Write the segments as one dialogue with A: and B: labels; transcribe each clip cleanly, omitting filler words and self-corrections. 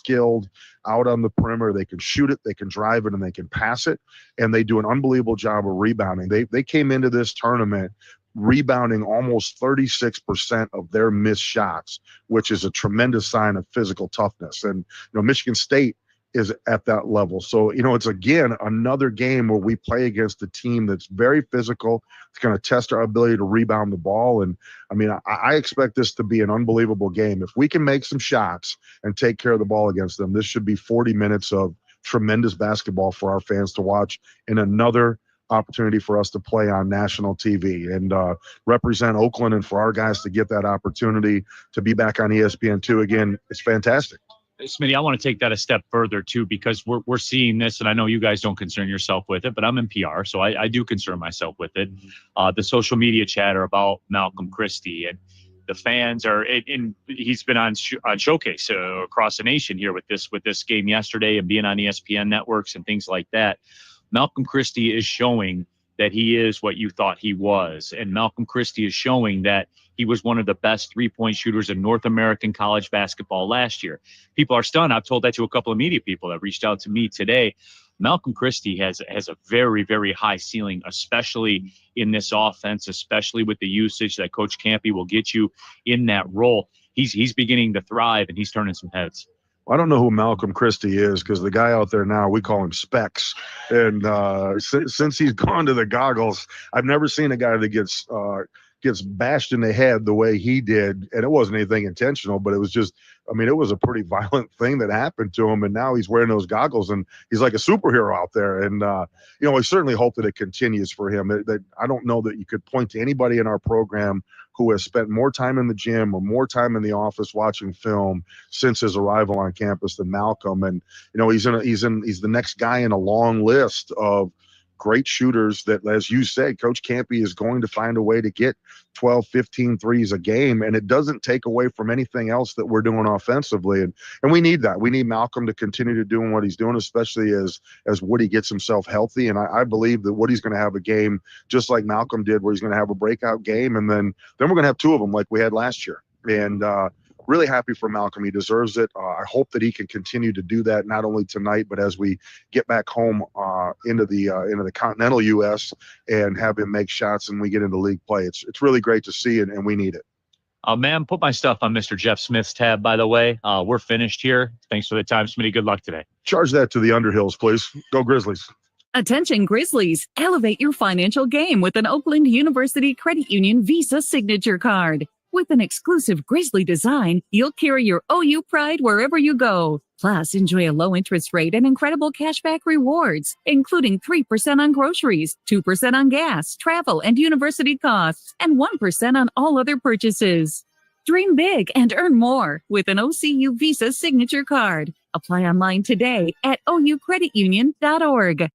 A: skilled out on the perimeter. They can shoot it, they can drive it, and they can pass it. And they do an unbelievable job of rebounding. They came into this tournament rebounding almost 36% of their missed shots, which is a tremendous sign of physical toughness. And, Michigan State is at that level. So, it's again another game where we play against a team that's very physical. It's going to test our ability to rebound the ball. And I expect this to be an unbelievable game. If we can make some shots and take care of the ball against them, this should be 40 minutes of tremendous basketball for our fans to watch, and another opportunity for us to play on national TV and represent Oakland, and for our guys to get that opportunity to be back on ESPN2 again. It's fantastic.
B: Smitty, I want to take that a step further too, because we're seeing this, and I know you guys don't concern yourself with it, but I'm in PR, so I do concern myself with it. The social media chatter about Malcolm Christie, and the fans are, and he's been on Showcase across the nation here with this game yesterday, and being on ESPN networks and things like that. Malcolm Christie is showing that he is what you thought he was. And Malcolm Christie is showing that he was one of the best three-point shooters in North American college basketball last year. People are stunned. I've told that to a couple of media people that reached out to me today. Malcolm Christie has a very, very high ceiling, especially in this offense, especially with the usage that Coach Campy will get you in that role. He's beginning to thrive, and he's turning some heads.
A: I don't know who Malcolm Christie is, because the guy out there now, we call him Specs. And since he's gone to the goggles, I've never seen a guy that gets bashed in the head the way he did. And it wasn't anything intentional, but it was just, it was a pretty violent thing that happened to him. And now he's wearing those goggles, and he's like a superhero out there. And, we certainly hope that it continues for him. That I don't know that you could point to anybody in our program who has spent more time in the gym or more time in the office watching film since his arrival on campus than Malcolm. And, he's the next guy in a long list of great shooters that, as you said, Coach Campy is going to find a way to get 12, 15 threes a game, and it doesn't take away from anything else that we're doing offensively. And we need that. We need Malcolm to continue to doing what he's doing, especially as Woody gets himself healthy. And I believe that Woody's going to have a game just like Malcolm did, where he's going to have a breakout game, and then we're going to have two of them like we had last year. And really happy for Malcolm. He deserves it. I hope that he can continue to do that, not only tonight, but as we get back home into the continental U.S. and have him make shots and we get into league play. It's really great to see, and we need it.
B: Ma'am, put my stuff on Mr. Jeff Smith's tab, by the way. We're finished here. Thanks for the time, Smitty. Good luck today.
A: Charge that to the Underhills, please. Go Grizzlies.
C: Attention Grizzlies, elevate your financial game with an Oakland University Credit Union Visa Signature Card. With an exclusive Grizzly design, you'll carry your OU pride wherever you go. Plus, enjoy a low interest rate and incredible cashback rewards, including 3% on groceries, 2% on gas, travel, and university costs, and 1% on all other purchases. Dream big and earn more with an OCU Visa Signature Card. Apply online today at oucreditunion.org.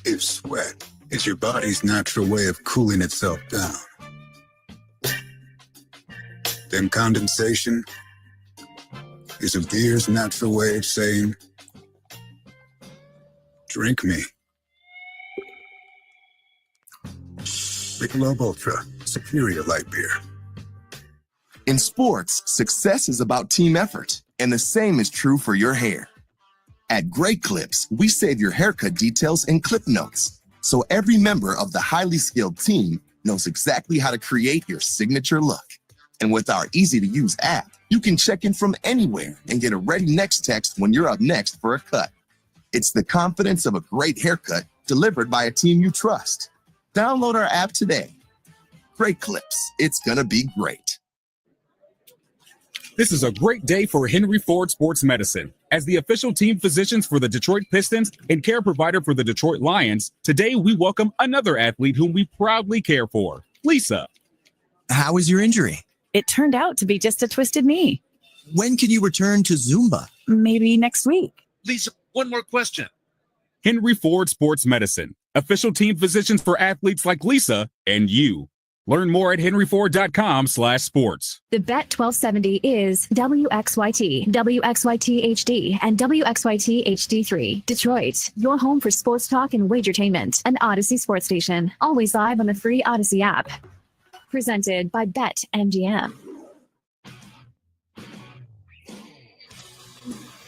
D: If sweat is your body's natural way of cooling itself down, then condensation is a beer's natural way of saying, drink me. Michelob Ultra, superior light beer.
E: In sports, success is about team effort, and the same is true for your hair. At Great Clips, we save your haircut details in clip notes, so every member of the highly skilled team knows exactly how to create your signature look. And with our easy-to-use app, you can check in from anywhere and get a ready next text when you're up next for a cut. It's the confidence of a great haircut delivered by a team you trust. Download our app today. Great Clips. It's gonna be great.
F: This is a great day for Henry Ford Sports Medicine. As the official team physicians for the Detroit Pistons and care provider for the Detroit Lions, today we welcome another athlete whom we proudly care for, Lisa.
G: How is your injury?
C: It turned out to be just a twisted knee.
G: When can you return to Zumba?
C: Maybe next week.
H: Lisa, one more question.
F: Henry Ford Sports Medicine, official team physicians for athletes like Lisa and you. Learn more at henryford.com/sports.
I: The Bet 1270 is WXYT, WXYT HD, and WXYT HD3. Detroit, your home for sports talk and wagertainment. An Odyssey sports station. Always live on the free Odyssey app. Presented by BetMGM.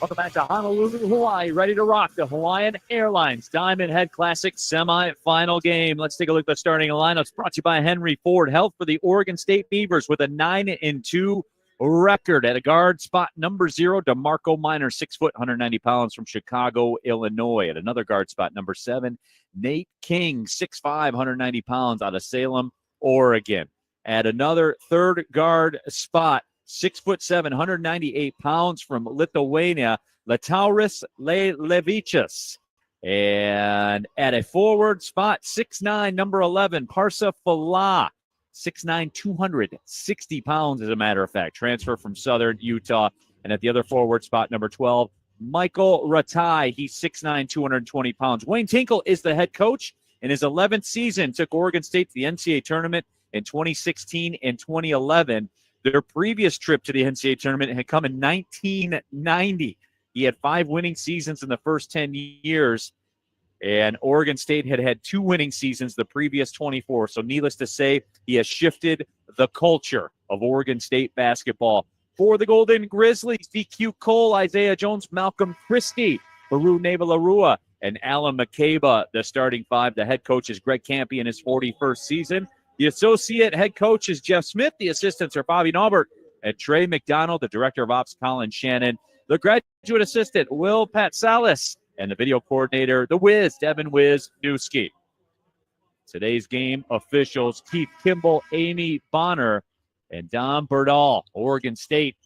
B: Welcome back to Honolulu, Hawaii. Ready to rock the Hawaiian Airlines Diamond Head Classic semi-final game. Let's take a look at the starting lineups brought to you by Henry Ford. Health for the Oregon State Beavers with a 9-2 record. At a guard spot number 0, DeMarco Minor, 6 foot, 190 pounds from Chicago, Illinois. At another guard spot number 7, Nate King, 6'5", 190 pounds out of Salem, Oregon. At another third guard spot, 6'7", 198 pounds from Lithuania, Latauris Levichus. And at a forward spot, 6'9", number 11, Parsa Fala, 6'9", 260 pounds, as a matter of fact. Transfer from Southern Utah. And at the other forward spot, number 12, Michael Ratai. He's 6'9", 220 pounds. Wayne Tinkle is the head coach. In his 11th season, took Oregon State to the NCAA tournament in 2016 and 2011. Their previous trip to the NCAA tournament had come in 1990. He had 5 winning seasons in the first 10 years, and Oregon State had had 2 winning seasons the previous 24. So needless to say, he has shifted the culture of Oregon State basketball. For the Golden Grizzlies, DQ Cole, Isaiah Jones, Malcolm Christie, Baru Neighbor-Larua, and Alan McCabe, the starting 5. The head coach is Greg Campy in his 41st season. The associate head coach is Jeff Smith. The assistants are Bobby Naubert and Trey McDonald. The director of ops, Colin Shannon. The graduate assistant, Will Patsalis. And the video coordinator, the Wiz, Devin Wiz Newski. Today's game officials, Keith Kimball, Amy Bonner, and Don Berdal. Oregon State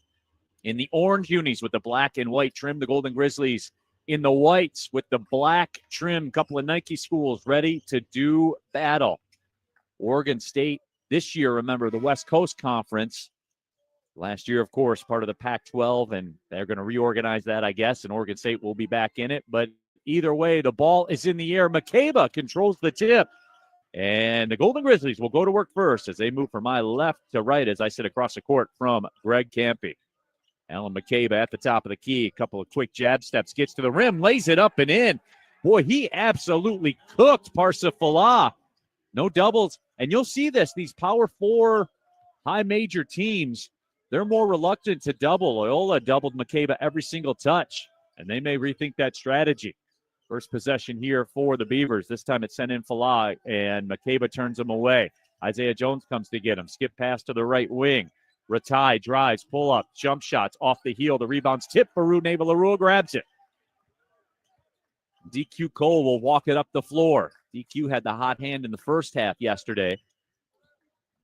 B: in the orange unis with the black and white trim. The Golden Grizzlies in the whites with the black trim. Couple of Nike schools ready to do battle. Oregon State this year, remember, the West Coast Conference. Last year, of course, part of the Pac-12, and they're going to reorganize that, I guess, and Oregon State will be back in it. But either way, the ball is in the air. McCabe controls the tip. And the Golden Grizzlies will go to work first as they move from my left to right as I sit across the court from Greg Campy. Alan McCabe at the top of the key. A couple of quick jab steps, gets to the rim, lays it up and in. Boy, he absolutely cooked Parsa Fala. No doubles. And you'll see this, these Power 4 high major teams, they're more reluctant to double. Loyola doubled McCabe every single touch, and they may rethink that strategy. First possession here for the Beavers. This time it's sent in Fala, and McCabe turns him away. Isaiah Jones comes to get him. Skip pass to the right wing. Ratai drives, pull up, jump shots off the heel. The rebound's tipped. Baru Neighbor-Larua grabs it. DQ Cole will walk it up the floor. DQ had the hot hand in the first half yesterday.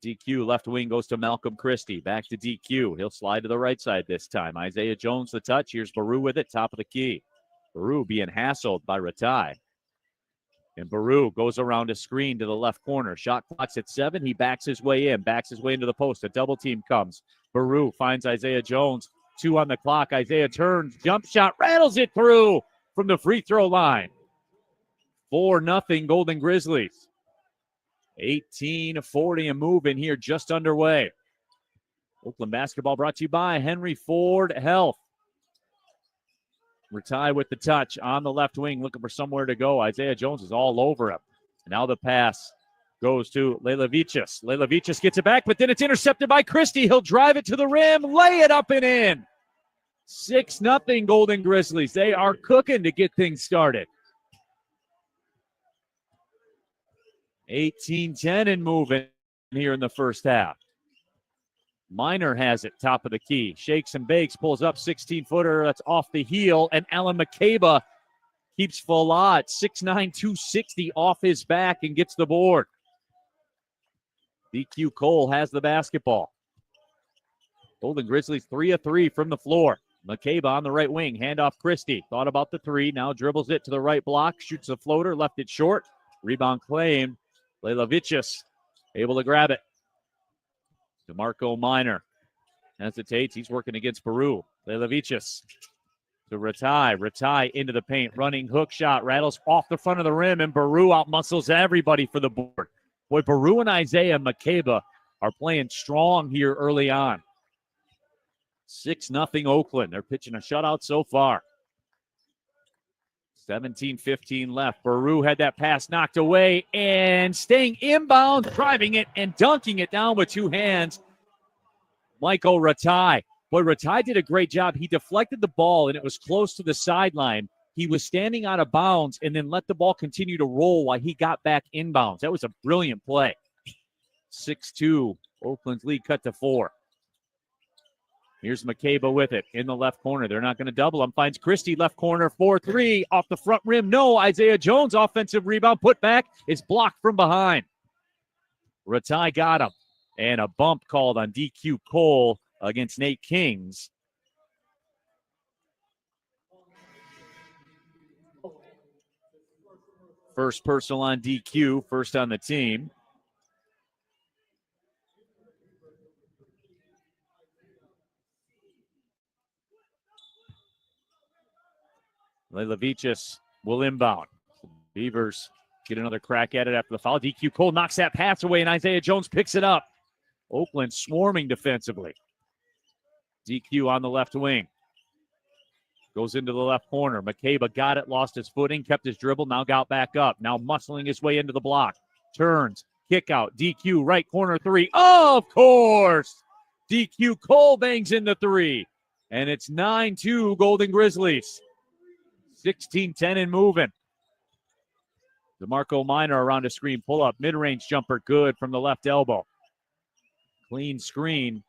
B: DQ left wing goes to Malcolm Christie. Back to DQ. He'll slide to the right side this time. Isaiah Jones the touch. Here's Baru with it, top of the key. Baru being hassled by Ratai. And Baru goes around a screen to the left corner. Shot clock's at 7. He backs his way in. Backs his way into the post. A double team comes. Baru finds Isaiah Jones. 2 on the clock. Isaiah turns. Jump shot. Rattles it through from the free throw line. 4-0 Golden Grizzlies. 18:40 and moving here, just underway. Oakland basketball brought to you by Henry Ford Health. Ratai with the touch on the left wing, looking for somewhere to go. Isaiah Jones is all over him. Now the pass goes to Leilevicius. Leilevicius gets it back, but then it's intercepted by Christie. He'll drive it to the rim, lay it up and in. 6-0 Golden Grizzlies. They are cooking to get things started. 18-10 and moving here in the first half. Minor has it, top of the key. Shakes and bakes, pulls up 16-footer. That's off the heel. And Alan McCabe keeps Fala at 6'9", 260 off his back and gets the board. DQ Cole has the basketball. Golden Grizzlies 3 of 3 from the floor. McCabe on the right wing. Handoff Christie. Thought about the 3. Now dribbles it to the right block. Shoots a floater. Left it short. Rebound claimed. Leilevicius able to grab it. DeMarco Minor hesitates. He's working against Baru. Leilevicius to Ratai. Ratai into the paint. Running hook shot. Rattles off the front of the rim, and Baru outmuscles everybody for the board. Boy, Baru and Isaiah McCabe are playing strong here early on. 6-0 Oakland. They're pitching a shutout so far. 17-15 left. Baru had that pass knocked away and staying inbound, driving it and dunking it down with two hands. Michael Ratai. Boy, Ratai did a great job. He deflected the ball and it was close to the sideline. He was standing out of bounds and then let the ball continue to roll while he got back inbounds. That was a brilliant play. 6-2. Oakland's lead cut to 4. Here's McCabe with it in the left corner. They're not going to double him. Finds Christie left corner, 4-3 off the front rim. No, Isaiah Jones offensive rebound. Put back is blocked from behind. Ratai got him. And a bump called on DQ Cole against Nate Kings. First personal on DQ, first on the team. Lelavicius will inbound. Beavers get another crack at it after the foul. DQ Cole knocks that pass away, and Isaiah Jones picks it up. Oakland swarming defensively. DQ on the left wing. Goes into the left corner. McCabe got it, lost his footing, kept his dribble, now got back up. Now muscling his way into the block. Turns, kick out. DQ, right corner 3. Of course! DQ Cole bangs in the 3. And it's 9-2 Golden Grizzlies. 16-10 and moving. DeMarco Minor around a screen pull-up. Mid-range jumper good from the left elbow. Clean screen.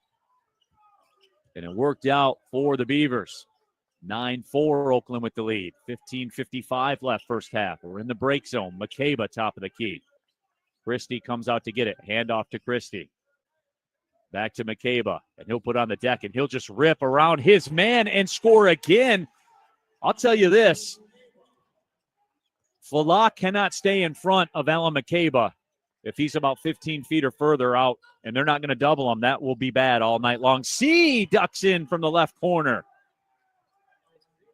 B: And it worked out for the Beavers. 9-4 Oakland with the lead. 15:55 left first half. We're in the break zone. McCabe top of the key. Christie comes out to get it. Handoff to Christie. Back to McCabe. And he'll put on the deck and he'll just rip around his man and score again. I'll tell you this. Fala cannot stay in front of Alan McCabe if he's about 15 feet or further out, and they're not going to double him. That will be bad all night long. C ducks in from the left corner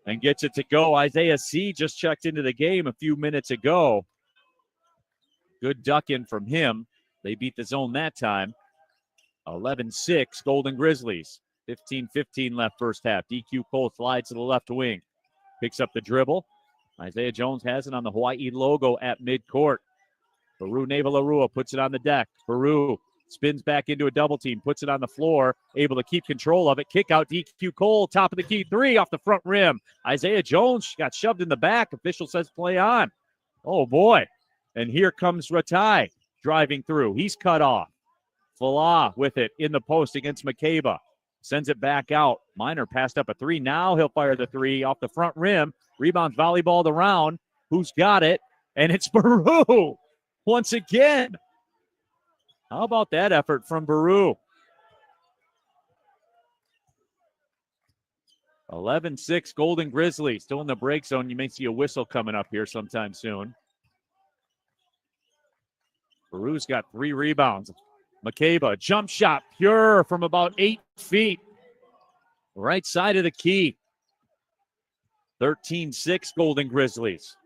B: and gets it to go. Isaiah C just checked into the game a few minutes ago. Good duck in from him. They beat the zone that time. 11-6 Golden Grizzlies. 15:15 left first half. DQ Cole slides to the left wing. Picks up the dribble. Isaiah Jones has it on the Hawaii logo at midcourt. Baru Navalarua puts it on the deck. Baru spins back into a double team, puts it on the floor, able to keep control of it. Kick out DQ Cole, top of the key 3 off the front rim. Isaiah Jones got shoved in the back. Official says play on. Oh, boy. And here comes Ratai driving through. He's cut off. Fala with it in the post against McCabe. Sends it back out. Minor passed up a 3. Now he'll fire the 3 off the front rim. Rebounds volleyballed around. Who's got it? And it's Baru once again. How about that effort from Baru? 11-6 Golden Grizzlies. Still in the break zone. You may see a whistle coming up here sometime soon. Baru's got 3 rebounds. McCabe, jump shot, pure from about 8 feet. Right side of the key. 13-6 Golden Grizzlies.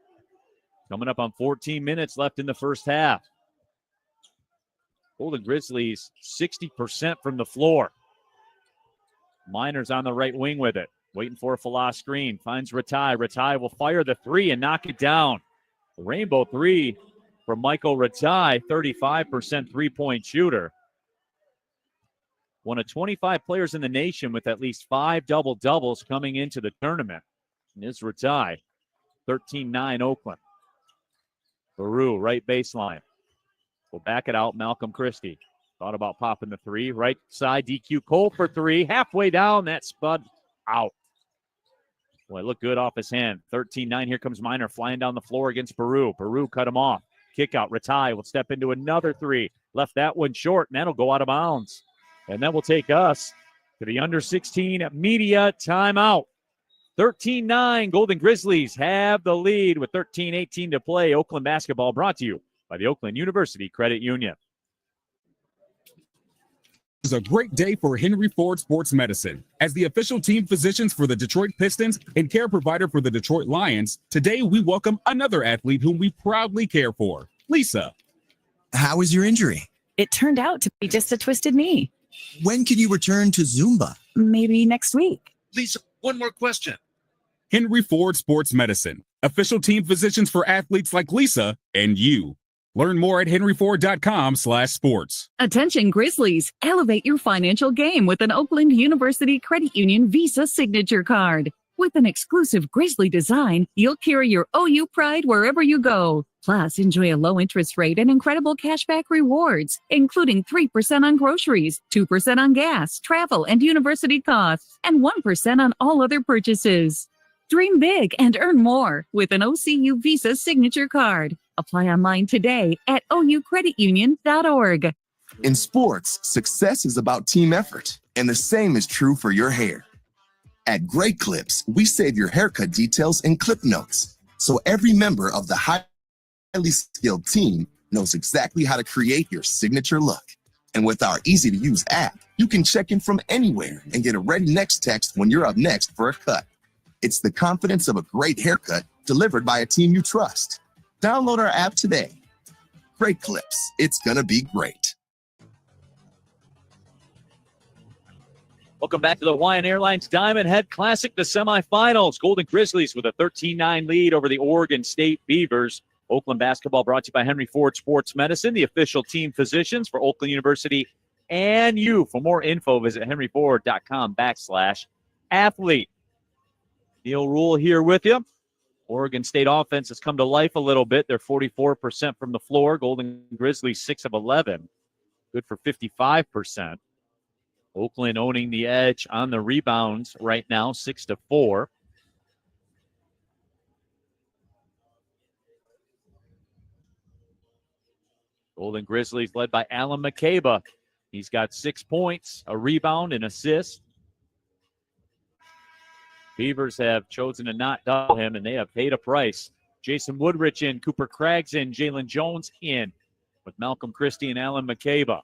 B: Coming up on 14 minutes left in the first half. Golden Grizzlies 60% from the floor. Minor's on the right wing with it. Waiting for a Fala screen. Finds Ratai. Ratai will fire the 3 and knock it down. A rainbow 3 from Michael Ratai, 35% three-point shooter. One of 25 players in the nation with at least 5 double-doubles coming into the tournament. And is Ratai, 13-9 Oakland. Baru, right baseline. We'll back it out, Malcolm Christie. Thought about popping the 3. Right side, DQ Cole for 3. Halfway down, that spud out. Boy, it looked good off his hand. 13-9, here comes Minor flying down the floor against Baru. Baru cut him off. Kick out. Ratai will step into another 3. Left that one short, and that'll go out of bounds. And that will take us to the under-16 media timeout. 13-9, Golden Grizzlies have the lead with 13-18 to play. Oakland basketball brought to you by the Oakland University Credit Union.
F: It's a great day for Henry Ford Sports Medicine. As the official team physicians for the Detroit Pistons and care provider for the Detroit Lions, today we welcome another athlete whom we proudly care for, Lisa.
G: How is your injury?
C: It turned out to be just a twisted knee.
G: When can you return to Zumba?
C: Maybe next week.
H: Lisa, one more question.
F: Henry Ford Sports Medicine, official team physicians for athletes like Lisa and you. Learn more at henryford.com/sports.
C: Attention Grizzlies, elevate your financial game with an Oakland University Credit Union Visa Signature Card. With an exclusive Grizzly design, you'll carry your OU pride wherever you go. Plus, enjoy a low interest rate and incredible cashback rewards, including 3% on groceries, 2% on gas, travel, and university costs, and 1% on all other purchases. Dream big and earn more with an OCU Visa Signature Card. Apply online today at oucreditunion.org.
E: In sports, success is about team effort, and the same is true for your hair. At Great Clips, we save your haircut details in clip notes, so every member of the highly skilled team knows exactly how to create your signature look. And with our easy-to-use app, you can check in from anywhere and get a ready next text when you're up next for a cut. It's the confidence of a great haircut delivered by a team you trust. Download our app today. Great Clips. It's gonna be great.
J: Welcome back to the Hawaiian Airlines Diamond Head Classic, the semifinals. Golden Grizzlies with a 13-9 lead over the Oregon State Beavers. Oakland basketball brought to you by Henry Ford Sports Medicine, the official team physicians for Oakland University and you. For more info, visit henryford.com/athlete. Neil Rule here with you. Oregon State offense has come to life a little bit. They're 44% from the floor. Golden Grizzlies 6 of 11. Good for 55%. Oakland owning the edge on the rebounds right now, 6-4. Golden Grizzlies led by Alan McCabe. He's got 6 points, a rebound, and assist. Beavers have chosen to not double him, and they have paid a price. Jason Woodrich in, Cooper Craggs in, Jalen Jones in, with Malcolm Christie and Alan McCabe.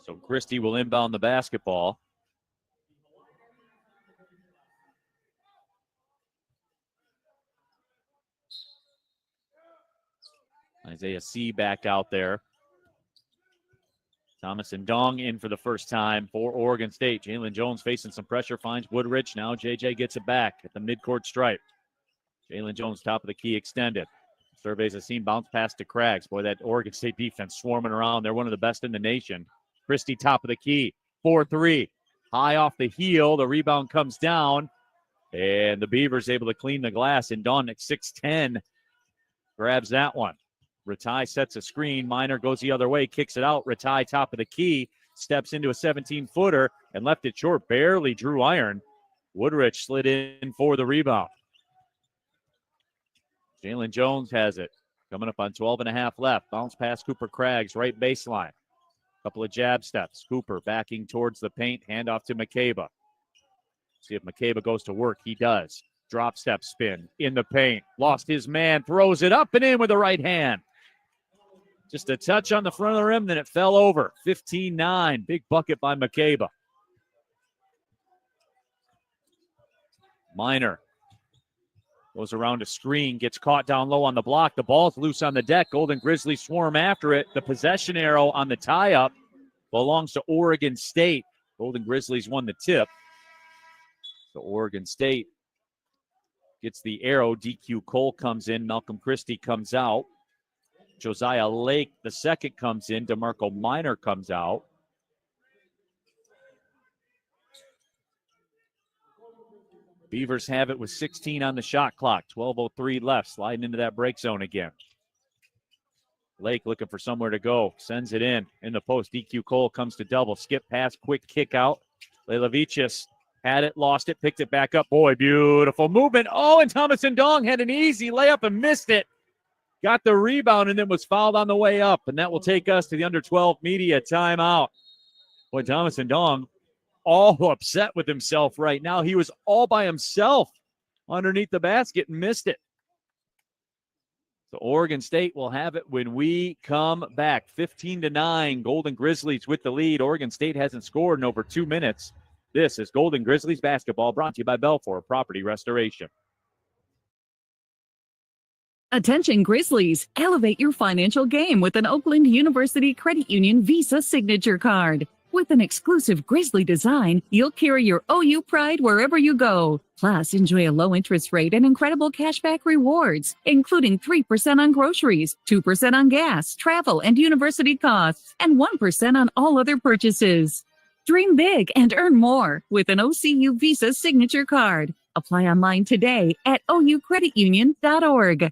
J: So Christie will inbound the basketball. Isaiah C. back out there. Thomas and Dong in for the first time for Oregon State. Jalen Jones facing some pressure, finds Woodrich. Now JJ gets it back at the midcourt stripe. Jalen Jones, top of the key, extended. Surveys a seam, bounce pass to Craggs. Boy, that Oregon State defense swarming around. They're one of the best in the nation. Christie, top of the key, 4-3. High off the heel. The rebound comes down. And the Beavers able to clean the glass. And Dong at 6'10" grabs that one. Ratai sets a screen. Minor goes the other way, kicks it out. Ratai, top of the key, steps into a 17-footer and left it short. Barely drew iron. Woodrich slid in for the rebound. Jalen Jones has it. Coming up on 12.5 left. Bounce pass Cooper Craggs, right baseline. Couple of jab steps. Cooper backing towards the paint. Handoff to McCabe. See if McCabe goes to work. He does. Drop step spin in the paint. Lost his man. Throws it up and in with the right hand. Just a touch on the front of the rim, then it fell over. 15-9. Big bucket by McCabe. Minor goes around a screen, gets caught down low on the block. The ball's loose on the deck. Golden Grizzlies swarm after it. The possession arrow on the tie-up belongs to Oregon State. Golden Grizzlies won the tip. So Oregon State gets the arrow. DQ Cole comes in. Malcolm Christie comes out. Josiah Lake, the second, comes in. DeMarco Minor comes out. Beavers have it with 16 on the shot clock. 12:03 left. Sliding into that break zone again. Lake looking for somewhere to go. Sends it in the post. DQ Cole comes to double. Skip pass, quick kick out. Lelavicius had it, lost it, picked it back up. Boy, beautiful movement. Oh, and Thomas and Dong had an easy layup and missed it. Got the rebound and then was fouled on the way up. And that will take us to the under 12 media timeout. Boy, Thomas and Dong all upset with himself right now. He was all by himself underneath the basket and missed it. So Oregon State will have it when we come back. 15-9, Golden Grizzlies with the lead. Oregon State hasn't scored in over 2 minutes. This is Golden Grizzlies basketball, brought to you by Belfour Property Restoration.
C: Attention Grizzlies, elevate your financial game with an Oakland University Credit Union Visa Signature Card. With an exclusive Grizzly design, you'll carry your OU pride wherever you go. Plus, enjoy a low interest rate and incredible cashback rewards, including 3% on groceries, 2% on gas, travel, and university costs, and 1% on all other purchases. Dream big and earn more with an OCU Visa Signature Card. Apply online today at oucreditunion.org.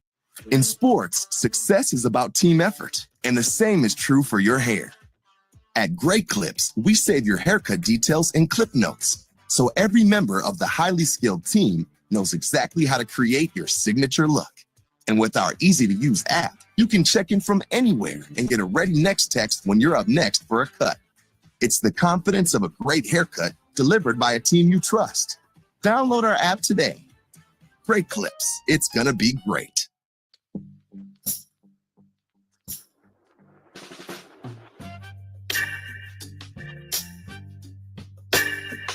E: In sports, success is about team effort, and the same is true for your hair. At Great Clips, we save your haircut details in clip notes, so every member of the highly skilled team knows exactly how to create your signature look. And with our easy-to-use app, you can check in from anywhere and get a ready next text when you're up next for a cut. It's the confidence of a great haircut delivered by a team you trust. Download our app today. Great Clips. It's gonna be great.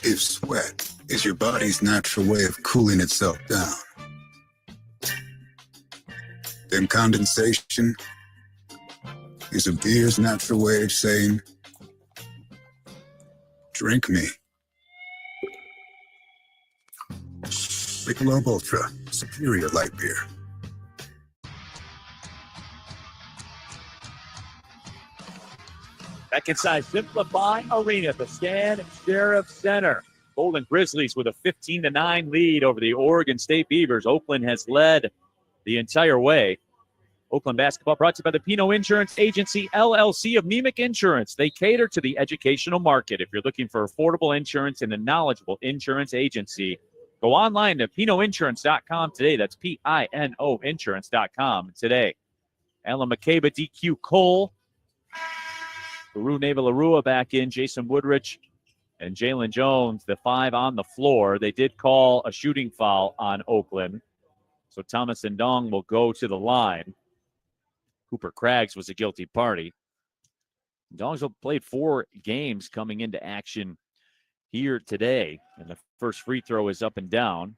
D: If sweat is your body's natural way of cooling itself down, then condensation is a beer's natural way of saying, drink me. Michelob Ultra, superior light beer.
J: Back inside Simplify Arena at the Scan Sheriff Center. Golden Grizzlies with a 15-9 lead over the Oregon State Beavers. Oakland has led the entire way. Oakland basketball brought to you by the Pino Insurance Agency, LLC of Nemic Insurance. They cater to the educational market. If you're looking for affordable insurance and a knowledgeable insurance agency, go online to pinoinsurance.com today. That's P-I-N-O insurance.com today. Alan McCabe, DQ Cole, Baru Neva-Larua back in, Jason Woodrich, and Jalen Jones, the 5 on the floor. They did call a shooting foul on Oakland, so Thomas Ndong will go to the line. Cooper Craggs was a guilty party. Ndong's played 4 games coming into action here today, and the first free throw is up and down.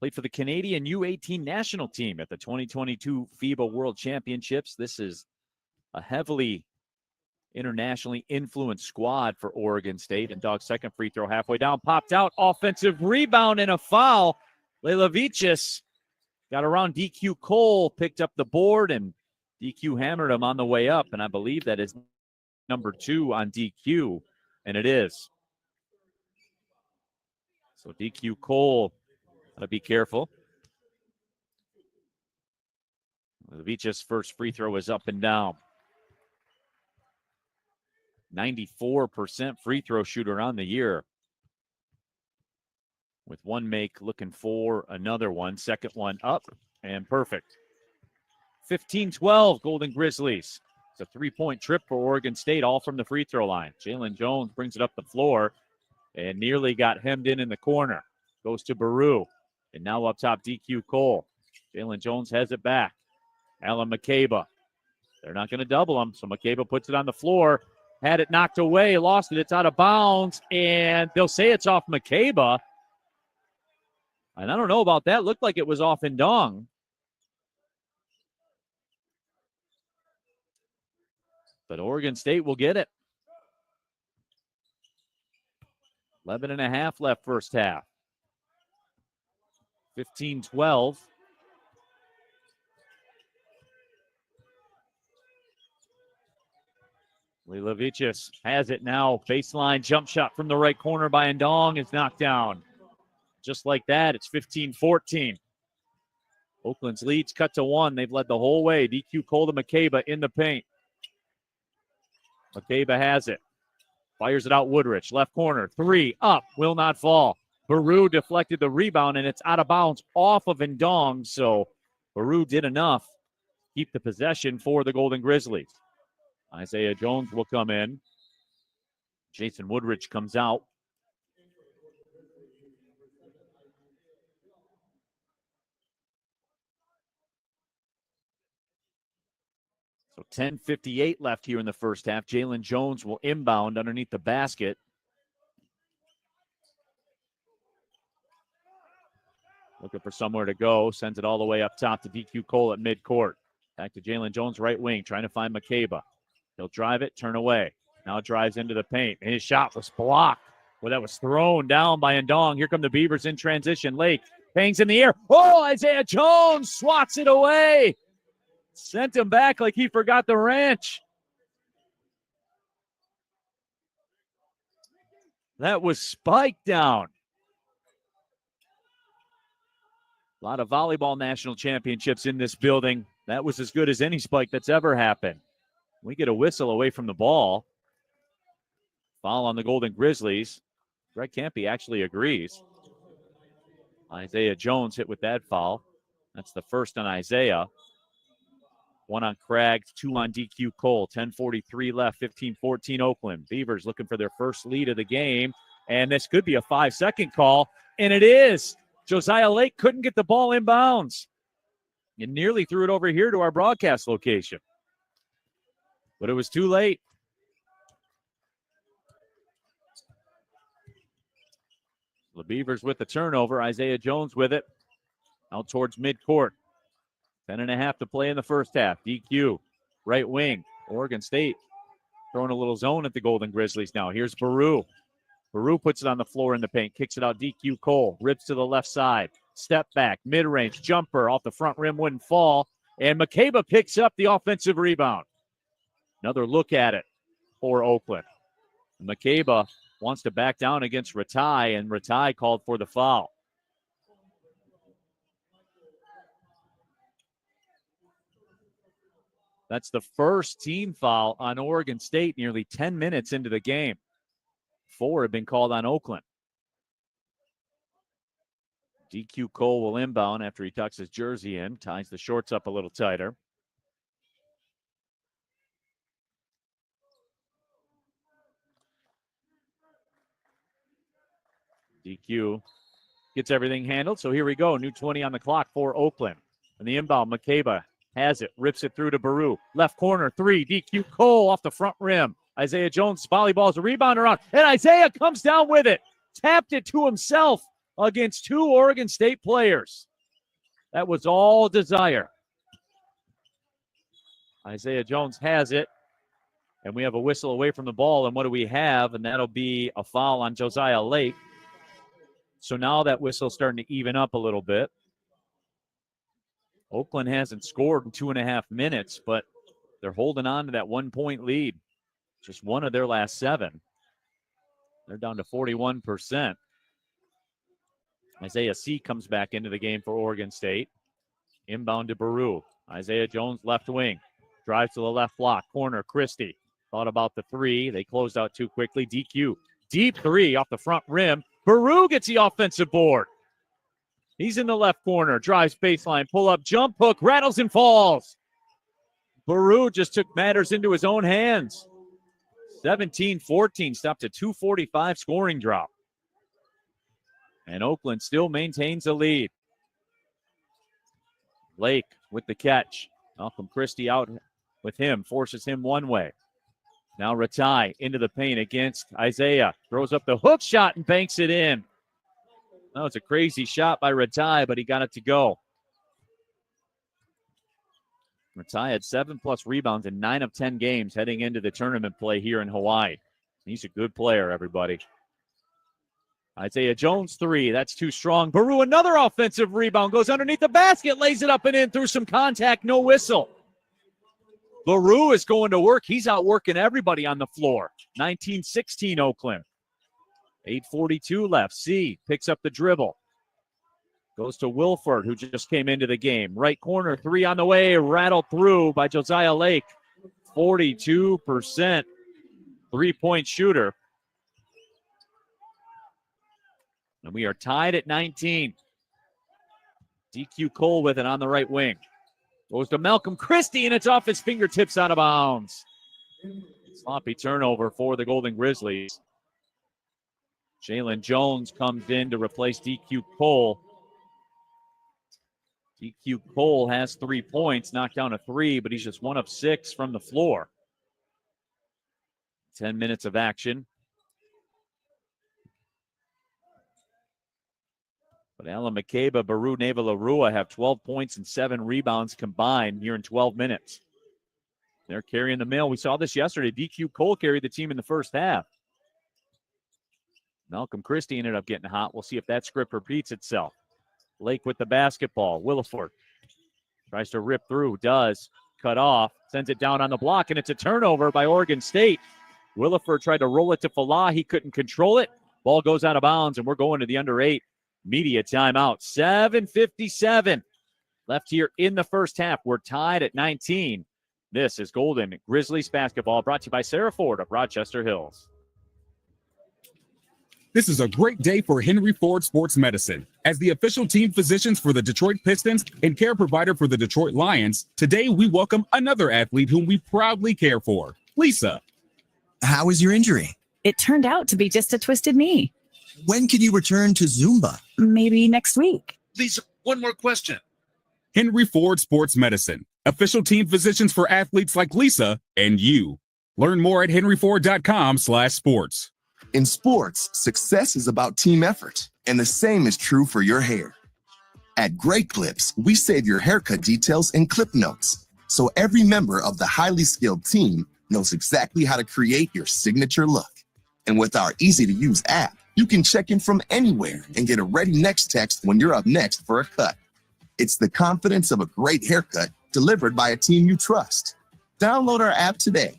J: Played for the Canadian U18 national team at the 2022 FIBA World Championships. This is a heavily internationally influenced squad for Oregon State. And Dog's second free throw halfway down, popped out, offensive rebound and a foul. Leilavicius got around DQ Cole, picked up the board, and DQ hammered him on the way up. And I believe that is number 2 on DQ, and it is. So DQ Cole, gotta be careful. Leilavicius' first free throw is up and down. 94% free throw shooter on the year. With one make, looking for another one. Second one up and perfect. 15-12 Golden Grizzlies. It's a 3-point trip for Oregon State, all from the free throw line. Jalen Jones brings it up the floor and nearly got hemmed in the corner. Goes to Baru. And now up top, DQ Cole. Jalen Jones has it back. Alan McCabe. They're not going to double him, so McCabe puts it on the floor. Had it knocked away, lost it. It's out of bounds, and they'll say it's off McCabe. And I don't know about that. Looked like it was off Ndong. But Oregon State will get it. 11 and a half left first half. 15-12. Leilavicius has it now. Baseline jump shot from the right corner by Ndong is knocked down. Just like that, it's 15-14. Oakland's lead's cut to 1. They've led the whole way. DQ Cole to McCabe in the paint. McCabe has it. Fires it out Woodrich. Left corner. 3 up. Will not fall. Baru deflected the rebound, and it's out of bounds off of Ndong. So Baru did enough to keep the possession for the Golden Grizzlies. Isaiah Jones will come in. Jason Woodrich comes out. So 10:58 left here in the first half. Jalen Jones will inbound underneath the basket. Looking for somewhere to go. Sends it all the way up top to DQ Cole at midcourt. Back to Jalen Jones, right wing, trying to find McCabe. He'll drive it, turn away. Now drives into the paint. And his shot was blocked. Well, that was thrown down by Ndong. Here come the Beavers in transition. Lake hangs in the air. Oh, Isaiah Jones swats it away. Sent him back like he forgot the wrench. That was spiked down. A lot of volleyball national championships in this building. That was as good as any spike that's ever happened. We get a whistle away from the ball. Foul on the Golden Grizzlies. Greg Campy actually agrees. Isaiah Jones hit with that foul. That's the first on Isaiah. 1 on Craggs, 2 on DQ Cole. 10:43 left, 15-14 Oakland. Beavers looking for their first lead of the game. And this could be a 5-second call. And it is. Josiah Lake couldn't get the ball in bounds. And nearly threw it over here to our broadcast location. But it was too late. The Beavers with the turnover. Isaiah Jones with it. Out towards midcourt. 10:30 to play in the first half. DQ, right wing. Oregon State throwing a little zone at the Golden Grizzlies now. Here's Baru. Baru puts it on the floor in the paint. Kicks it out. DQ Cole. Rips to the left side. Step back. Mid-range. Jumper off the front rim. Wouldn't fall. And McCabe picks up the offensive rebound. Another look at it for Oakland. McCabe wants to back down against Ratai, and Ratai called for the foul. That's the first team foul on Oregon State nearly 10 minutes into the game. 4 have been called on Oakland. DQ Cole will inbound after he tucks his jersey in, ties the shorts up a little tighter. DQ gets everything handled, so here we go. New 20 on the clock for Oakland. And the inbound, McCabe has it, rips it through to Baru. Left corner, 3, DQ Cole off the front rim. Isaiah Jones volleyballs a rebound around, and Isaiah comes down with it. Tapped it to himself against 2 Oregon State players. That was all Desire. Isaiah Jones has it, and we have a whistle away from the ball, and what do we have? And that'll be a foul on Josiah Lake. So now that whistle's starting to even up a little bit. Oakland hasn't scored in 2.5 minutes, but they're holding on to that 1-point lead. Just one of their last 7. They're down to 41%. Isaiah C. comes back into the game for Oregon State. Inbound to Baru. Isaiah Jones, left wing. Drives to the left block. Corner, Christie. Thought about the 3. They closed out too quickly. DQ. Deep 3 off the front rim. Baru gets the offensive board. He's in the left corner. Drives baseline. Pull up. Jump hook. Rattles and falls. Baru just took matters into his own hands. 17-14. Stopped a 2:45 scoring drop. And Oakland still maintains the lead. Lake with the catch. Malcolm Christie out with him. Forces him one way. Now Ratai into the paint against Isaiah. Throws up the hook shot and banks it in. That was a crazy shot by Ratai, but he got it to go. Ratai had 7+ rebounds in 9 of 10 games heading into the tournament play here in Hawaii. He's a good player, everybody. Isaiah Jones, 3. That's too strong. Baru, another offensive rebound. Goes underneath the basket, lays it up and in through some contact. No whistle. Baru is going to work. He's outworking everybody on the floor. 19-16 Oakland. 8:42 left. C picks up the dribble. Goes to Wilford, who just came into the game. Right corner, 3 on the way. Rattled through by Josiah Lake. 42% three-point shooter. And we are tied at 19. DQ Cole with it on the right wing. Goes to Malcolm Christie, and it's off his fingertips out of bounds. Sloppy turnover for the Golden Grizzlies. Jalen Jones comes in to replace DQ Cole. DQ Cole has 3 points, knocked down a 3, but he's just 1 of 6 from the floor. 10 minutes of action. But Alan McCabe, Baru Neva-Larua have 12 points and 7 rebounds combined here in 12 minutes. They're carrying the mail. We saw this yesterday. DQ Cole carried the team in the first half. Malcolm Christie ended up getting hot. We'll see if that script repeats itself. Lake with the basketball. Williford tries to rip through. Does. Cut off. Sends it down on the block, and it's a turnover by Oregon State. Williford tried to roll it to Falah. He couldn't control it. Ball goes out of bounds, and we're going to the under 8 media timeout. 7:57 left here in the first half. We're tied at 19. This is Golden Grizzlies basketball, brought to you by Sarah Ford of Rochester Hills.
F: This is a great day for Henry Ford Sports Medicine. As the official team physicians for the Detroit Pistons and care provider for the Detroit Lions, today we welcome another athlete whom we proudly care for, Lisa.
G: How was your injury?
C: It turned out to be just a twisted knee.
G: When can you return to Zumba?
C: Maybe next week.
H: Lisa, one more question.
F: Henry Ford Sports Medicine, official team physicians for athletes like Lisa and you. Learn more at henryford.com/sports.
E: In sports, success is about team effort, and the same is true for your hair. At Great Clips, we save your haircut details in clip notes, so every member of the highly skilled team knows exactly how to create your signature look. And with our easy-to-use app, you can check in from anywhere and get a ready next text when you're up next for a cut. It's the confidence of a great haircut delivered by a team you trust. Download our app today.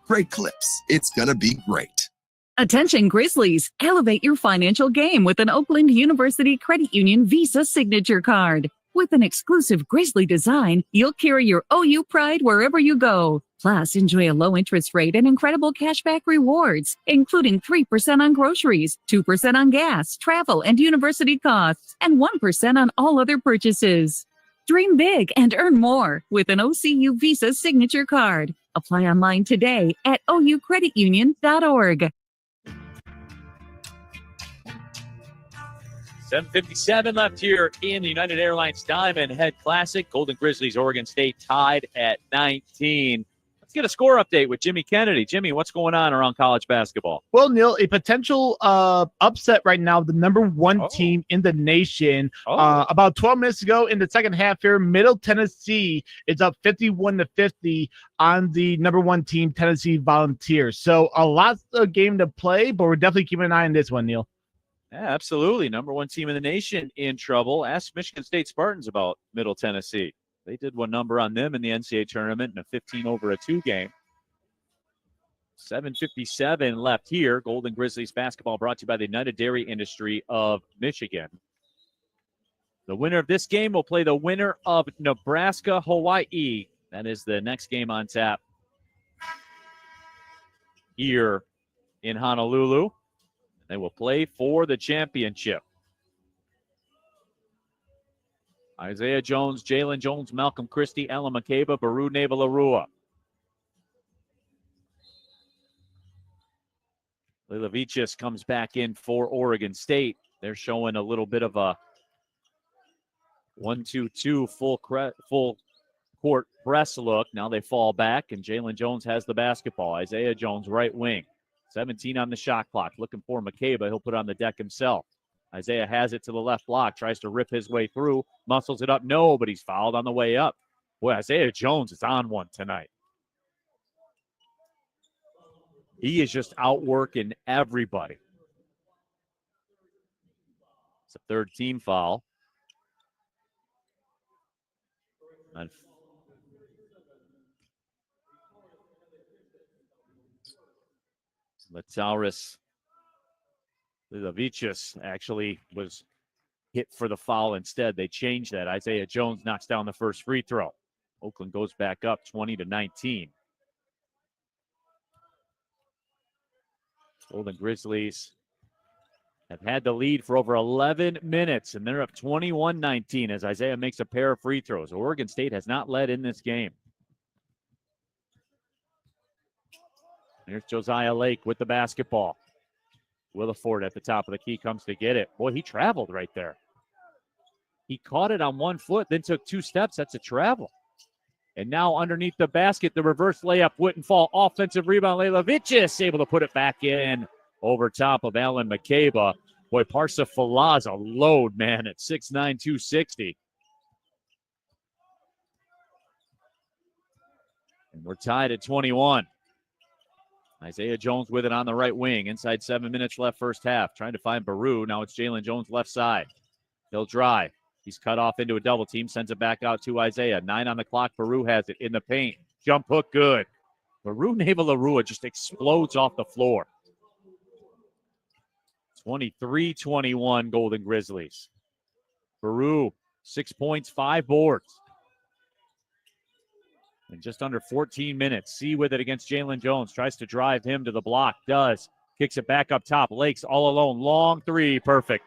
E: Great Clips. It's gonna be great.
C: Attention Grizzlies, elevate your financial game with an Oakland University Credit Union Visa Signature Card. With an exclusive Grizzly design, you'll carry your OU pride wherever you go. Plus, enjoy a low interest rate and incredible cashback rewards, including 3% on groceries, 2% on gas, travel, and university costs, and 1% on all other purchases. Dream big and earn more with an OCU Visa Signature Card. Apply online today at oucreditunion.org.
J: 7:57 left here in the United Airlines Diamond Head Classic. Golden Grizzlies, Oregon State tied at 19. Let's get a score update with Jimmy Kennedy. Jimmy, what's going on around college basketball?
K: Well, Neil, a potential upset right now, the number one team in the nation. About 12 minutes ago in the second half here, Middle Tennessee is up 51-50 on the number one team, Tennessee Volunteers. So a lot of game to play, but we're definitely keeping an eye on this one, Neil.
J: Yeah, absolutely. Number one team in the nation in trouble. Ask Michigan State Spartans about Middle Tennessee. They did one number on them in the NCAA tournament in a 15-over-2 game. 7:57 left here. Golden Grizzlies basketball brought to you by the United Dairy Industry of Michigan. The winner of this game will play the winner of Nebraska-Hawaii. That is the next game on tap here in Honolulu. They will play for the championship. Isaiah Jones, Jalen Jones, Malcolm Christie, Alan McCabe, Baru Neva-Larua. Lilavicius comes back in for Oregon State. They're showing a little bit of a 1-2-2 full court press look. Now they fall back, and Jalen Jones has the basketball. Isaiah Jones, right wing. 17 on the shot clock. Looking for McCabe. He'll put it on the deck himself. Isaiah has it to the left block. Tries to rip his way through. Muscles it up. No, but he's fouled on the way up. Boy, Isaiah Jones is on one tonight. He is just outworking everybody. It's a third team foul. And Latauris Lilavicius actually was hit for the foul instead. They changed that. Isaiah Jones knocks down the first free throw. Oakland goes back up 20-19. Golden Grizzlies have had the lead for over 11 minutes, and they're up 21-19 as Isaiah makes a pair of free throws. Oregon State has not led in this game. Here's Josiah Lake with the basketball. Williford at the top of the key comes to get it. Boy, he traveled right there. He caught it on one foot, then took 2 steps. That's a travel. And now underneath the basket, the reverse layup wouldn't fall. Offensive rebound, Leilovicius able to put it back in over top of Alan McCabe. Boy, Parsa Falah's a load, man, at 6'9", 260. And we're tied at 21. Isaiah Jones with it on the right wing. Inside 7 minutes left first half. Trying to find Baru. Now it's Jalen Jones left side. He'll drive. He's cut off into a double team. Sends it back out to Isaiah. 9 on the clock. Baru has it in the paint. Jump hook good. Baru Navalarua just explodes off the floor. 23-21 Golden Grizzlies. Baru, 6 points, 5 boards. In just under 14 minutes. C with it against Jalen Jones. Tries to drive him to the block. Does. Kicks it back up top. Lake's all alone. Long three. Perfect.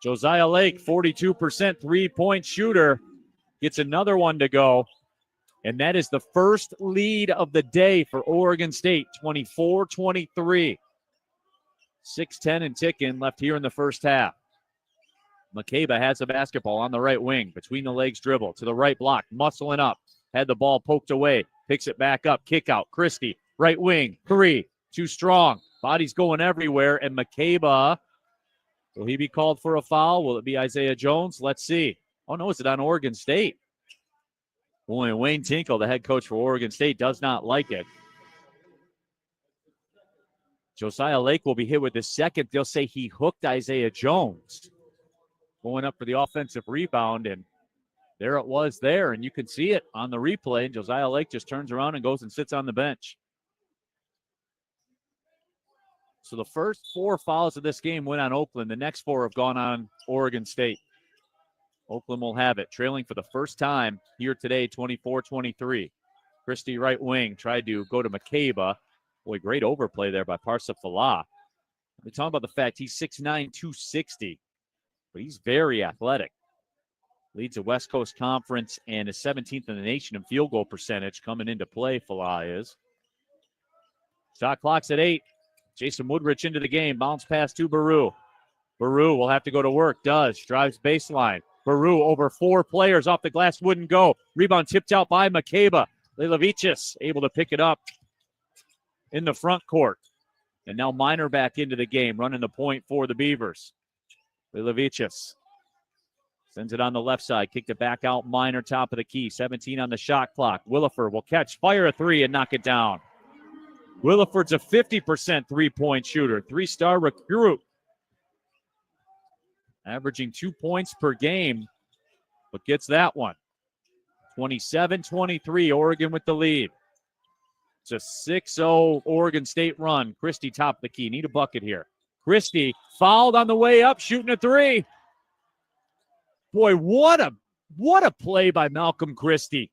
J: Josiah Lake, 42% three-point shooter. Gets another one to go. And that is the first lead of the day for Oregon State. 24-23. 6:10 and ticking left here in the first half. McCabe has the basketball on the right wing. Between the legs dribble. To the right block. Muscling up. Had the ball poked away. Picks it back up. Kick out. Christie. Right wing. 3. Too strong. Body's going everywhere. And McCabe, will he be called for a foul? Will it be Isaiah Jones? Let's see. Oh, no. Is it on Oregon State? Boy, Wayne Tinkle, the head coach for Oregon State, does not like it. Josiah Lake will be hit with the second. They'll say he hooked Isaiah Jones. Going up for the offensive rebound, and there it was there, and you can see it on the replay. Josiah Lake just turns around and goes and sits on the bench. So the first 4 fouls of this game went on Oakland. The next 4 have gone on Oregon State. Oakland will have it, trailing for the first time here today, 24-23. Christie right wing tried to go to McCabe. Boy, great overplay there by Parsa Falah. We're talking about the fact he's 6'9", 260, but he's very athletic. Leads the West Coast Conference and is 17th in the nation in field goal percentage coming into play, Falah is. Shot clock's at 8. Jason Woodrich into the game. Bounce pass to Baru. Baru will have to go to work. Does. Drives baseline. Baru over 4 players off the glass. Wouldn't go. Rebound tipped out by McCabe. Leilovicius able to pick it up in the front court. And now Minor back into the game, running the point for the Beavers. Leilovicius sends it on the left side. Kicked it back out. Minor top of the key. 17 on the shot clock. Williford will catch, fire a 3, and knock it down. Williford's a 50% three-point shooter. 3-star recruit. Averaging 2 points per game, but gets that one. 27-23, Oregon with the lead. It's a 6-0 Oregon State run. Christie top of the key. Need a bucket here. Christie fouled on the way up, shooting a 3. Boy, what a play by Malcolm Christie.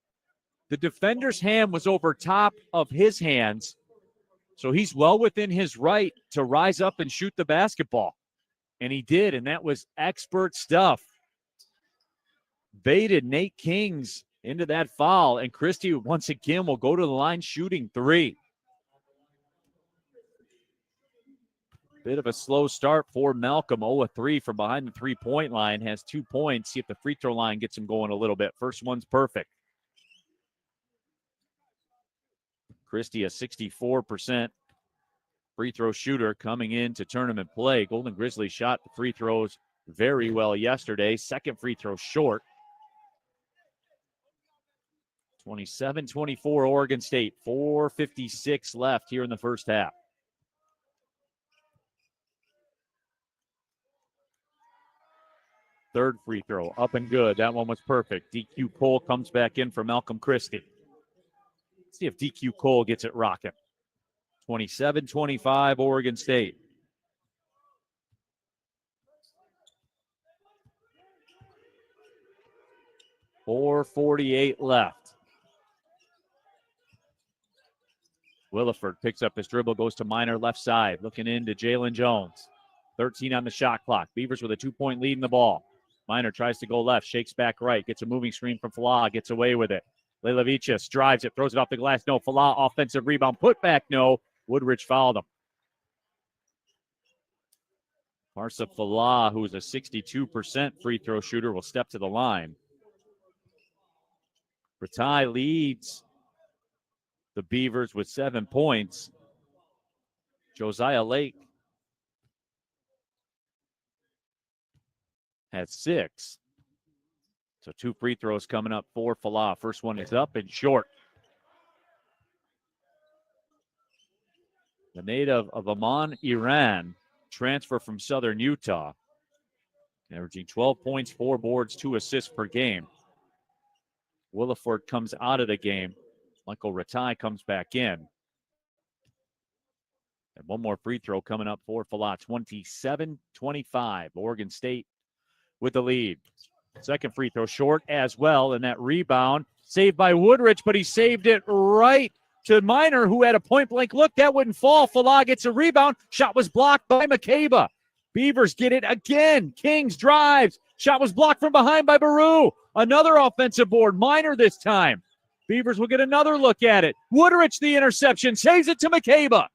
J: The defender's hand was over top of his hands, so he's well within his right to rise up and shoot the basketball. And he did, and that was expert stuff. Baited Nate Kings into that foul, and Christie once again will go to the line shooting 3. Bit of a slow start for Malcolm. 0-3 from behind the three-point line. Has 2 points. See if the free throw line gets him going a little bit. First one's perfect. Christie, a 64% free throw shooter coming into tournament play. Golden Grizzlies shot the free throws very well yesterday. Second free throw short. 27-24 Oregon State. 4:56 left here in the first half. Third free throw up and good. That one was perfect. DQ Cole comes back in for Malcolm Christie. Let's see if DQ Cole gets it rocking. 27-25 Oregon State. .448 left. Williford picks up his dribble, goes to Minor left side, looking into Jalen Jones. 13 on the shot clock. Beavers with a 2-point lead in the ball. Minor tries to go left, shakes back right, gets a moving screen from Falah, gets away with it. Leilovicius drives it, throws it off the glass. No. Falah, offensive rebound, put back. No. Woodrich fouled him. Parsifallah, who's a 62% free throw shooter, will step to the line. Ratai leads the Beavers with 7 points. Josiah Lake has 6. So 2 free throws coming up for Falah. First one is up and short. The native of Amman, Iran, transfer from Southern Utah, averaging 12 points, 4 boards, 2 assists per game. Williford comes out of the game. Michael Ratai comes back in. And one more free throw coming up for Falah. 27-25. Oregon State with the lead. Second free throw short as well. And that rebound saved by Woodrich, but he saved it right to Minor, who had a point-blank look. That wouldn't fall. Falah gets a rebound. Shot was blocked by McCabe. Beavers get it again. Kings drives. Shot was blocked from behind by Baru. Another offensive board. Minor this time. Beavers will get another look at it. Woodrich, the interception, saves it to McCabe.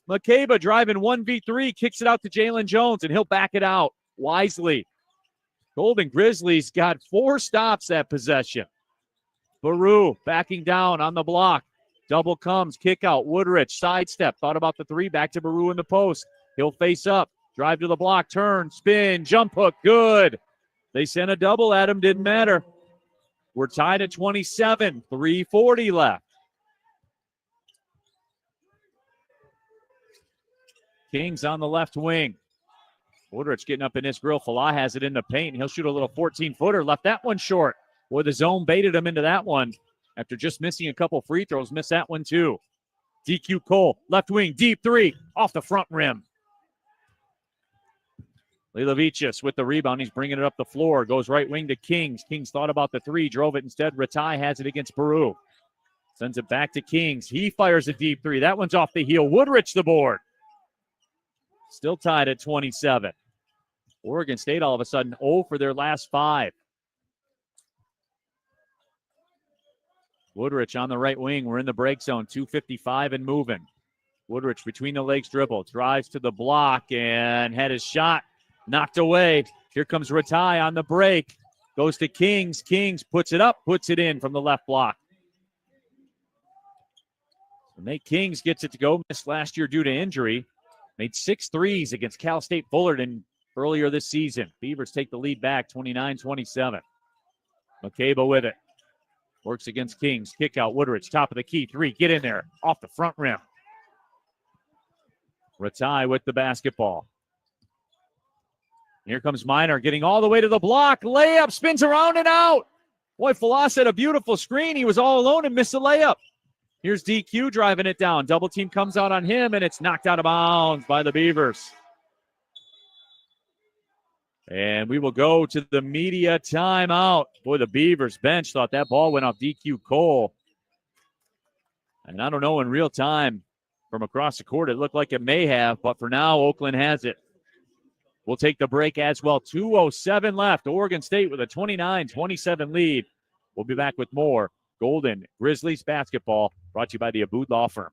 J: McCabe driving 1v3, kicks it out to Jalen Jones, and he'll back it out wisely. Golden Grizzlies got 4 stops that possession. Baru backing down on the block. Double comes, kick out. Woodrich, sidestep, thought about the 3, back to Baru in the post. He'll face up, drive to the block, turn, spin, jump hook, good. They sent a double at him, didn't matter. We're tied at 27, 3:40 left. Kings on the left wing. Woodrich getting up in his grill. Falah has it in the paint. He'll shoot a little 14-footer. Left that one short. Boy, the zone baited him into that one. After just missing a couple free throws, missed that one too. DQ Cole, left wing, deep 3, off the front rim. Lilavicius with the rebound. He's bringing it up the floor. Goes right wing to Kings. Kings thought about the 3, drove it instead. Ratai has it against Baru. Sends it back to Kings. He fires a deep 3. That one's off the heel. Woodrich the board. Still tied at 27. Oregon State all of a sudden 0 for their last 5. Woodrich on the right wing. We're in the break zone. 2:55 and moving. Woodrich between the legs dribble. Drives to the block and had his shot knocked away. Here comes Ratai on the break. Goes to Kings. Kings puts it up, puts it in from the left block. So Nate Kings gets it to go. Missed last year due to injury. Made 6 threes against Cal State Fullerton earlier this season. Beavers take the lead back, 29-27. McCabe with it. Works against Kings. Kick out. Woodrich, top of the key. 3. Get in there. Off the front rim. Ratai with the basketball. Here comes Minor getting all the way to the block. Layup spins around and out. Boy, Falah had a beautiful screen. He was all alone and missed a layup. Here's DQ driving it down. Double team comes out on him, and it's knocked out of bounds by the Beavers. And we will go to the media timeout. Boy, the Beavers bench thought that ball went off DQ Cole. And I don't know in real time from across the court, it looked like it may have, but for now, Oakland has it. We'll take the break as well. 2:07 left. Oregon State with a 29-27 lead. We'll be back with more Golden Grizzlies basketball, brought to you by the Abood Law Firm.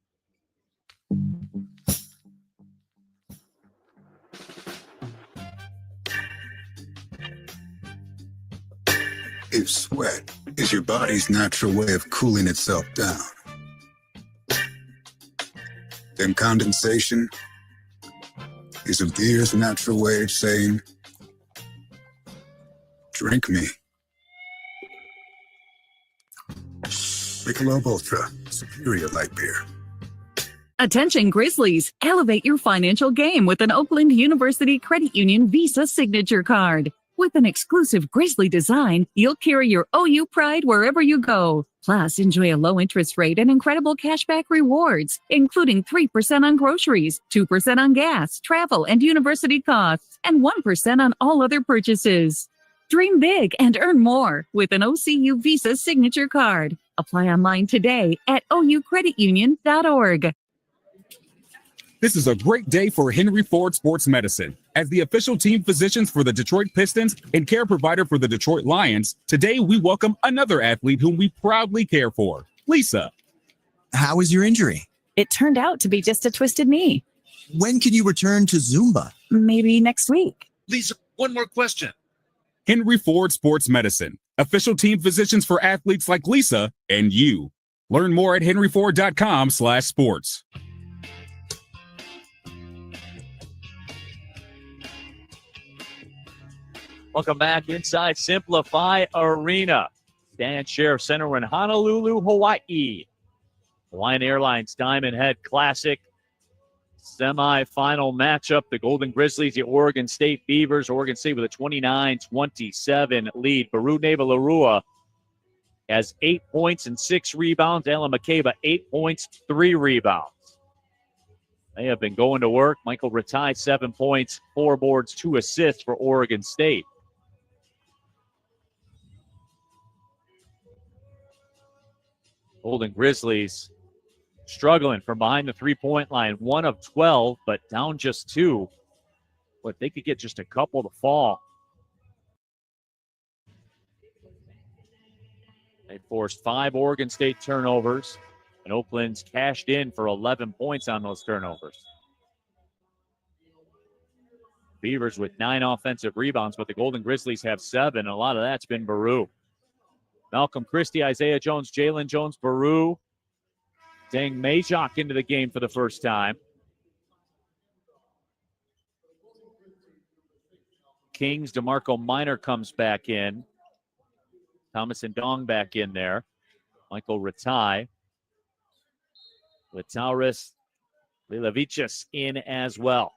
D: If sweat is your body's natural way of cooling itself down, then condensation is a beer's natural way of saying, drink me. Michelob Ultra, superior light beer.
C: Attention Grizzlies, elevate your financial game with an Oakland University Credit Union Visa Signature Card. With an exclusive Grizzly design, you'll carry your OU pride wherever you go. Plus, enjoy a low interest rate and incredible cashback rewards, including 3% on groceries, 2% on gas, travel, and university costs, and 1% on all other purchases. Dream big and earn more with an OCU Visa Signature Card. Apply online today at oucreditunion.org.
F: This is a great day for Henry Ford Sports Medicine. As the official team physicians for the Detroit Pistons and care provider for the Detroit Lions, today we welcome another athlete whom we proudly care for, Lisa.
G: How was your injury?
L: It turned out to be just a twisted knee.
G: When can you return to Zumba?
C: Maybe next week.
H: Lisa, one more question.
F: Henry Ford Sports Medicine, official team physicians for athletes like Lisa and you. Learn more at henryford.com/sports.
J: Welcome back inside Simplify Arena. Dan Sheriff Center, we're in Honolulu, Hawaii. Hawaiian Airlines Diamond Head Classic semifinal matchup. The Golden Grizzlies, the Oregon State Beavers. Oregon State with a 29-27 lead. Baru Neva-Larua has 8 points and 6 rebounds. Ella McCabe, 8 points, 3 rebounds. They have been going to work. Michael Ratai, 7 points, 4 boards, 2 assists for Oregon State. Golden Grizzlies struggling from behind the three-point line. 1 of 12, but down just 2. But if they could get just a couple to fall. They forced 5 Oregon State turnovers, and Oakland's cashed in for 11 points on those turnovers. Beavers with 9 offensive rebounds, but the Golden Grizzlies have 7. A lot of that's been Baru. Malcolm Christie, Isaiah Jones, Jalen Jones, Baru. Deng Majok into the game for the first time. Kings, DeMarco Minor comes back in. Thomas and Dong back in there. Michael Ratai. Litauris Lilavicius in as well.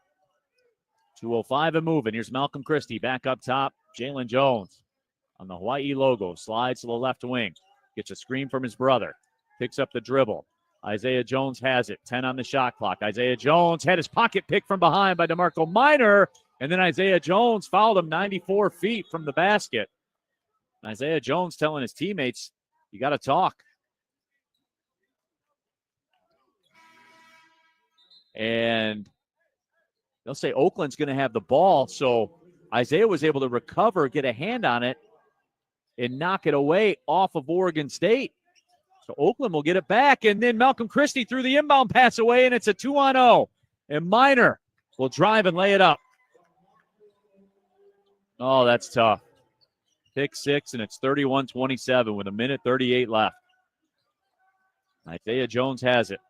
J: 2:05 and moving. Here's Malcolm Christie back up top. Jalen Jones on the Hawaii logo. Slides to the left wing. Gets a screen from his brother. Picks up the dribble. Isaiah Jones has it. 10 on the shot clock. Isaiah Jones had his pocket picked from behind by DeMarco Minor. And then Isaiah Jones fouled him 94 feet from the basket. Isaiah Jones telling his teammates, you got to talk. And they'll say Oakland's going to have the ball. So Isaiah was able to recover, get a hand on it, and knock it away off of Oregon State. So Oakland will get it back. And then Malcolm Christie threw the inbound pass away, and it's a 2-on-0. And Minor will drive and lay it up. Oh, that's tough. Pick 6, and it's 31-27 with 1:38 left. Isaiah Jones has it.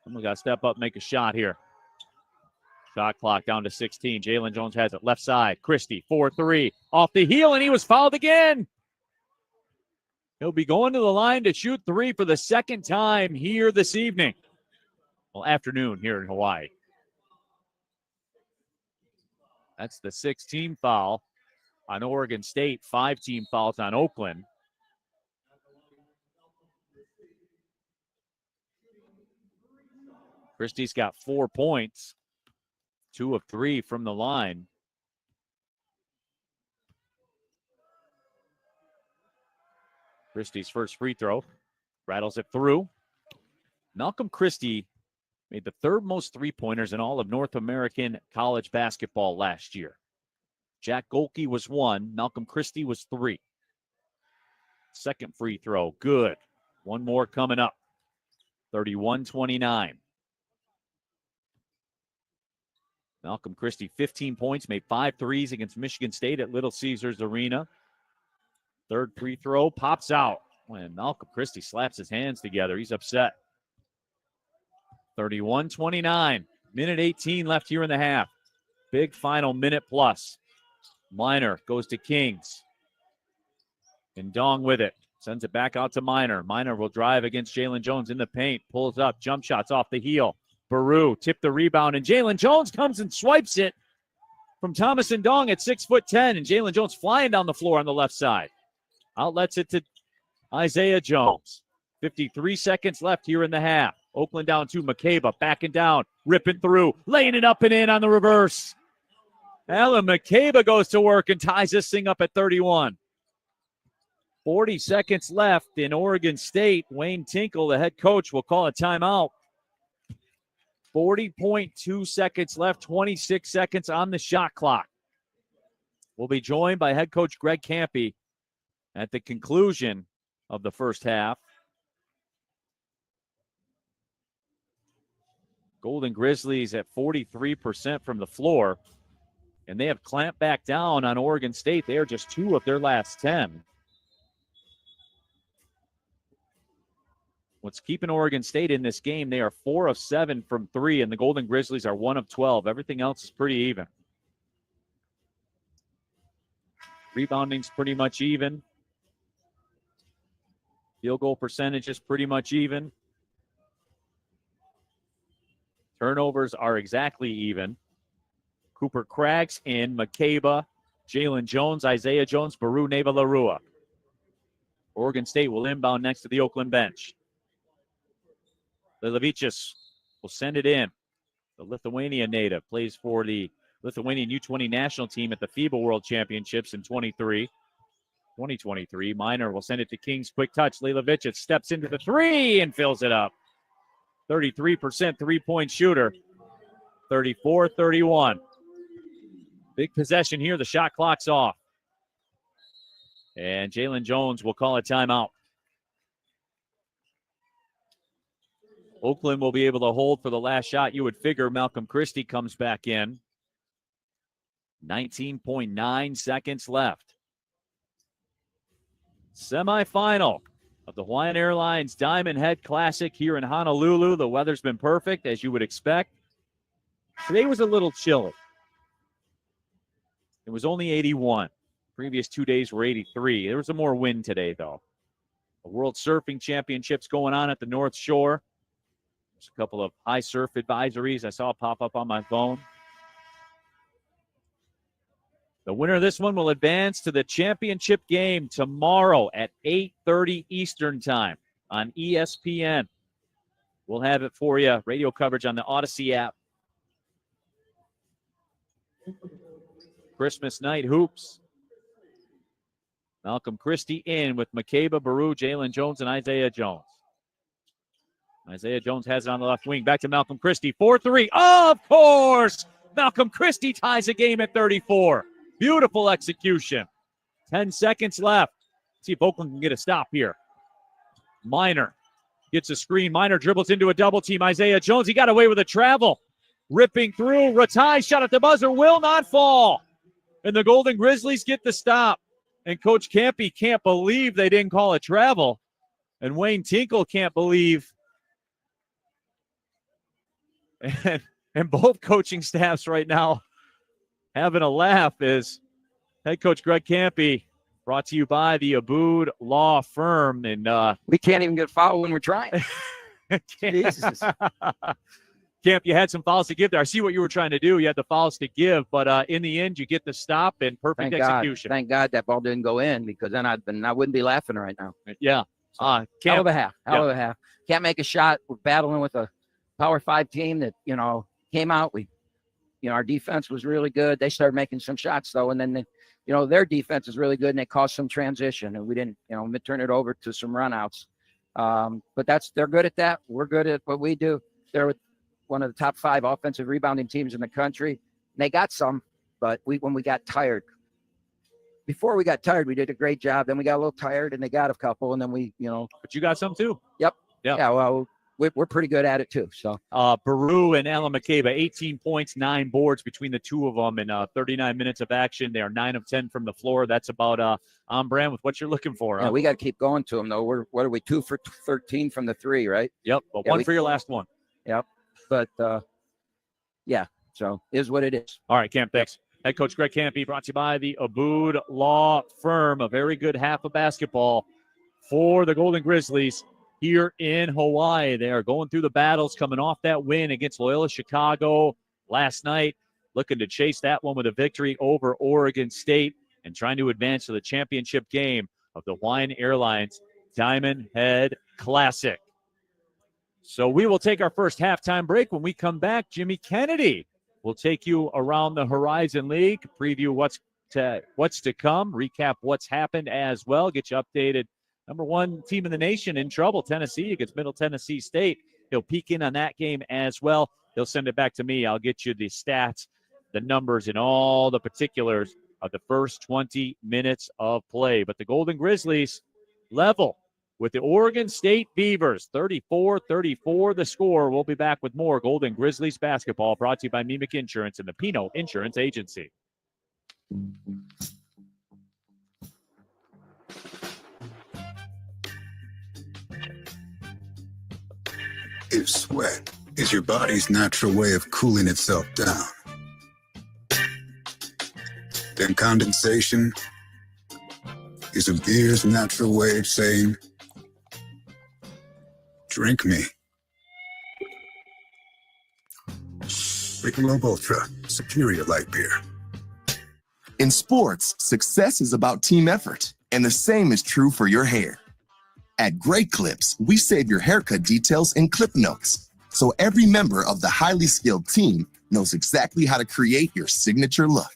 J: Someone got to step up, make a shot here. Shot clock down to 16. Jalen Jones has it. Left side. Christie, 4-3. Off the heel, and he was fouled again. He'll be going to the line to shoot 3 for the second time here this evening. Well, afternoon here in Hawaii. That's the 6-team foul on Oregon State. 5-team fouls on Oakland. Christie's got 4 points. 2 of 3 from the line. Christie's first free throw. Rattles it through. Malcolm Christie made the 3rd most three-pointers in all of North American college basketball last year. Jack Golke was 1. Malcolm Christie was 3. Second free throw. Good. 1 more coming up. 31-29. Malcolm Christie, 15 points, made 5 threes against Michigan State at Little Caesars Arena. 3rd free throw pops out when Malcolm Christie slaps his hands together. He's upset. 31-29. Minute 18 left here in the half. Big final minute plus. Minor goes to Kings. And Dong with it. Sends it back out to Minor. Minor will drive against Jalen Jones in the paint. Pulls up. Jump shots off the heel. Baru tipped the rebound. And Jalen Jones comes and swipes it from Thomas and Dong at 6'10". And Jalen Jones flying down the floor on the left side. Outlets it to Isaiah Jones. 53 seconds left here in the half. Oakland down 2. McCabe backing down, ripping through, laying it up and in on the reverse. Alan McCabe goes to work and ties this thing up at 31. 40 seconds left in Oregon State. Wayne Tinkle, the head coach, will call a timeout. 40.2 seconds left, 26 seconds on the shot clock. We'll be joined by head coach Greg Campy at the conclusion of the first half. Golden Grizzlies at 43% from the floor, and they have clamped back down on Oregon State. They are just 2 of their last 10. What's keeping Oregon State in this game, they are 4 of 7 from 3, and the Golden Grizzlies are 1 of 12. Everything else is pretty even. Rebounding's pretty much even. Field goal percentage is pretty much even. Turnovers are exactly even. Cooper Craggs in, McCabe, Jalen Jones, Isaiah Jones, Baru Neva-Larua. Oregon State will inbound next to the Oakland bench. Lilavicius will send it in. The Lithuania native plays for the Lithuanian U20 national team at the FIBA World Championships in 2023. Minor will send it to Kings. Quick touch. Lilavicius steps into the 3 and fills it up. 33% three-point shooter. 34-31. Big possession here. The shot clock's off. And Jalen Jones will call a timeout. Oakland will be able to hold for the last shot. You would figure Malcolm Christie comes back in. 19.9 seconds left. Semifinal of the Hawaiian Airlines Diamond Head Classic here in Honolulu. The weather's been perfect, as you would expect. Today was a little chilly. It was only 81. Previous 2 days were 83. There was a more wind today, though. The World Surfing Championships going on at the North Shore. There's a couple of high surf advisories I saw pop up on my phone. The winner of this one will advance to the championship game tomorrow at 8:30 Eastern Time on ESPN. We'll have it for you. Radio coverage on the Odyssey app. Christmas night hoops. Malcolm Christie in with McCabe, Baru, Jalen Jones, and Isaiah Jones. Isaiah Jones has it on the left wing. Back to Malcolm Christie. 4-3. Of course! Malcolm Christie ties the game at 34. Beautiful execution. 10 seconds left. See if Oakland can get a stop here. Minor gets a screen. Minor dribbles into a double team. Isaiah Jones, he got away with a travel. Ripping through. Ratai shot at the buzzer. Will not fall. And the Golden Grizzlies get the stop. And Coach Campy can't believe they didn't call a travel. And Wayne Tinkle can't believe. And both coaching staffs right now having a laugh is head coach Greg Campy, brought to you by the Abood Law Firm. And
L: we can't even get fouled when we're trying. Jesus.
J: Camp, you had some fouls to give there. I see what you were trying to do. You had the fouls to give, but in the end, you get the stop and perfect execution.
L: Thank God that ball didn't go in, because then I wouldn't be laughing right now.
J: Yeah.
L: Hell of a half. Hell of a half. Can't make a shot. We're battling with a Power 5 team that, came out. Our defense was really good. They started making some shots, though, and then, their defense is really good, and they caused some transition, and we didn't, turn it over to some runouts. But they're good at that. We're good at what we do. They're one of the top 5 offensive rebounding teams in the country. And they got some, but when we got tired, before we got tired, we did a great job. Then we got a little tired, and they got a couple, and then we,
J: But you got some too.
L: Yep.
J: Yep.
L: Yeah. Well, we're pretty good at it too. So
J: Baru and Alan McCabe, 18 points, 9 boards between the two of them in 39 minutes of action. They are 9 of 10 from the floor. That's about on brand with what you're looking for.
L: Yeah, we got to keep going to them though. What are we, 2 for 13 from the 3, right?
J: Yep. But one for your last one.
L: Yep. But yeah. So is what it is.
J: All right, Camp. Thanks. Head coach Greg Campy, brought to you by the Abood Law Firm. A very good half of basketball for the Golden Grizzlies here in Hawaii. They are going through the battles, coming off that win against Loyola Chicago last night, looking to chase that one with a victory over Oregon State and trying to advance to the championship game of the Hawaiian Airlines Diamond Head Classic. So we will take our first halftime break. When we come back, Jimmy Kennedy will take you around the Horizon League, preview what's to come, recap what's happened as well, get you updated. Number 1 team in the nation in trouble, Tennessee, against Middle Tennessee State. He'll peek in on that game as well. He'll send it back to me. I'll get you the stats, the numbers, and all the particulars of the first 20 minutes of play. But the Golden Grizzlies level with the Oregon State Beavers. 34-34 the score. We'll be back with more Golden Grizzlies basketball, brought to you by Mimic Insurance and the Pino Insurance Agency.
D: If sweat is your body's natural way of cooling itself down, then condensation is a beer's natural way of saying, drink me. Michelob Ultra, superior light beer.
E: In sports, success is about team effort, and the same is true for your hair. At Great Clips, we save your haircut details in clip notes, so every member of the highly skilled team knows exactly how to create your signature look.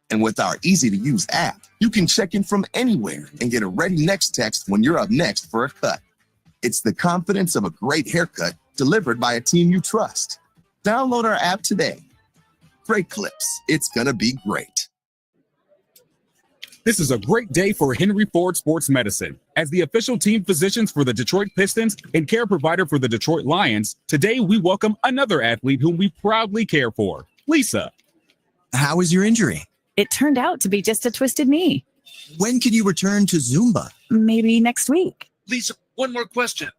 E: And with our easy-to-use app, you can check in from anywhere and get a ready next text when you're up next for a cut. It's the confidence of a great haircut delivered by a team you trust. Download our app today. Great Clips. It's gonna be great.
F: This is a great day for Henry Ford Sports Medicine. As the official team physicians for the Detroit Pistons and care provider for the Detroit Lions, today we welcome another athlete whom we proudly care for, Lisa.
G: How is your injury?
C: It turned out to be just a twisted knee.
G: When can you return to Zumba?
C: Maybe next week.
H: Lisa, one more question.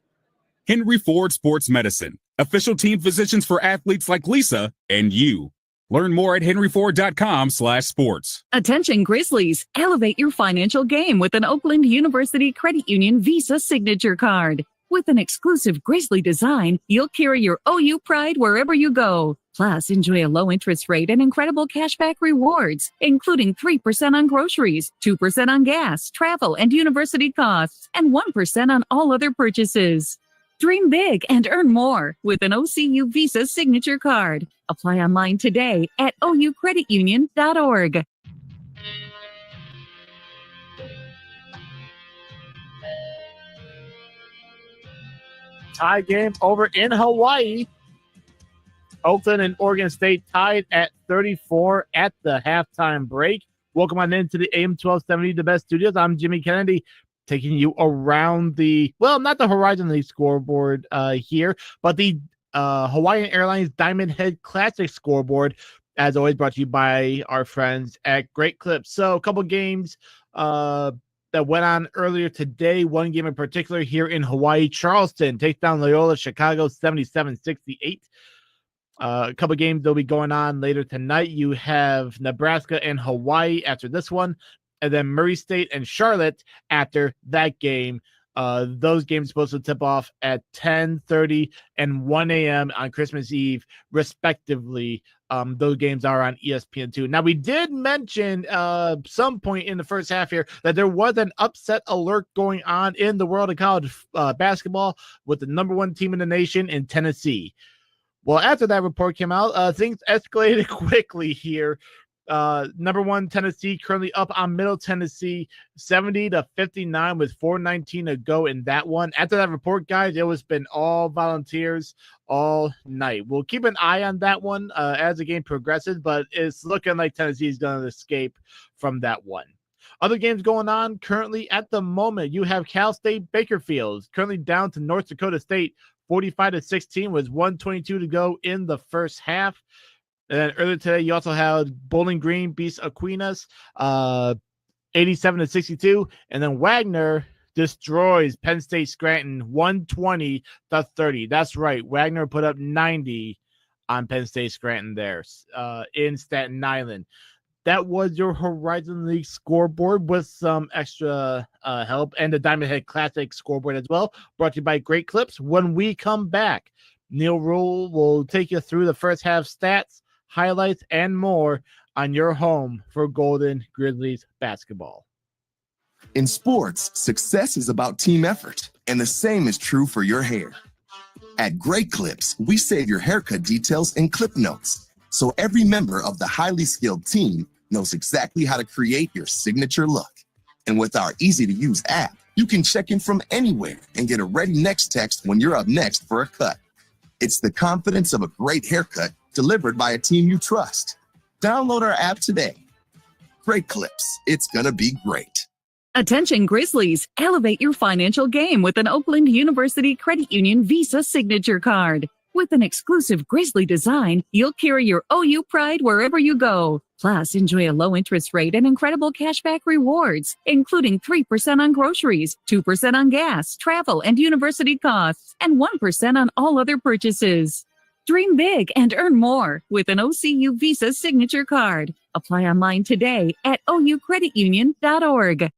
F: Henry Ford Sports Medicine, official team physicians for athletes like Lisa and you. Learn more at henryford.com/sports.
C: Attention Grizzlies, elevate your financial game with an Oakland University Credit Union Visa Signature Card. With an exclusive Grizzly design, you'll carry your OU pride wherever you go. Plus, enjoy a low interest rate and incredible cashback rewards, including 3% on groceries, 2% on gas, travel, and university costs, and 1% on all other purchases. Dream big and earn more with an OCU Visa Signature Card. Apply online today at oucreditunion.org.
K: Tie game over in Hawaii. Oakland and Oregon State tied at 34 at the halftime break. Welcome on into the AM 1270, the best studios. I'm Jimmy Kennedy, taking you around the, well, not the Horizon League scoreboard here, but the Hawaiian Airlines Diamond Head Classic scoreboard, as always, brought to you by our friends at Great Clips. So a couple games that went on earlier today. One game in particular here in Hawaii. Charleston takes down Loyola Chicago 77-68. A couple games that'll be going on later tonight. You have Nebraska and Hawaii after this one, and then Murray State and Charlotte after that game. Those games supposed to tip off at 10:30 and 1 a.m. on Christmas Eve, respectively. Those games are on ESPN2. Now, we did mention some point in the first half here that there was an upset alert going on in the world of college basketball with the number one team in the nation in Tennessee. Well, after that report came out, things escalated quickly here. Number one, Tennessee currently up on Middle Tennessee 70-59 with 4:19 to go in that one. After that report, guys, it was been all volunteers all night. We'll keep an eye on that one as the game progresses, but it's looking like Tennessee is going to escape from that one. Other games going on currently at the moment. You have Cal State Bakersfield currently down to North Dakota State 45-16 with 1:22 to go in the first half. And then earlier today, you also had Bowling Green beats Aquinas 87-62. And then Wagner destroys Penn State Scranton 120-30. That's right. Wagner put up 90 on Penn State Scranton there in Staten Island. That was your Horizon League scoreboard with some extra help, and the Diamond Head Classic scoreboard as well, brought to you by Great Clips. When we come back, Neil Rule will take you through the first half stats, highlights, and more on your home for Golden Grizzlies basketball.
E: In sports, success is about team effort, and the same is true for your hair. At Great Clips, we save your haircut details in clip notes, so every member of the highly skilled team knows exactly how to create your signature look. And with our easy-to-use app, you can check in from anywhere and get a ready next text when you're up next for a cut. It's the confidence of a great haircut delivered by a team you trust. Download our app today. Great Clips. It's gonna be great.
C: Attention Grizzlies, elevate your financial game with an Oakland University Credit Union Visa Signature Card. With an exclusive Grizzly design, you'll carry your OU pride wherever you go. Plus, enjoy a low interest rate and incredible cashback rewards, including 3% on groceries, 2% on gas, travel, and university costs, and 1% on all other purchases. Dream big and earn more with an OCU Visa Signature Card. Apply online today at oucreditunion.org.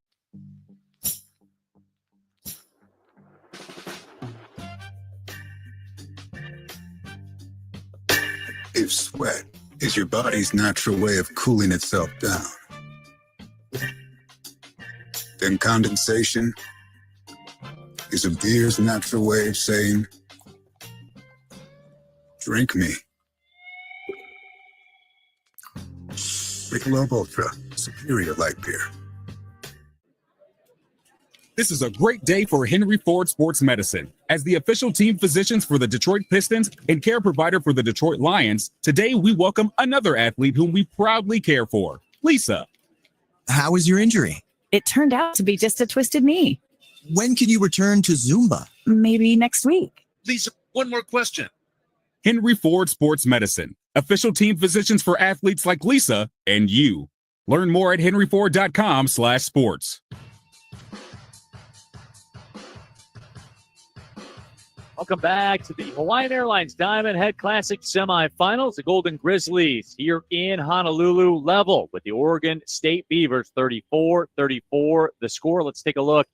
D: If sweat is your body's natural way of cooling itself down, then condensation is a beer's natural way of saying, drink me. Michelob Ultra, superior light beer.
F: This is a great day for Henry Ford Sports Medicine. As the official team physicians for the Detroit Pistons and care provider for the Detroit Lions, today we welcome another athlete whom we proudly care for, Lisa.
G: How was your injury?
C: It turned out to be just a twisted knee.
G: When can you return to Zumba?
C: Maybe next week.
H: Lisa, one more question.
F: Henry Ford Sports Medicine, official team physicians for athletes like Lisa and you. Learn more at henryford.com/sports.
J: Welcome back to the Hawaiian Airlines Diamond Head Classic semifinals. The Golden Grizzlies here in Honolulu level with the Oregon State Beavers, 34-34 the score. Let's take a look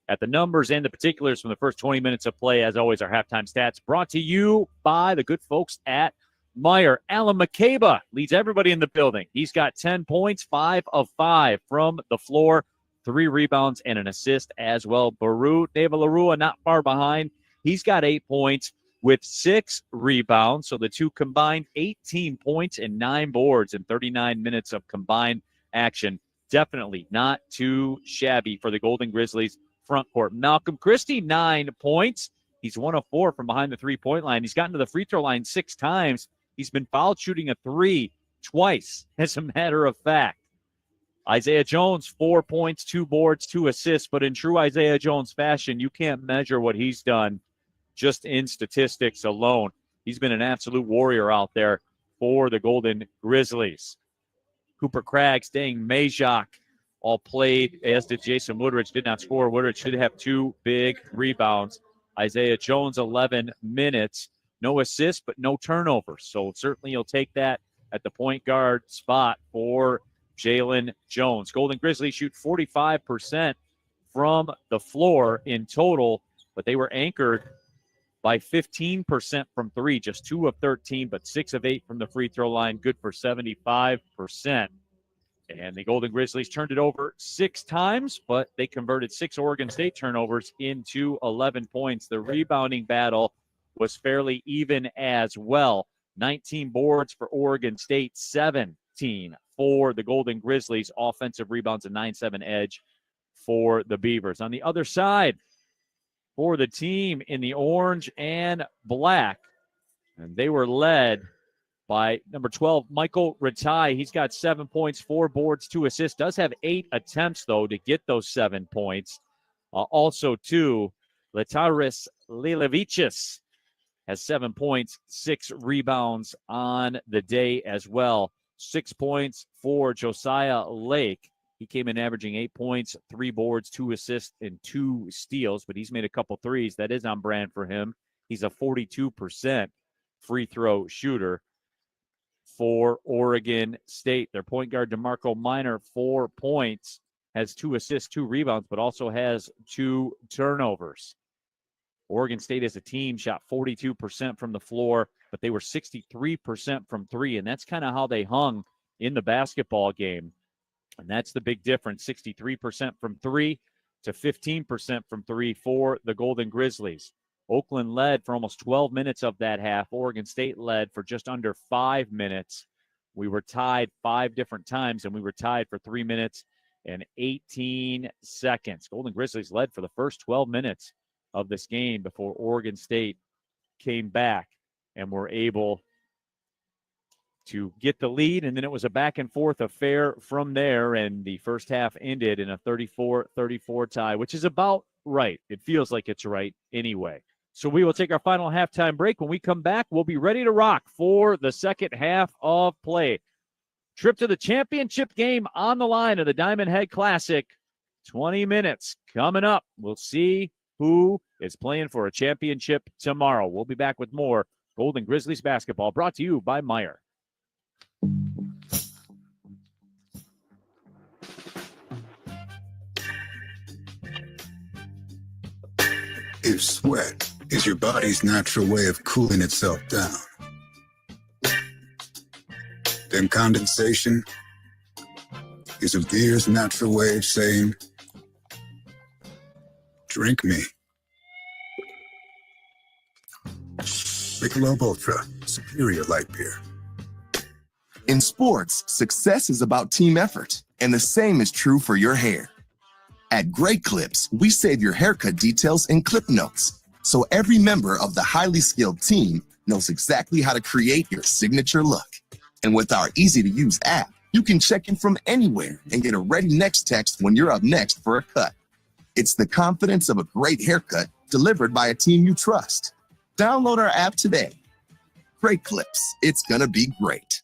J: at the numbers and the particulars from the first 20 minutes of play. As always, our halftime stats brought to you by the good folks at Meyer. Alan McCabe leads everybody in the building. He's got 10 points, 5 of 5 from the floor, 3 rebounds and an assist as well. Baru Nevalarua not far behind. He's got 8 points with 6 rebounds. So the two combined 18 points and 9 boards in 39 minutes of combined action. Definitely not too shabby for the Golden Grizzlies front court. Malcolm Christie, 9 points. He's 1 of 4 from behind the three-point line. He's gotten to the free throw line 6 times. He's been fouled shooting a 3 twice, as a matter of fact. Isaiah Jones, 4 points, 2 boards, 2 assists. But in true Isaiah Jones fashion, you can't measure what he's done just in statistics alone. He's been an absolute warrior out there for the Golden Grizzlies. Cooper Craggs, Dang Majok all played, as did Jason Woodridge. Did not score. Woodridge should have 2 big rebounds. Isaiah Jones, 11 minutes. No assists, but no turnovers. So certainly you'll take that at the point guard spot for Jalen Jones. Golden Grizzlies shoot 45% from the floor in total, but they were anchored by 15% from 3, just 2 of 13, but 6 of 8 from the free throw line, good for 75%. And the Golden Grizzlies turned it over 6 times, but they converted 6 Oregon State turnovers into 11 points. The rebounding battle was fairly even as well. 19 boards for Oregon State, 17 for the Golden Grizzlies. Offensive rebounds, a 9-7 edge for the Beavers. On the other side, for the team in the orange and black, and they were led by number 12, Michael Ratai. He's got 7 points, 4 boards, 2 assists. Does have 8 attempts, though, to get those 7 points. Also, too, Letaris Lilevichis has 7 points, 6 rebounds on the day as well. 6 points for Josiah Lake. He came in averaging 8 points, 3 boards, 2 assists, and 2 steals, but he's made a couple threes. That is on brand for him. He's a 42% free throw shooter for Oregon State. Their point guard, DeMarco Minor, 4 points, has 2 assists, 2 rebounds, but also has 2 turnovers. Oregon State as a team shot 42% from the floor, but they were 63% from 3, and that's kind of how they hung in the basketball game. And that's the big difference, 63% from 3 to 15% from 3 for the Golden Grizzlies. Oakland led for almost 12 minutes of that half. Oregon State led for just under 5 minutes. We were tied 5 different times, and we were tied for 3 minutes and 18 seconds. Golden Grizzlies led for the first 12 minutes of this game before Oregon State came back and were able to get the lead, and then it was a back and forth affair from there, and the first half ended in a 34-34 tie, which is about right. It feels like it's right anyway. So we will take our final halftime break. When we come back, we'll be ready to rock for the second half of play. Trip to the championship game on the line of the Diamond Head Classic. 20 minutes coming up. We'll see who is playing for a championship tomorrow. We'll be back with more Golden Grizzlies basketball, brought to you by Meijer.
D: If sweat is your body's natural way of cooling itself down, then condensation is a beer's natural way of saying, drink me. Michelob Ultra, superior light beer.
E: In sports, success is about team effort, and the same is true for your hair. At Great Clips, we save your haircut details in clip notes, so every member of the highly skilled team knows exactly how to create your signature look. And with our easy-to-use app, you can check in from anywhere and get a ready next text when you're up next for a cut. It's the confidence of a great haircut delivered by a team you trust. Download our app today. Great Clips. It's gonna be great.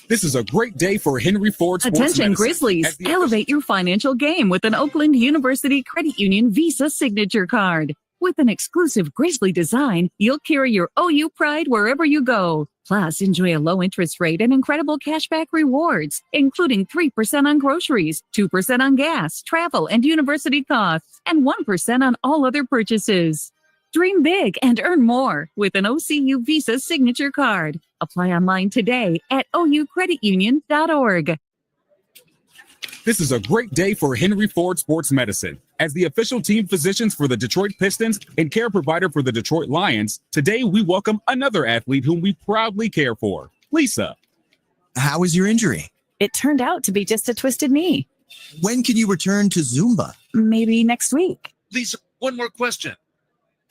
F: This is a great day for Henry Ford Sports
C: Attention
F: Medicine.
C: Grizzlies, elevate your financial game with an Oakland University Credit Union Visa Signature Card. With an exclusive Grizzly design, you'll carry your OU pride wherever you go. Plus, enjoy a low interest rate and incredible cashback rewards, including 3% on groceries, 2% on gas, travel, and university costs, and 1% on all other purchases. Dream big and earn more with an OCU Visa Signature Card. Apply online today at oucreditunion.org.
F: This is a great day for Henry Ford Sports Medicine. As the official team physicians for the Detroit Pistons and care provider for the Detroit Lions, today we welcome another athlete whom we proudly care for, Lisa.
G: How was your injury?
C: It turned out to be just a twisted knee.
G: When can you return to Zumba?
C: Maybe next week.
H: Lisa, one more question.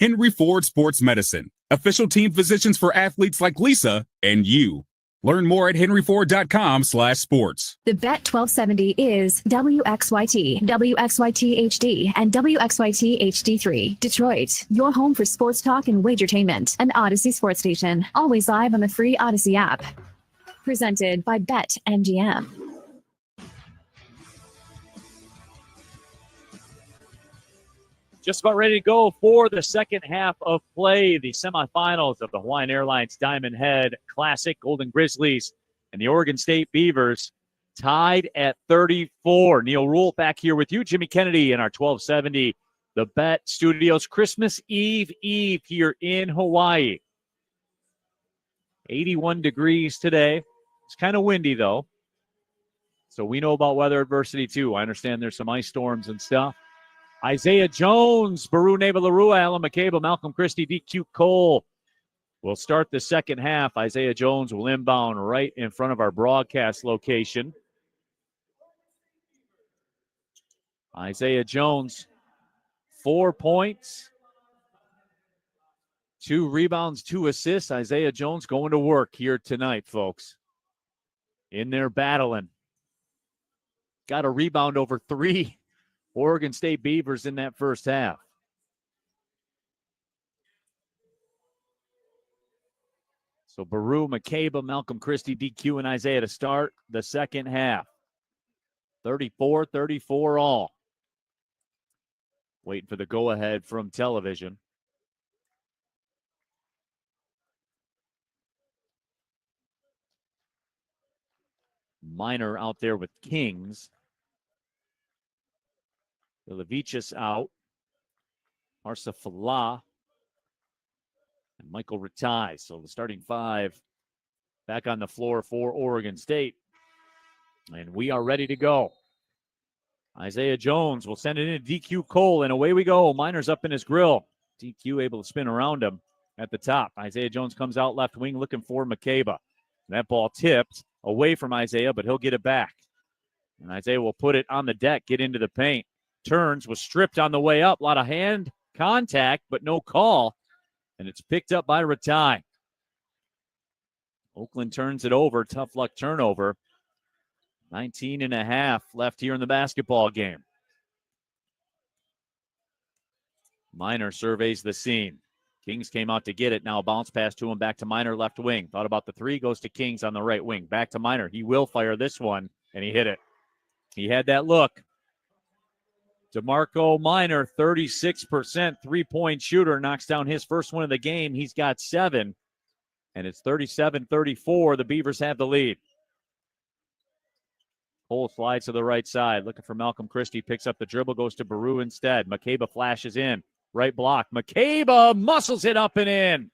F: Henry Ford Sports Medicine, official team physicians for athletes like Lisa and you. Learn more at henryford.com/sports.
I: The Bet 1270 is WXYT, WXYT HD, and WXYT HD3. Detroit, your home for sports talk and wagertainment. An Odyssey sports station. Always live on the free Odyssey app. Presented by BetMGM.
J: Just about ready to go for the second half of play, the semifinals of the Hawaiian Airlines Diamond Head Classic. Golden Grizzlies and the Oregon State Beavers tied at 34. Neil Rule back here with you, Jimmy Kennedy in our 1270 The Bet Studios. Christmas Eve here in Hawaii. 81 degrees today. It's kind of windy, though. So we know about weather adversity, too. I understand there's some ice storms and stuff. Isaiah Jones, Baru Neva-Larua, Alan McCabe, Malcolm Christie, DQ Cole will start the second half. Isaiah Jones will inbound right in front of our broadcast location. Isaiah Jones, 4 points, 2 rebounds, 2 assists. Isaiah Jones going to work here tonight, folks. In there battling. Got a rebound over 3 Oregon State Beavers in that first half. So Baru, McCabe, Malcolm Christie, DQ, and Isaiah to start the second half. 34-34 all. Waiting for the go-ahead from television. Minor out there with Kings. Ilavicius out. Marsa Falah. And Michael Ratai. So the starting 5 back on the floor for Oregon State. And we are ready to go. Isaiah Jones will send it in to DQ Cole, and away we go. Minor's up in his grill. DQ able to spin around him at the top. Isaiah Jones comes out left wing looking for McCabe. That ball tipped away from Isaiah, but he'll get it back. And Isaiah will put it on the deck, get into the paint. Turns, was stripped on the way up. A lot of hand contact, but no call. And it's picked up by Ratai. Oakland turns it over. Tough luck turnover. 19 and a half left here in the basketball game. Minor surveys the scene. Kings came out to get it. Now bounce pass to him. Back to Minor, left wing. Thought about the three. Goes to Kings on the right wing. Back to Minor. He will fire this one, and he hit it. He had that look. DeMarco Minor, 36% three-point shooter, knocks down his first one of the game. He's got 7, and it's 37-34. The Beavers have the lead. Cole slides to the right side, looking for Malcolm Christie. Picks up the dribble, goes to Baru instead. McCabe flashes in. Right block. McCabe muscles it up and in.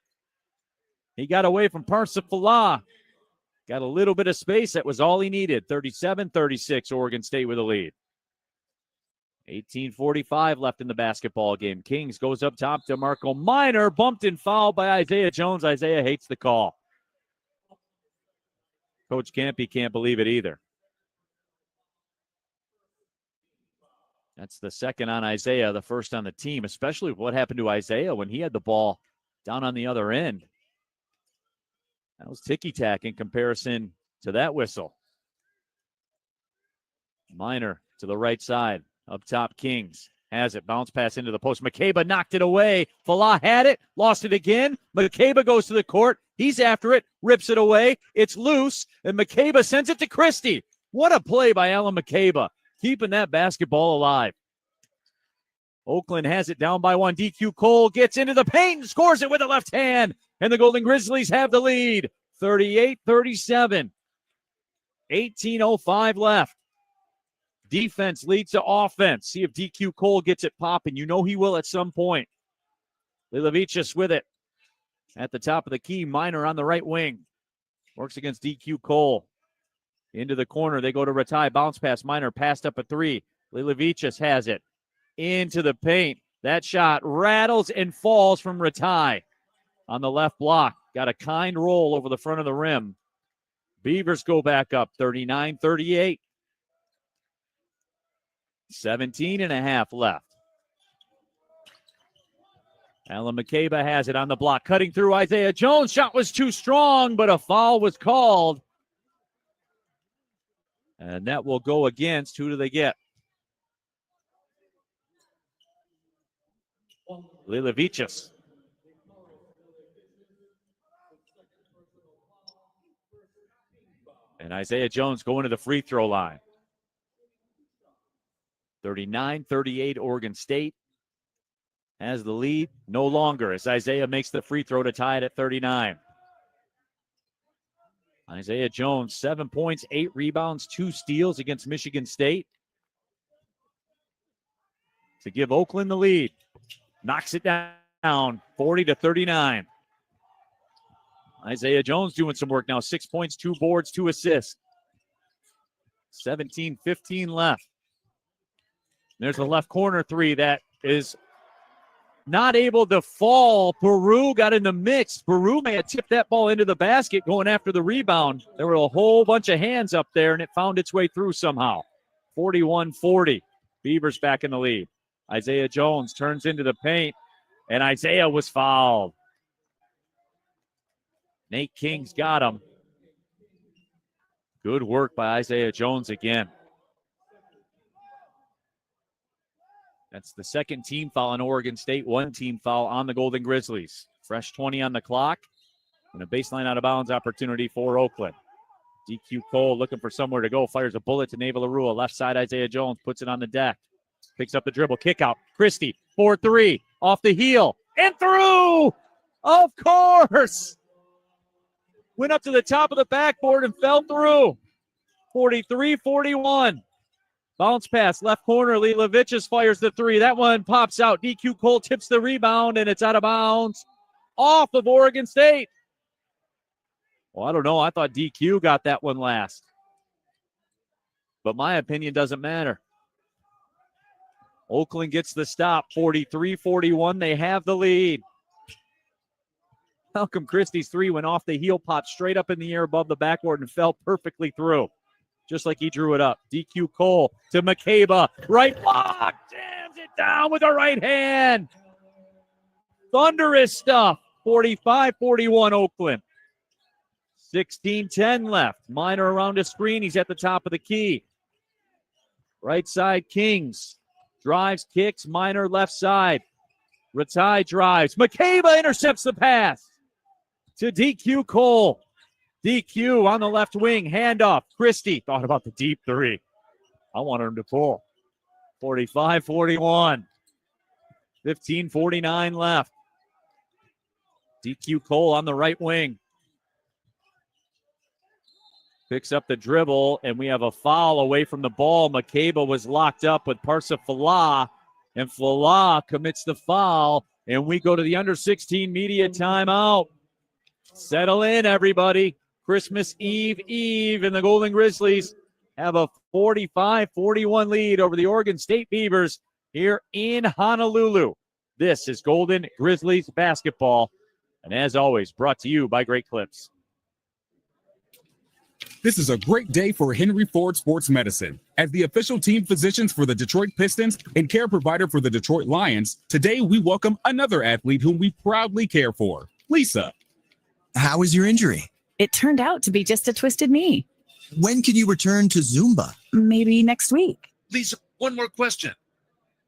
J: He got away from Parsifala. Got a little bit of space. That was all he needed. 37-36, Oregon State with a lead. 18:45 left in the basketball game. Kings goes up top to Marco Minor. Bumped and fouled by Isaiah Jones. Isaiah hates the call. Coach Campy can't believe it either. That's the second on Isaiah, the first on the team, especially what happened to Isaiah when he had the ball down on the other end. That was ticky-tack in comparison to that whistle. Minor to the right side. Up top, Kings has it. Bounce pass into the post. McCabe knocked it away. Falah had it. Lost it again. McCabe goes to the court. He's after it. Rips it away. It's loose. And McCabe sends it to Christie. What a play by Alan McCabe. Keeping that basketball alive. Oakland has it down by 1. DQ Cole gets into the paint and scores it with the left hand. And the Golden Grizzlies have the lead. 38-37. 18:05 left. Defense leads to offense. See if DQ Cole gets it popping. You know he will at some point. Lilavicius with it. At the top of the key, Minor on the right wing. Works against DQ Cole. Into the corner, they go to Ratai. Bounce pass, Minor passed up a 3. Lilavicius has it. Into the paint. That shot rattles and falls from Ratai. On the left block. Got a kind roll over the front of the rim. Beavers go back up 39-38. 17 and a half left. Alan McCabe has it on the block. Cutting through Isaiah Jones. Shot was too strong, but a foul was called. And that will go against, who do they get? Lilavicius. And Isaiah Jones going to the free throw line. 39-38 Oregon State has the lead no longer as Isaiah makes the free throw to tie it at 39. Isaiah Jones, 7 points, 8 rebounds, 2 steals against Michigan State to give Oakland the lead. Knocks it down, 40-39. Isaiah Jones doing some work now. 6 points, 2 boards, 2 assists. 17-15 left. There's a left corner 3 that is not able to fall. Baru got in the mix. Baru may have tipped that ball into the basket going after the rebound. There were a whole bunch of hands up there, and it found its way through somehow. 41-40. Beavers back in the lead. Isaiah Jones turns into the paint, and Isaiah was fouled. Nate King's got him. Good work by Isaiah Jones again. That's the second team foul on Oregon State, 1 team foul on the Golden Grizzlies. Fresh 20 on the clock, and a baseline out of bounds opportunity for Oakland. DQ Cole looking for somewhere to go, fires a bullet to Neva Larua. Left side, Isaiah Jones puts it on the deck. Picks up the dribble, kick out. Christie, 4-3, off the heel, and through! Of course! Went up to the top of the backboard and fell through. 43-41. Bounce pass, left corner. Lilavicius fires the 3. That one pops out. DQ Cole tips the rebound, and it's out of bounds off of Oregon State. Well, I don't know. I thought DQ got that one last. But my opinion doesn't matter. Oakland gets the stop. 43-41. They have the lead. Malcolm Christie's 3 went off the heel, popped straight up in the air above the backboard and fell perfectly through. Just like he drew it up. DQ Cole to McCabe. Right block. Jams it down with the right hand. Thunderous stuff. 45-41 Oakland. 16-10 left. Minor around a screen. He's at the top of the key. Right side, Kings. Drives, kicks. Minor left side. Ratai drives. McCabe intercepts the pass to DQ Cole. DQ on the left wing. Handoff. Christie thought about the deep three. I wanted him to pull. 45-41. 15:49 left. DQ Cole on the right wing. Picks up the dribble, and we have a foul away from the ball. McCabe was locked up with Parsa Falah, and Falah commits the foul, and we go to the under 16 media timeout. Settle in, everybody. Christmas Eve, and the Golden Grizzlies have a 45-41 lead over the Oregon State Beavers here in Honolulu. This is Golden Grizzlies basketball, and as always, brought to you by Great Clips.
F: This is a great day for Henry Ford Sports Medicine. As the official team physicians for the Detroit Pistons and care provider for the Detroit Lions, today we welcome another athlete whom we proudly care for, Lisa.
G: How was your injury?
C: It turned out to be just a twisted knee.
G: When can you return to Zumba?
C: Maybe next week.
H: Lisa, one more question.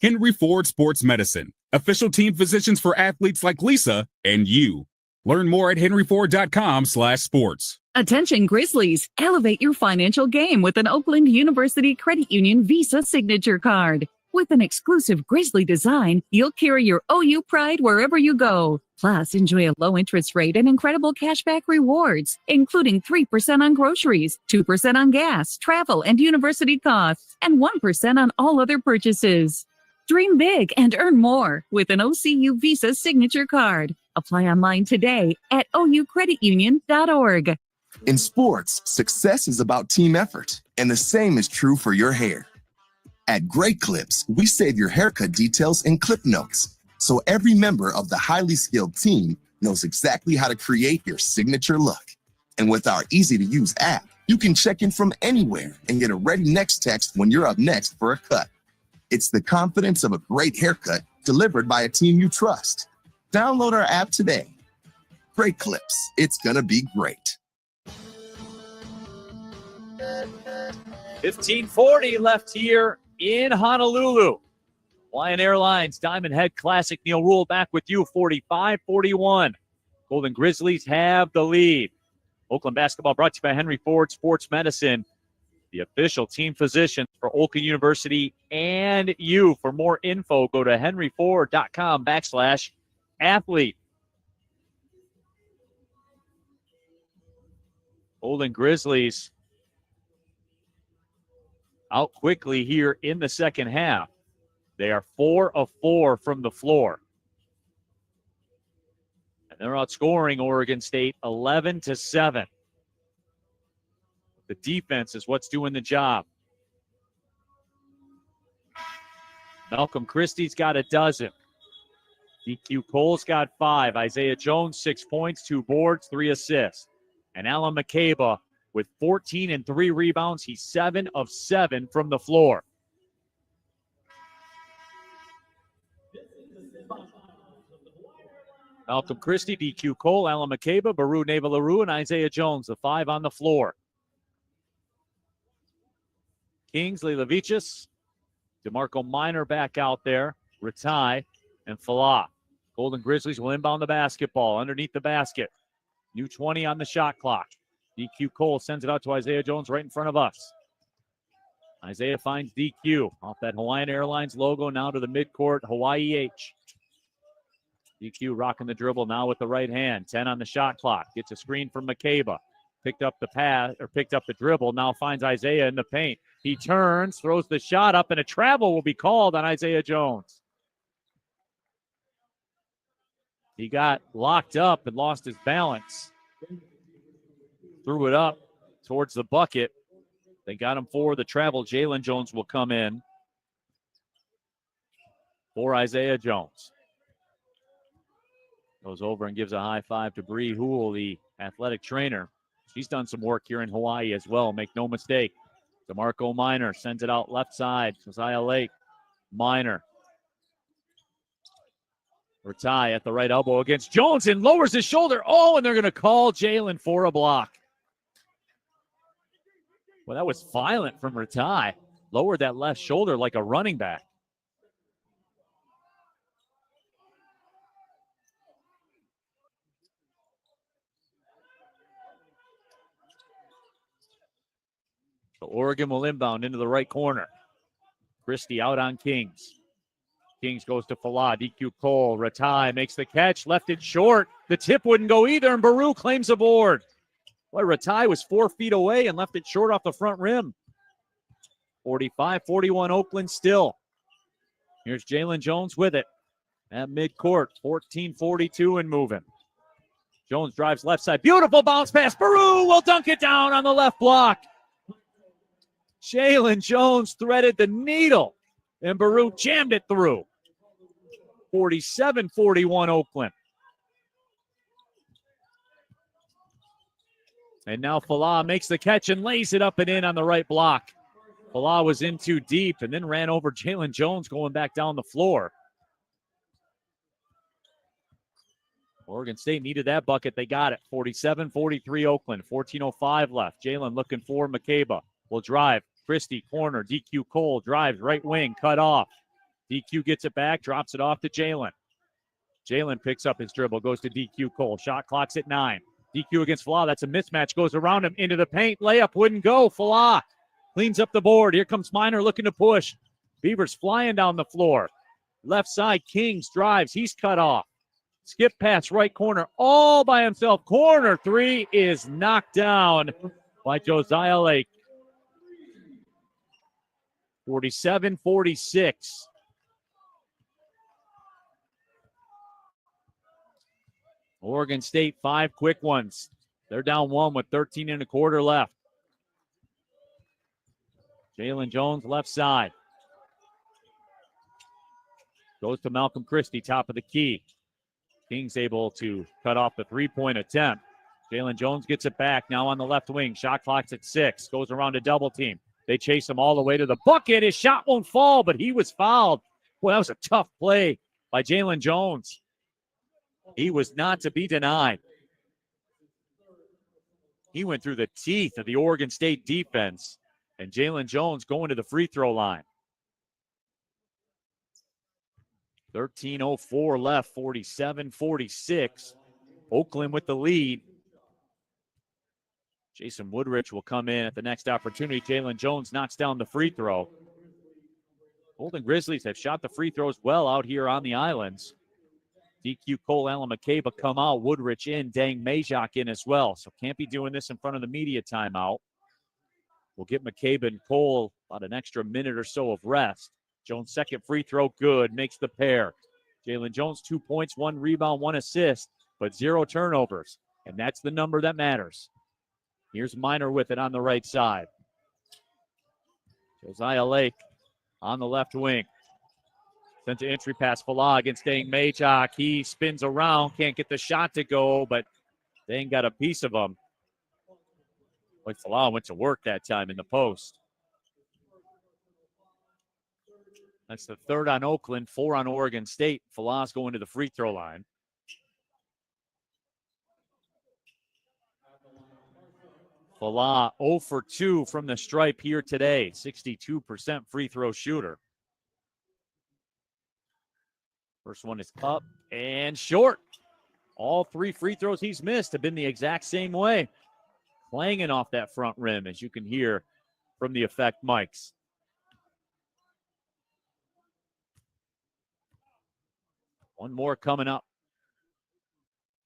F: Henry Ford Sports Medicine, official team physicians for athletes like Lisa and you. Learn more at henryford.com/sports.
C: Attention Grizzlies, elevate your financial game with an Oakland University Credit Union Visa Signature Card. With an exclusive Grizzly design, you'll carry your OU pride wherever you go. Plus, enjoy a low interest rate and incredible cashback rewards, including 3% on groceries, 2% on gas, travel, and university costs, and 1% on all other purchases. Dream big and earn more with an OCU Visa Signature Card. Apply online today at oucreditunion.org.
E: In sports, success is about team effort, and the same is true for your hair. At Great Clips, we save your haircut details in clip notes, so every member of the highly skilled team knows exactly how to create your signature look. And with our easy-to-use app, you can check in from anywhere and get a ready next text when you're up next for a cut. It's the confidence of a great haircut delivered by a team you trust. Download our app today. Great Clips. It's gonna be great.
J: 15:40 left here in Honolulu. Hawaiian Airlines Diamond Head Classic. Neil Rule back with you, 45-41. Golden Grizzlies have the lead. Oakland basketball brought to you by Henry Ford Sports Medicine, the official team physician for Oakland University and you. For more info, go to henryford.com/athlete. Golden Grizzlies out quickly here in the second half. They are 4 of 4 from the floor. And they're outscoring Oregon State 11-7. The defense is what's doing the job. Malcolm Christie's got a dozen. DQ Cole's got 5. Isaiah Jones, 6 points, 2 boards, 3 assists. And Alan McCabe with 14 and 3 rebounds. He's 7 of 7 from the floor. Malcolm Christie, DQ Cole, Alan McCabe, Baru Neva-LaRue, and Isaiah Jones, the 5 on the floor. Kingsley Levichus, DeMarco Minor back out there, Ratai, and Falah. Golden Grizzlies will inbound the basketball underneath the basket. New 20 on the shot clock. DQ Cole sends it out to Isaiah Jones right in front of us. Isaiah finds DQ off that Hawaiian Airlines logo, now to the midcourt, Hawaii H. DQ rocking the dribble now with the right hand. 10 on the shot clock. Gets a screen from McCabe. Picked up the dribble. Now finds Isaiah in the paint. He turns, throws the shot up, and a travel will be called on Isaiah Jones. He got locked up and lost his balance. Threw it up towards the bucket. They got him for the travel. Jalen Jones will come in for Isaiah Jones. Goes over and gives a high five to Bree Hool, the athletic trainer. She's done some work here in Hawaii as well, make no mistake. DeMarco Minor sends it out left side. Josiah Lake. Minor. Ratai at the right elbow against Jones and lowers his shoulder. Oh, and they're going to call Jalen for a block. Well, that was violent from Ratai. Lowered that left shoulder like a running back. So Oregon will inbound into the right corner. Christie out on Kings. Kings goes to Falah. DQ Cole. Ratai makes the catch. Left it short. The tip wouldn't go either, and Baru claims a board. Boy, Ratai was 4 feet away and left it short off the front rim. 45-41 Oakland still. Here's Jalen Jones with it at midcourt. 14-42 and moving. Jones drives left side. Beautiful bounce pass. Baru will dunk it down on the left block. Jalen Jones threaded the needle, and Baru jammed it through. 47-41 Oakland. And now Falah makes the catch and lays it up and in on the right block. Falah was in too deep and then ran over Jalen Jones going back down the floor. Oregon State needed that bucket. They got it. 47-43 Oakland. 14:05 left. Jalen looking for McCabe. Will drive. Christie, corner. DQ Cole drives right wing. Cut off. DQ gets it back. Drops it off to Jalen. Jalen picks up his dribble. Goes to DQ Cole. Shot clock's at 9. DQ against Falah. That's a mismatch. Goes around him into the paint. Layup wouldn't go. Falah cleans up the board. Here comes Minor looking to push. Beavers flying down the floor. Left side. Kings drives. He's cut off. Skip pass right corner all by himself. Corner three is knocked down by Josiah Lake. 47-46. Oregon State, 5 quick ones. They're down 1 with 13 and a quarter left. Jalen Jones, left side. Goes to Malcolm Christie, top of the key. Kings able to cut off the three-point attempt. Jalen Jones gets it back, now on the left wing. Shot clock's at 6. Goes around a double team. They chase him all the way to the bucket. His shot won't fall, but he was fouled. Boy, that was a tough play by Jalen Jones. He was not to be denied. He went through the teeth of the Oregon State defense, and Jalen Jones going to the free throw line. 13:04 left, 47-46. Oakland with the lead. Jason Woodrich will come in at the next opportunity. Jalen Jones knocks down the free throw. Golden Grizzlies have shot the free throws well out here on the islands. DQ Cole, Alan McCabe come out. Woodrich in, Dang Majok in as well. So can't be doing this in front of the media timeout. We'll get McCabe and Cole about an extra minute or so of rest. Jones' second free throw, good, makes the pair. Jalen Jones, 2 points, 1 rebound, 1 assist, but 0 turnovers. And that's the number that matters. Here's Minor with it on the right side. Josiah Lake on the left wing. Sent to entry pass. Falah against Dang Majok. He spins around, can't get the shot to go, but Dang got a piece of him. Like Falah went to work that time in the post. That's the 3rd on Oakland, 4 on Oregon State. Falah's going to the free throw line. Falah 0 for 2 from the stripe here today. 62% free throw shooter. First one is up and short. All 3 free throws he's missed have been the exact same way. Clanging off that front rim, as you can hear from the effect mics. One more coming up.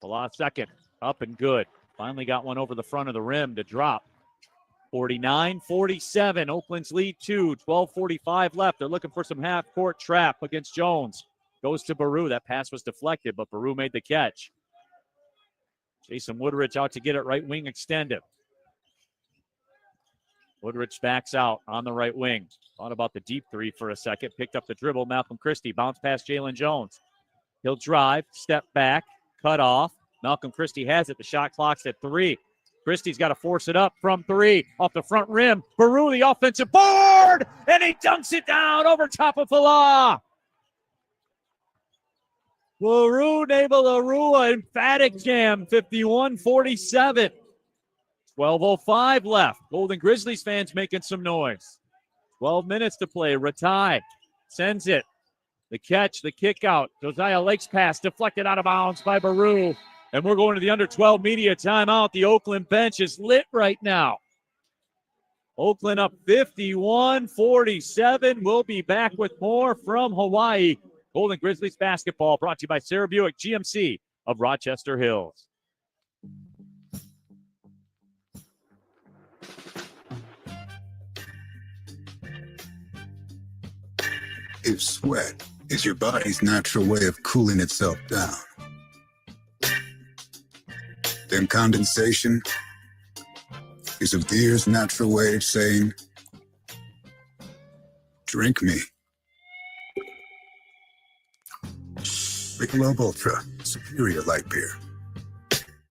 J: Falah second. Up and good. Finally got one over the front of the rim to drop. 49-47. Oakland's lead 2. 12:45 left. They're looking for some half-court trap against Jones. Goes to Baru. That pass was deflected, but Baru made the catch. Jason Woodrich out to get it right wing extended. Woodrich backs out on the right wing. Thought about the deep three for a second. Picked up the dribble. Malcolm Christie. Bounce past Jalen Jones. He'll drive. Step back. Cut off. Malcolm Christie has it. The shot clock's at 3. Christie's got to force it up from 3. Off the front rim. Baru, the offensive board! And he dunks it down over top of Falah. Baru Nabalarua, emphatic jam. 51-47. 12:05 left. Golden Grizzlies fans making some noise. 12 minutes to play. Ratai sends it. The catch, the kick out. Josiah Lake's pass deflected out of bounds by Baru. And we're going to the under 12 media timeout. The Oakland bench is lit right now. Oakland up 51-47. We'll be back with more from Hawaii. Golden Grizzlies basketball brought to you by Sarah Buick GMC of Rochester Hills.
D: If sweat is your body's natural way of cooling itself down, then condensation is a beer's natural way of saying, drink me. Michelob Ultra, superior light beer.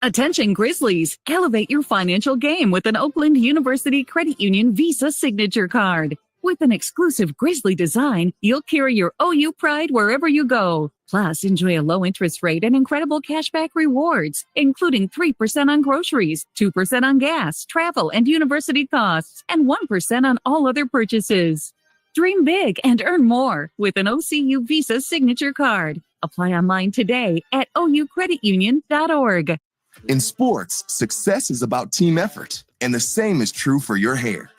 C: Attention Grizzlies, elevate your financial game with an Oakland University Credit Union Visa Signature Card. With an exclusive Grizzly design, you'll carry your OU pride wherever you go. Plus, enjoy a low interest rate and incredible cashback rewards, including 3% on groceries, 2% on gas, travel, and university costs, and 1% on all other purchases. Dream big and earn more with an OCU Visa Signature Card. Apply online today at oucreditunion.org.
E: In sports, success is about team effort, and the same is true for your hair.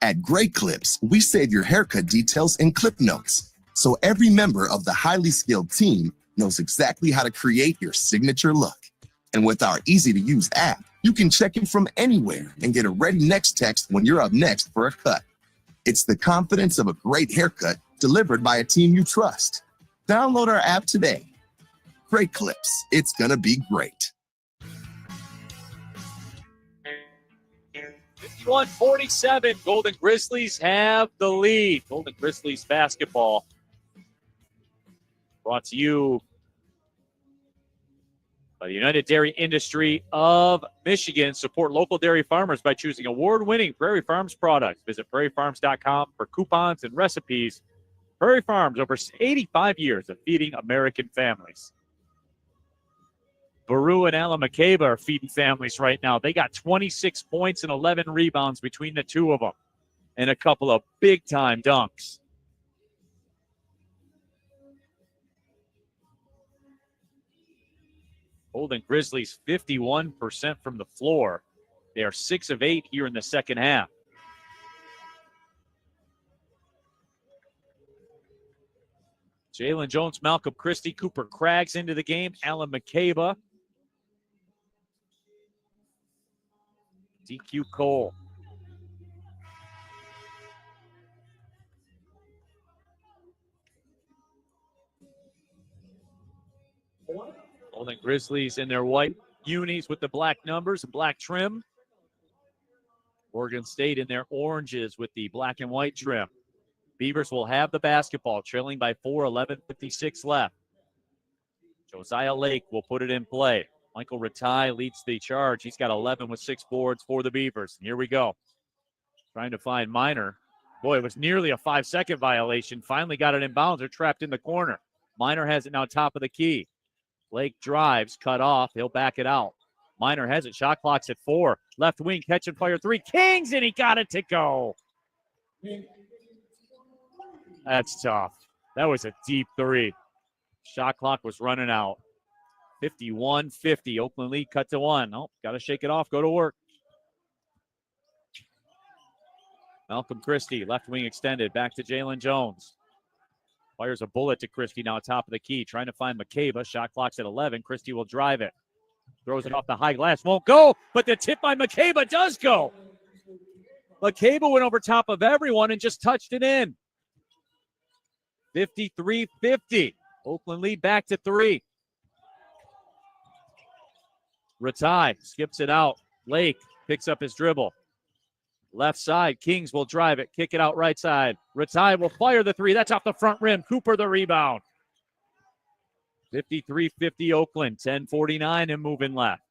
E: At Great Clips, we save your haircut details in clip notes, so every member of the highly skilled team knows exactly how to create your signature look. And with our easy-to-use app, you can check in from anywhere and get a ready next text when you're up next for a cut. It's the confidence of a great haircut delivered by a team you trust. Download our app today. Great Clips. It's gonna be great.
J: 51-47. Golden Grizzlies have the lead. Golden Grizzlies basketball brought to you by the United Dairy Industry of Michigan. Support local dairy farmers by choosing award-winning Prairie Farms products. Visit prairiefarms.com for coupons and recipes. Prairie Farms, over 85 years of feeding American families. Baru and Alan McCabe are feeding families right now. They got 26 points and 11 rebounds between the two of them and a couple of big-time dunks. Golden Grizzlies 51% from the floor. They are 6 of 8 here in the second half. Jalen Jones, Malcolm Christie, Cooper Craggs into the game. Alan McCabe. DQ Cole. Golden Grizzlies in their white unis with the black numbers and black trim. Oregon State in their oranges with the black and white trim. Beavers will have the basketball, trailing by 4, 11:56 left. Josiah Lake will put it in play. Michael Ratai leads the charge. He's got 11 with 6 boards for the Beavers. And here we go. Trying to find Minor. Boy, it was nearly a 5-second violation. Finally got it in bounds. They're trapped in the corner. Minor has it now top of the key. Lake drives, cut off. He'll back it out. Minor has it. Shot clock's at 4. Left wing, catch and fire 3. Kings, and he got it to go. That's tough. That was a deep 3. Shot clock was running out. 51-50. Oakland lead cut to 1. Oh, got to shake it off. Go to work. Malcolm Christie, left wing extended. Back to Jalen Jones. Fires a bullet to Christie now top of the key. Trying to find McCabe. Shot clock's at 11. Christie will drive it. Throws it off the high glass. Won't go, but the tip by McCabe does go. McCabe went over top of everyone and just touched it in. 53-50. Oakland lead back to 3. Ratai skips it out. Lake picks up his dribble. Left side, Kings will drive it. Kick it out right side. Ratai will fire the 3. That's off the front rim. Cooper the rebound. 53-50 Oakland. 10:49 and moving left.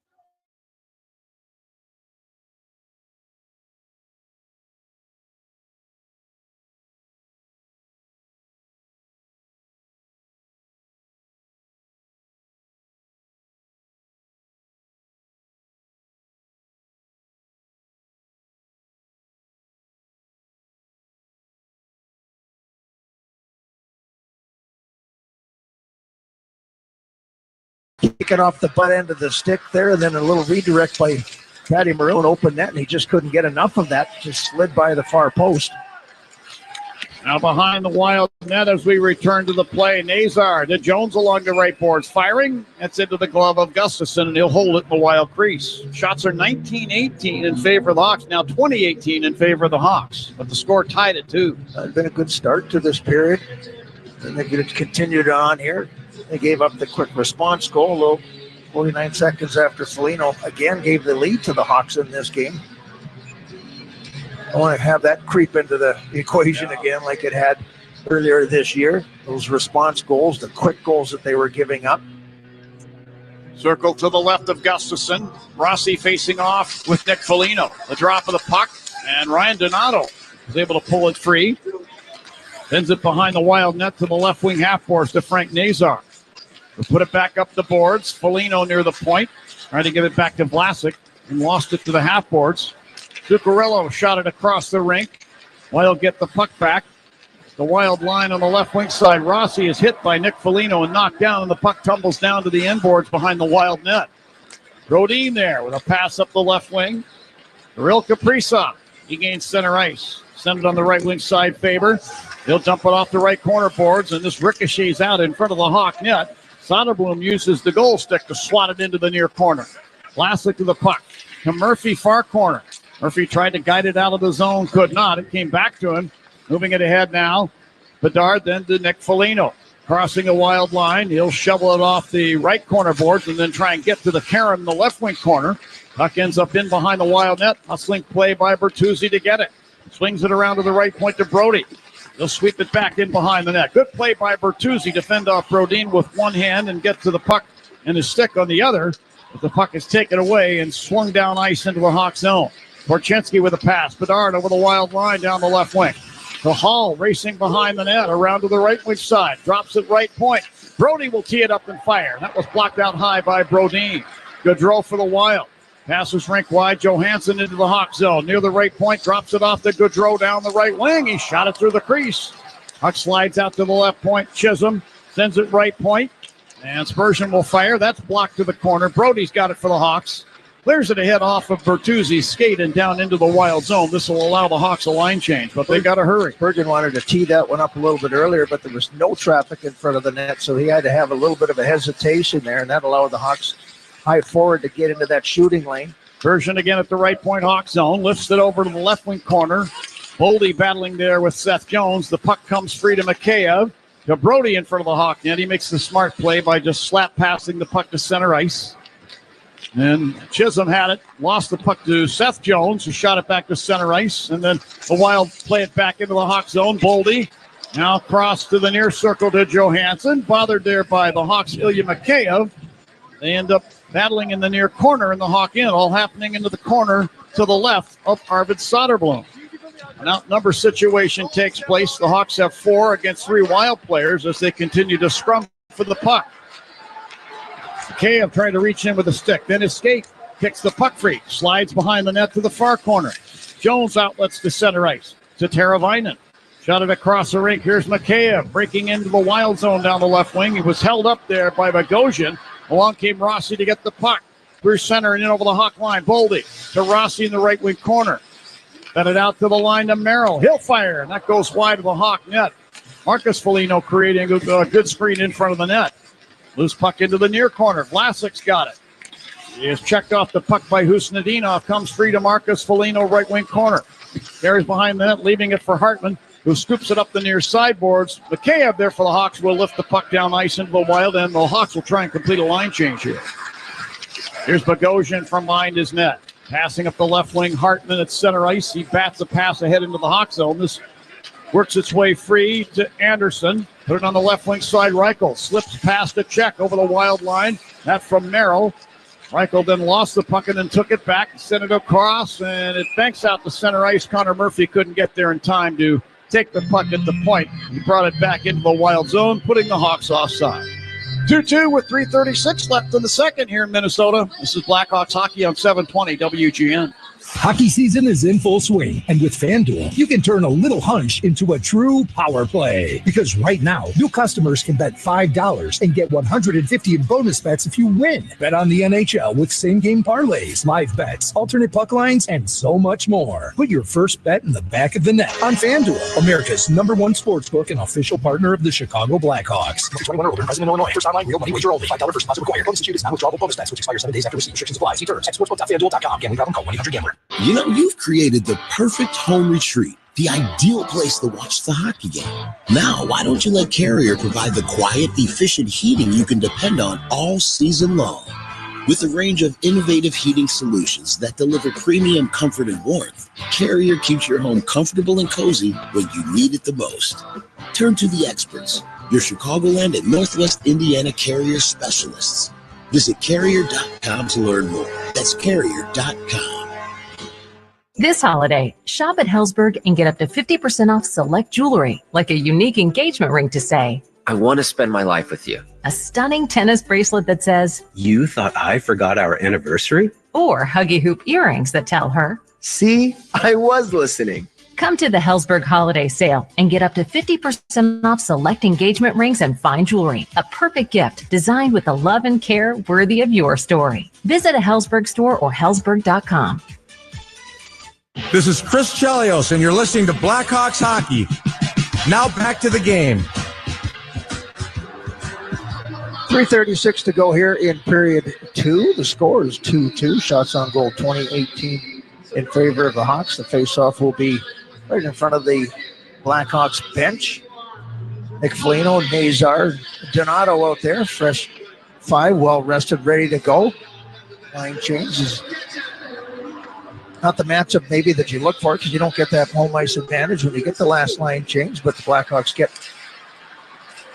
M: taken off the butt end of the stick there, and then a little redirect by Patty Maroon opened net, and he just couldn't get enough of that. Just slid by the far post.
N: Now behind the Wild net as we return to the play. Nazar to Jones along the right boards. Firing. That's into the glove of Gustafson, and he'll hold it in the Wild crease. Shots are 19-18 in favor of the Hawks. Now 20-18 in favor of the Hawks. But the score tied at 2.
M: It's been a good start to this period. And they continued on here. They gave up the quick response goal, though, 49 seconds after Foligno again gave the lead to the Hawks in this game. I want to have that creep into the equation again like it had earlier this year. Those response goals, the quick goals that they were giving up.
N: Circle to the left of Gustafson. Rossi facing off with Nick Foligno. The drop of the puck, and Ryan Donato is able to pull it free. Sends it behind the Wild net to the left wing half boards to Frank Nazar. We'll put it back up the boards. Foligno near the point. Trying to give it back to Vlasic and lost it to the half boards. Zuccarello shot it across the rink. Wild get the puck back. The Wild line on the left wing side. Rossi is hit by Nick Foligno and knocked down, and the puck tumbles down to the inboards behind the Wild net. Brodin there with a pass up the left wing. Kirill Kaprizov. He gains center ice. Send it on the right wing side, Faber. He'll dump it off the right corner boards, and this ricochets out in front of the Hawk net. Soderblom uses the goal stick to swat it into the near corner. Vlasic to the puck. To Murphy, far corner. Murphy tried to guide it out of the zone, could not. It came back to him. Moving it ahead now. Bedard then to Nick Foligno. Crossing a Wild line. He'll shovel it off the right corner boards and then try and get to the Karen in the left wing corner. Puck ends up in behind the Wild net. Hustling play by Bertuzzi to get it. Swings it around to the right point to Brody. He'll sweep it back in behind the net. Good play by Bertuzzi to fend off Brodin with one hand and get to the puck and his stick on the other. But the puck is taken away and swung down ice into the Hawk zone. Korchinski with a pass. Bedard over the Wild line down the left wing. The Hall racing behind the net around to the right wing side. Drops at right point. Brody will tee it up and fire. That was blocked out high by Brodin. Gaudreau for the Wild. Passes rink wide. Johansson into the Hawk zone. Near the right point. Drops it off to Gaudreau down the right wing. He shot it through the crease. Puck slides out to the left point. Chisholm sends it right point. And Spurgeon will fire. That's blocked to the corner. Brody's got it for the Hawks. Clears it ahead off of Bertuzzi's skate and down into the Wild zone. This will allow the Hawks a line change, but they got to hurry.
M: Spurgeon wanted to tee that one up a little bit earlier, but there was no traffic in front of the net, so he had to have a little bit of a hesitation there, and that allowed the Hawks high forward to get into that shooting lane.
N: Spurgeon again at the right point Hawk zone. Lifts it over to the left wing corner. Boldy battling there with Seth Jones. The puck comes free to Mikheyev. To Brody in front of the Hawk net. He makes the smart play by just slap passing the puck to center ice. And Chisholm had it, lost the puck to Seth Jones, who shot it back to center ice. And then the Wild play it back into the Hawk zone. Boldy now cross to the near circle to Johansson. Bothered there by the Hawks' Ilya Mikheyev. They end up battling in the near corner in the Hawk end, all happening into the corner to the left of Arvid Soderblom. An outnumber situation takes place. The Hawks have 4 against 3 Wild players as they continue to scrum for the puck. Mikheyev trying to reach in with a stick, then his skate kicks the puck free, slides behind the net to the far corner. Jones outlets to center ice to Teravainen. Shot it across the rink. Here's Mikheyev breaking into the Wild zone down the left wing. He was held up there by Bogosian. Along came Rossi to get the puck. Through center and in over the Hawk line. Boldy to Rossi in the right wing corner. Fed it out to the line to Merrill. He'll fire, and that goes wide of the Hawk net. Marcus Foligno creating a good screen in front of the net. Loose puck into the near corner. Vlasic's got it. He is checked off the puck by Husnudinov. Comes free to Marcus Foligno, right wing corner. Carries behind the net, leaving it for Hartman, who scoops it up the near sideboards. Mikheyev there for the Hawks will lift the puck down ice into the Wild end. The Hawks will try and complete a line change here. Here's Bogosian from behind his net. Passing up the left wing, Hartman at center ice. He bats a pass ahead into the Hawk zone. This works its way free to Anderson. Put it on the left wing side. Reichel slips past a check over the Wild line. That from Merrill. Reichel then lost the puck and then took it back, sent it across, and it banks out to center ice. Connor Murphy couldn't get there in time to take the puck at the point. He brought it back into the Wild zone, putting the Hawks offside. 2-2 with 3:36 left in the second here in Minnesota. This is Blackhawks hockey on 720 WGN.
O: Hockey season is in full swing, and with FanDuel, you can turn a little hunch into a true power play. Because right now, new customers can bet $5 and get $150 in bonus bets if you win. Bet on the NHL with same-game parlays, live bets, alternate puck lines, and so much more. Put your first bet in the back of the net on FanDuel, America's #1 sportsbook and official partner of the Chicago Blackhawks. 21 or older, present in Illinois. First online, real money wager only. $5 first deposit required. Bonus issued is non-withdrawable bonus bets, which expire 7 days after receipt. Restrictions apply. See terms at sportsbook.fanduel.com. Gambling problem? Call 1-800-GAMBLER.
P: You know, you've created the perfect home retreat, the ideal place to watch the hockey game. Now, why don't you let Carrier provide the quiet, efficient heating you can depend on all season long? With a range of innovative heating solutions that deliver premium comfort and warmth, Carrier keeps your home comfortable and cozy when you need it the most. Turn to the experts, your Chicagoland and Northwest Indiana Carrier specialists. Visit Carrier.com to learn more. That's Carrier.com.
Q: This holiday, shop at Helzberg and get up to 50% off select jewelry, like a unique engagement ring to say,
R: I want to spend my life with you.
Q: a stunning tennis bracelet that says,
R: You thought I forgot our anniversary?
Q: or huggy hoop earrings that tell her.
R: See, I was listening.
Q: Come to the Helzberg holiday sale and get up to 50% off select engagement rings and fine jewelry. A perfect gift designed with the love and care worthy of your story. Visit a Helzberg store or Helzberg.com.
S: This is Chris Chelios, and you're listening to Blackhawks Hockey. Now back to the game.
M: 3:36 to go here in period 2. The score is 2-2. Shots on goal 2018 in favor of the Hawks. The faceoff will be right in front of the Blackhawks bench. Nick Foligno, Nazar, Donato out there. Fresh 5, well rested, ready to go. Line change is not the matchup maybe that you look for, because you don't get that home ice advantage when you get the last line change, but the Blackhawks get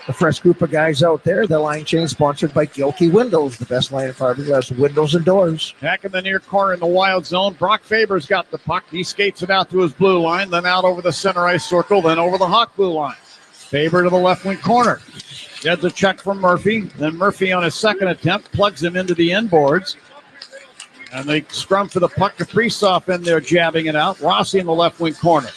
M: a fresh group of guys out there. The line change sponsored by Gilkey Windows, the best line of fiberglass windows and doors.
N: Back in the near corner in the wild zone, Brock Faber's got the puck. He skates it out to his blue line, then out over the center ice circle, then over the Hawk blue line. Faber to the left wing corner. Gets a check from Murphy. Then Murphy on his second attempt plugs him into the inboards. And they scrum for the puck. Kaprizov in there jabbing it out. Rossi in the left wing corner.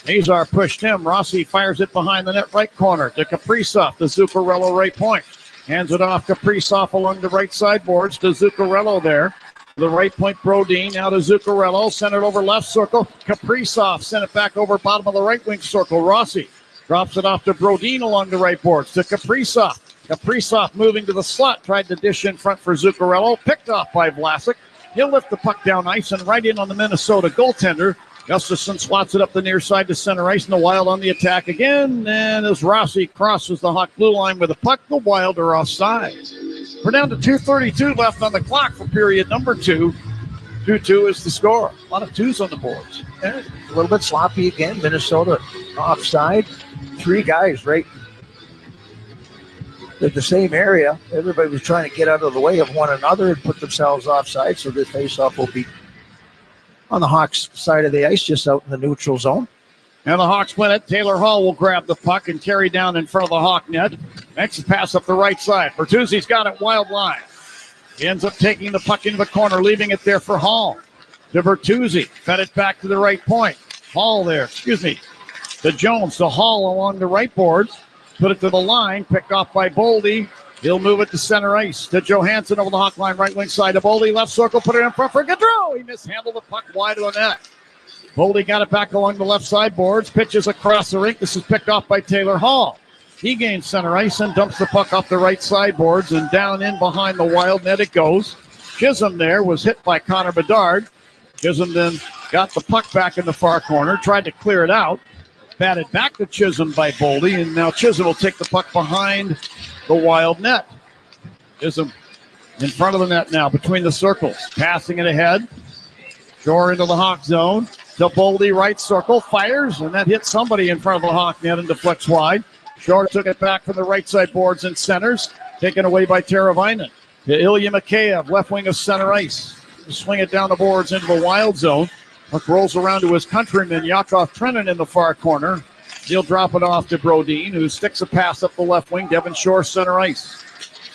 N: Nazar pushed him. Rossi fires it behind the net right corner to Kaprizov, the Zuccarello right point. Hands it off Kaprizov along the right side boards to Zuccarello there. The right point, Brodin. Now to Zuccarello. Sent it over left circle. Kaprizov sent it back over bottom of the right wing circle. Rossi drops it off to Brodin along the right boards to Kaprizov. Kaprizov moving to the slot. Tried to dish in front for Zuccarello. Picked off by Vlasic. He'll lift the puck down ice and right in on the Minnesota goaltender. Gustafsson slots it up the near side to center ice, and the Wild on the attack again. And as Rossi crosses the Hawk blue line with the puck, the Wild are offside. We're down to 2:32 left on the clock for period number 2. 2-2 is the score. A lot of twos on the boards.
M: Yeah, a little bit sloppy again. Minnesota offside. 3 guys right in the same area. Everybody was trying to get out of the way of one another and put themselves offside, so this faceoff will be on the Hawks side of the ice, just out in the neutral zone.
N: And the Hawks win it. Taylor Hall will grab the puck and carry down in front of the Hawk net. Makes a pass up the right side. Bertuzzi's got it, Wild line. He ends up taking the puck into the corner, leaving it there for Hall. To Bertuzzi. Fed it back to the right point. Hall there, to Jones. To Hall along the right boards. Put it to the line, picked off by Boldy. He'll move it to center ice to Johansson over the Hawk line, right wing side to Boldy. Left circle, put it in front for Gaudreau. He mishandled the puck wide of the net. Boldy got it back along the left side boards, pitches across the rink. This is picked off by Taylor Hall. He gains center ice and dumps the puck off the right side boards, and down in behind the Wild net it goes. Chisholm there was hit by Connor Bedard. Chisholm then got the puck back in the far corner, tried to clear it out. Batted back to Chisholm by Boldy, and now Chisholm will take the puck behind the Wild net. Chisholm in front of the net now, between the circles, passing it ahead. Shore into the Hawk zone. To Boldy, right circle, fires, and that hits somebody in front of the Hawk net and deflects wide. Shore took it back from the right side boards and centers, taken away by Teravainen. To Ilya Mikheyev, left wing of center ice. Swing it down the boards into the Wild zone. Puck rolls around to his countryman, Yakov Trenin in the far corner. He'll drop it off to Brodin, who sticks a pass up the left wing. Devin Shore, center ice.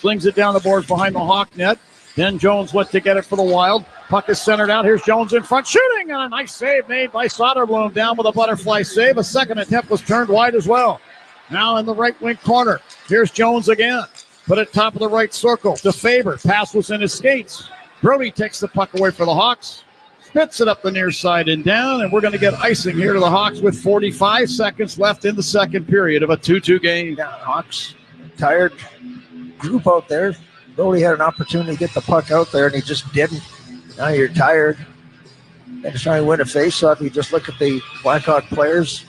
N: Slings it down the boards behind the Hawk net. Then Jones went to get it for the Wild. Puck is centered out. Here's Jones in front, shooting, and a nice save made by Soderblom down with a butterfly save. A second attempt was turned wide as well. Now in the right wing corner. Here's Jones again. Put it top of the right circle to Faber. Pass was in his skates. Brody takes the puck away for the Hawks. Spits it up the near side and down, and we're going to get icing here to the Hawks with 45 seconds left in the second period of a 2-2 game.
M: Yeah, Hawks, tired group out there. Brody had an opportunity to get the puck out there, and he just didn't. Now you're tired. And to try and win a faceoff, you just look at the Blackhawk players.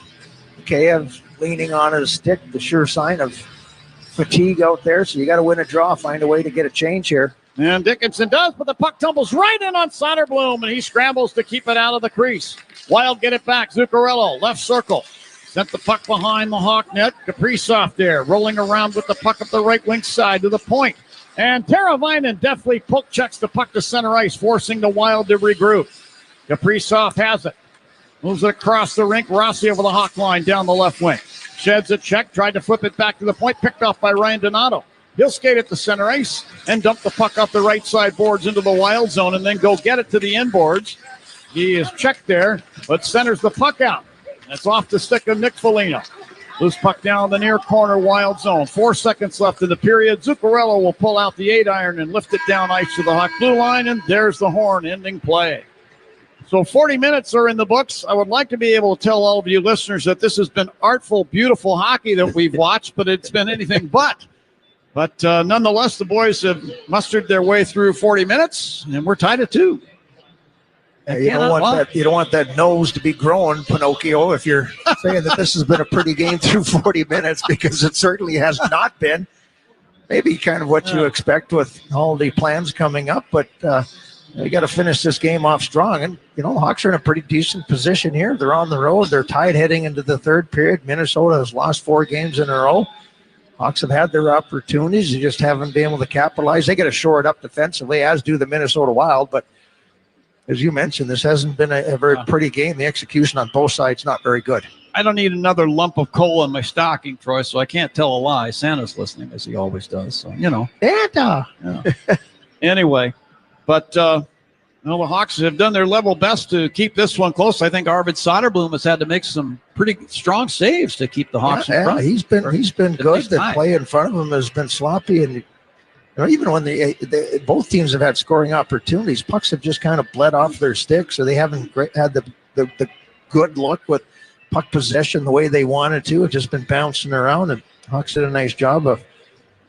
M: Kayev leaning on his stick, the sure sign of fatigue out there. So you got to win a draw, find a way to get a change here.
N: And Dickinson does, but the puck tumbles right in on Soderblom, and he scrambles to keep it out of the crease. Wild get it back. Zuccarello, left circle. Sent the puck behind the Hawk net. Kaprizov there, rolling around with the puck up the right wing side to the point. And Teravainen deftly poke checks the puck to center ice, forcing the Wild to regroup. Kaprizov has it. Moves it across the rink. Rossi over the Hawk line down the left wing. Sheds a check, tried to flip it back to the point, picked off by Ryan Donato. He'll skate at the center ice and dump the puck off the right side boards into the Wild zone and then go get it to the end boards. He is checked there, but centers the puck out. That's off the stick of Nick Foligno. Loose puck down the near corner, Wild zone. 4 seconds left in the period. Zuccarello will pull out the 8-iron and lift it down ice to the Hawk blue line, and there's the horn ending play. So 40 minutes are in the books. I would like to be able to tell all of you listeners that this has been artful, beautiful hockey that we've watched, but it's been anything but. But nonetheless, the boys have mustered their way through 40 minutes, and we're tied at 2.
M: You don't want that nose to be growing, Pinocchio, if you're saying that this has been a pretty game through 40 minutes, because it certainly has not been. Maybe kind of what you expect with all the plans coming up, but you got to finish this game off strong. And, Hawks are in a pretty decent position here. They're on the road. They're tied heading into the third period. Minnesota has lost 4 games in a row. Hawks have had their opportunities. They just haven't been able to capitalize. They got to shore it up defensively, as do the Minnesota Wild, but as you mentioned, this hasn't been a very pretty game. The execution on both sides not very good.
N: I don't need another lump of coal in my stocking, Troy, so I can't tell a lie. Santa's listening, as he always does. So,
M: Santa!
N: Anyway, but the Hawks have done their level best to keep this one close. I think Arvid Soderblom has had to make some pretty strong saves to keep the Hawks in front.
M: He's been good. The play in front of him has been sloppy, and even when both teams have had scoring opportunities, pucks have just kind of bled off their sticks, or they haven't had the good look with puck possession the way they wanted to. It's just been bouncing around, and Hawks did a nice job of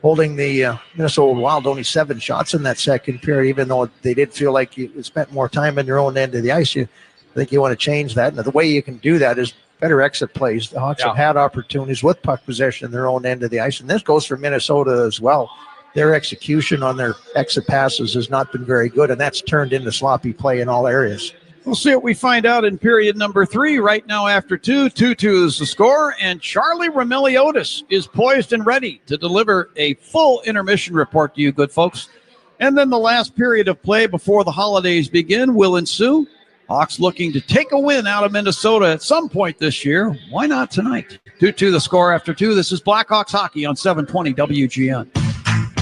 M: holding the Minnesota Wild only 7 shots in that second period, even though they did feel like you spent more time in your own end of the ice. I think you want to change that, and the way you can do that is better exit plays. The Hawks have had opportunities with puck possession in their own end of the ice, and this goes for Minnesota as well. Their execution on their exit passes has not been very good, and that's turned into sloppy play in all areas.
N: We'll see what we find out in period number 3 right now after 2. 2-2 is the score, and Charlie Roumeliotis is poised and ready to deliver a full intermission report to you, good folks. And then the last period of play before the holidays begin will ensue. Hawks looking to take a win out of Minnesota at some point this year. Why not tonight? 2-2 the score after 2. This is Blackhawks hockey on 720 WGN.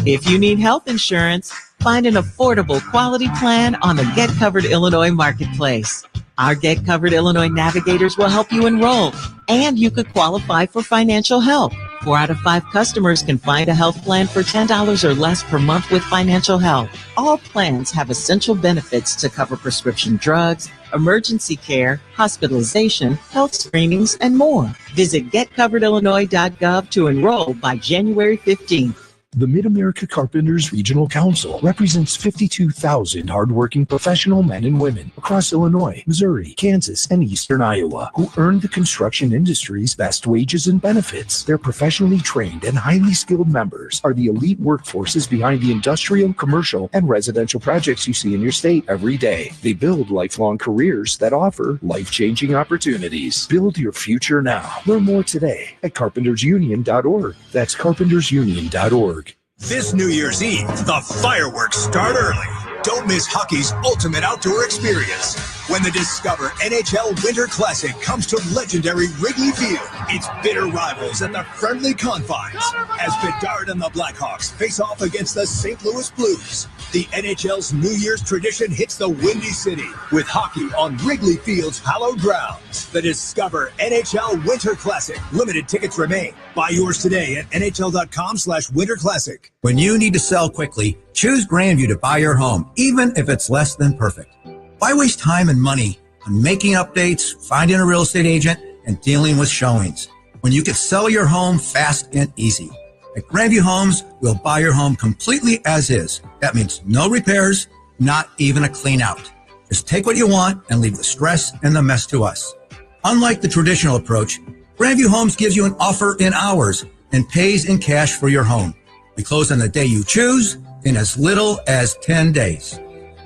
T: If you need health insurance, find an affordable quality plan on the Get Covered Illinois Marketplace. Our Get Covered Illinois navigators will help you enroll, and you could qualify for financial help. 4 out of 5 customers can find a health plan for $10 or less per month with financial help. All plans have essential benefits to cover prescription drugs, emergency care, hospitalization, health screenings, and more. Visit getcoveredillinois.gov to enroll by January 15th.
O: The Mid-America Carpenters Regional Council represents 52,000 hardworking professional men and women across Illinois, Missouri, Kansas, and eastern Iowa who earn the construction industry's best wages and benefits. Their professionally trained and highly skilled members are the elite workforces behind the industrial, commercial, and residential projects you see in your state every day. They build lifelong careers that offer life-changing opportunities. Build your future now. Learn more today at carpentersunion.org. That's carpentersunion.org.
U: This New Year's Eve, the fireworks start early. Don't miss hockey's ultimate outdoor experience when the Discover NHL Winter Classic comes to legendary Wrigley Field. It's bitter rivals at the friendly confines as Bedard and the Blackhawks face off against the St. Louis Blues. The NHL's New Year's tradition hits the Windy City with hockey on Wrigley Field's hallowed grounds. The Discover NHL Winter Classic. Limited tickets remain. Buy yours today at NHL.com/Winter Classic.
O: When you need to sell quickly, choose Grandview to buy your home, even if it's less than perfect. Why waste time and money on making updates, finding a real estate agent, and dealing with showings when you can sell your home fast and easy? At Grandview Homes, we'll buy your home completely as is. That means no repairs, not even a clean out. Just take what you want and leave the stress and the mess to us. Unlike the traditional approach, Grandview Homes gives you an offer in hours and pays in cash for your home. We close on the day you choose in as little as 10 days.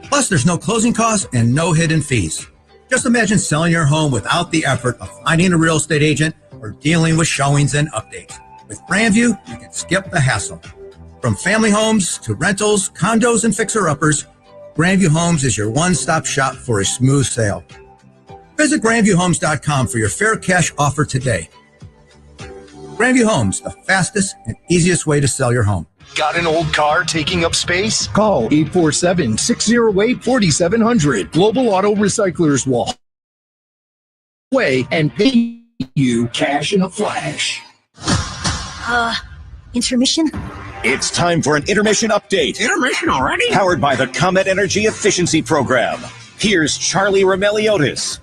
O: Plus, there's no closing costs and no hidden fees. Just imagine selling your home without the effort of finding a real estate agent or dealing with showings and updates. With Grandview, you can skip the hassle. From family homes to rentals, condos, and fixer-uppers, Grandview Homes is your one-stop shop for a smooth sale. Visit GrandviewHomes.com for your fair cash offer today. Grandview Homes, the fastest and easiest way to sell your home.
U: Got an old car taking up space?
O: Call 847-608-4700. Global Auto Recyclers will away and pay you cash in a flash.
A: Intermission?
U: It's time for an intermission update.
A: Intermission already?
U: Powered by the ComEd Energy Efficiency Program. Here's Charlie Romeliotis.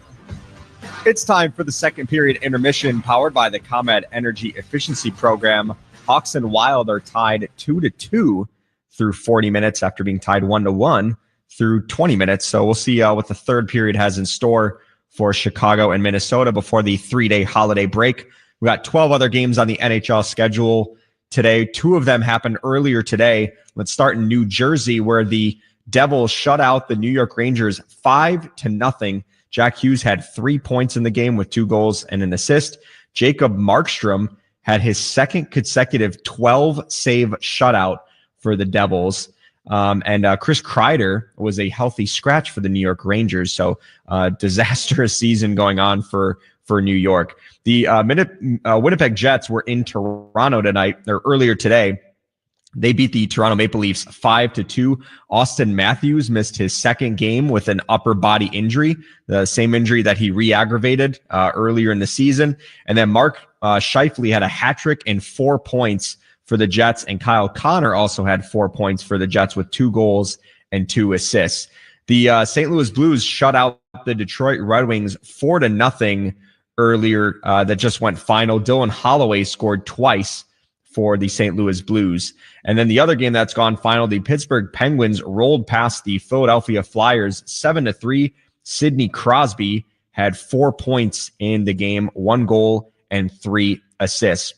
V: It's time for the second period intermission powered by the ComEd Energy Efficiency Program. Hawks and Wild are tied 2-2 through 40 minutes after being tied 1-1 through 20 minutes. So we'll see what the third period has in store for Chicago and Minnesota before the 3-day holiday break. We got 12 other games on the NHL schedule today. 2 of them happened earlier today. Let's start in New Jersey, where the Devils shut out the New York Rangers 5-0. Jack Hughes had 3 points in the game with 2 goals and an assist. Jacob Markstrom had his second consecutive 12-save shutout for the Devils. And Chris Kreider was a healthy scratch for the New York Rangers. So disastrous season going on for New York. The Winnipeg Jets were in Toronto tonight, or earlier today. They beat the Toronto Maple Leafs 5-2. Austin Matthews missed his second game with an upper body injury, the same injury that he re-aggravated earlier in the season. And then Mark Scheifele had a hat trick and 4 points for the Jets, and Kyle Connor also had 4 points for the Jets with 2 goals and 2 assists. The St. Louis Blues shut out the Detroit Red Wings 4-0 earlier. That just went final. Dylan Holloway scored twice for the St. Louis Blues. And then the other game that's gone final, the Pittsburgh Penguins rolled past the Philadelphia Flyers 7-3. Sidney Crosby had 4 points in the game, 1 goal and 3 assists.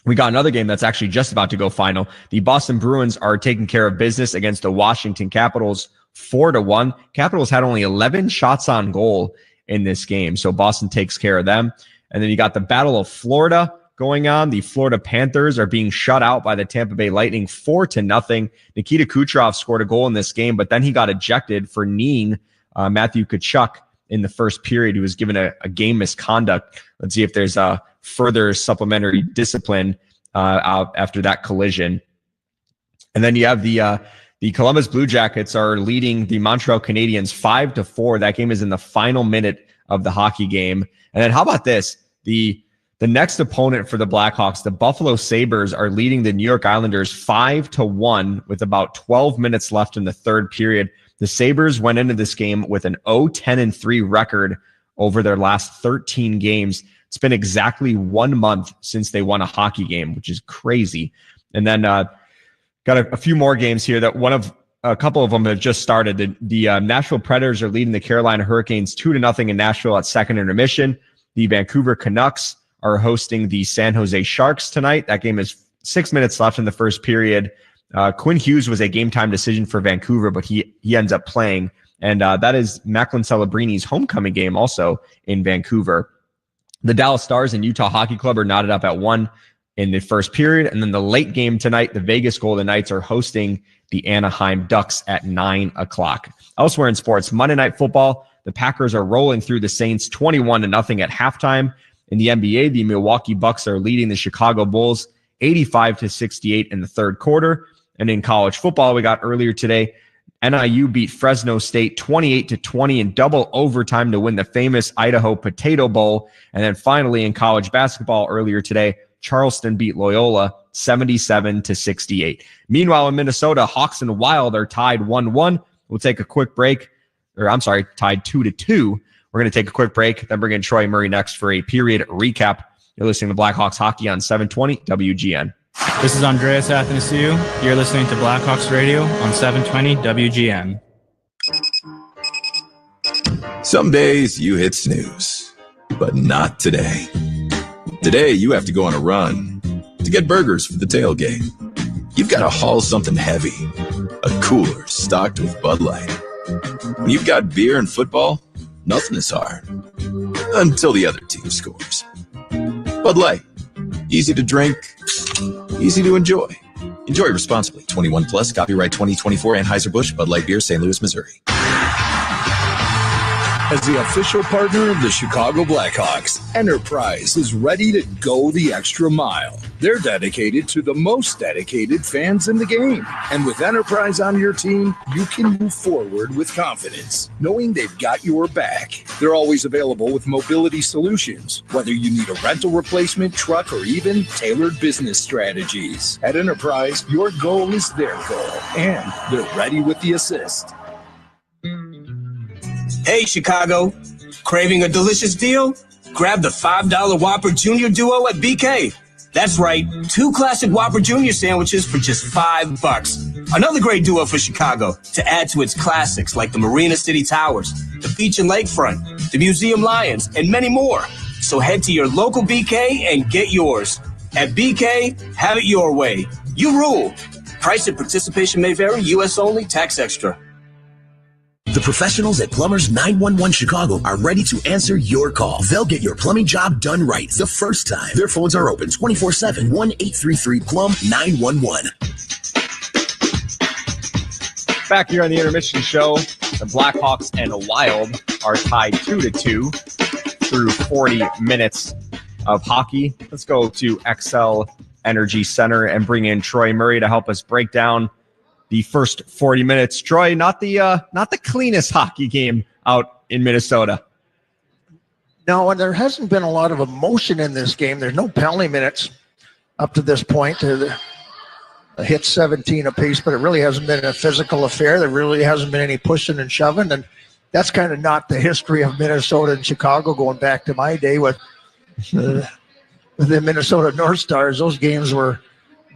V: We got another game that's actually just about to go final. The Boston Bruins are taking care of business against the Washington Capitals 4-1. Capitals had only 11 shots on goal in this game, so Boston takes care of them. And then you got the Battle of Florida going on. The Florida Panthers are being shut out by the Tampa Bay Lightning 4-0. Nikita Kucherov scored a goal in this game, but then he got ejected for kneeing Matthew Tkachuk in the first period. He was given a game misconduct. Let's see if there's a further supplementary discipline after that collision. And then you have the Columbus Blue Jackets are leading the Montreal Canadiens 5-4. That game is in the final minute of the hockey game. And then how about this? The next opponent for the Blackhawks, the Buffalo Sabres, are leading the New York Islanders 5-1 with about 12 minutes left in the third period. The Sabres went into this game with an 0-10-3 record over their last 13 games. It's been exactly 1 month since they won a hockey game, which is crazy. And then got a few more games here that a couple of them have just started. The Nashville Predators are leading the Carolina Hurricanes 2-0 in Nashville at second intermission. The Vancouver Canucks are hosting the San Jose Sharks tonight. That game is 6 minutes left in the first period. Quinn Hughes was a game time decision for Vancouver, but he ends up playing. And that is Macklin Celebrini's homecoming game also in Vancouver. The Dallas Stars and Utah Hockey Club are knotted up at 1 in the first period. And then the late game tonight, the Vegas Golden Knights are hosting the Anaheim Ducks at 9 o'clock. Elsewhere in sports, Monday Night Football, the Packers are rolling through the Saints 21-0 at halftime. In the NBA, the Milwaukee Bucks are leading the Chicago Bulls 85-68 in the third quarter. And in college football, we got earlier today, NIU beat Fresno State 28-20 in double overtime to win the famous Idaho Potato Bowl. And then finally in college basketball earlier today, Charleston beat Loyola 77-68. Meanwhile, in Minnesota, Hawks and Wild are tied 1-1. We'll take a quick break. Tied 2-2. We're going to take a quick break, then bring in Troy Murray next for a period recap. You're listening to Blackhawks Hockey on 720 WGN.
A: This is Andreas Athanasiou. You're listening to Blackhawks Radio on 720 WGN.
B: Some days you hit snooze, but not today. Today you have to go on a run to get burgers for the tailgate. You've got to haul something heavy, a cooler stocked with Bud Light. When you've got beer and football, nothing is hard. Until the other team scores. Bud Light. Easy to drink, easy to enjoy. Enjoy responsibly. 21 plus, copyright 2024, Anheuser-Busch, Bud Light Beer, St. Louis, Missouri.
U: As the official partner of the Chicago Blackhawks, Enterprise is ready to go the extra mile. They're dedicated to the most dedicated fans in the game. And with Enterprise on your team, you can move forward with confidence, knowing they've got your back. They're always available with mobility solutions, whether you need a rental replacement, truck, or even tailored business strategies. At Enterprise, your goal is their goal, and they're ready with the assist.
W: Hey, Chicago. Craving a delicious deal? Grab the $5 Whopper Junior Duo at BK. That's right, 2 classic Whopper Junior sandwiches for just $5. Another great duo for Chicago to add to its classics like the Marina City Towers, the beach and lakefront, the Museum Lions, and many more. So head to your local BK and get yours. At BK, have it your way. You rule. Price and participation may vary. U.S. only. Tax extra.
P: The professionals at Plumbers 911 Chicago are ready to answer your call. They'll get your plumbing job done right the first time. Their phones are open 24/7, 1-833-PLUM-911.
V: Back here on the intermission show, the Blackhawks and the Wild are tied 2-2 through 40 minutes of hockey. Let's go to XL Energy Center and bring in Troy Murray to help us break down the first 40 minutes. Troy, not the cleanest hockey game out in Minnesota.
M: No, and there hasn't been a lot of emotion in this game. There's no penalty minutes up to this point. A hit 17 apiece, but it really hasn't been a physical affair. There really hasn't been any pushing and shoving, and that's kind of not the history of Minnesota and Chicago going back to my day with the Minnesota North Stars. Those games were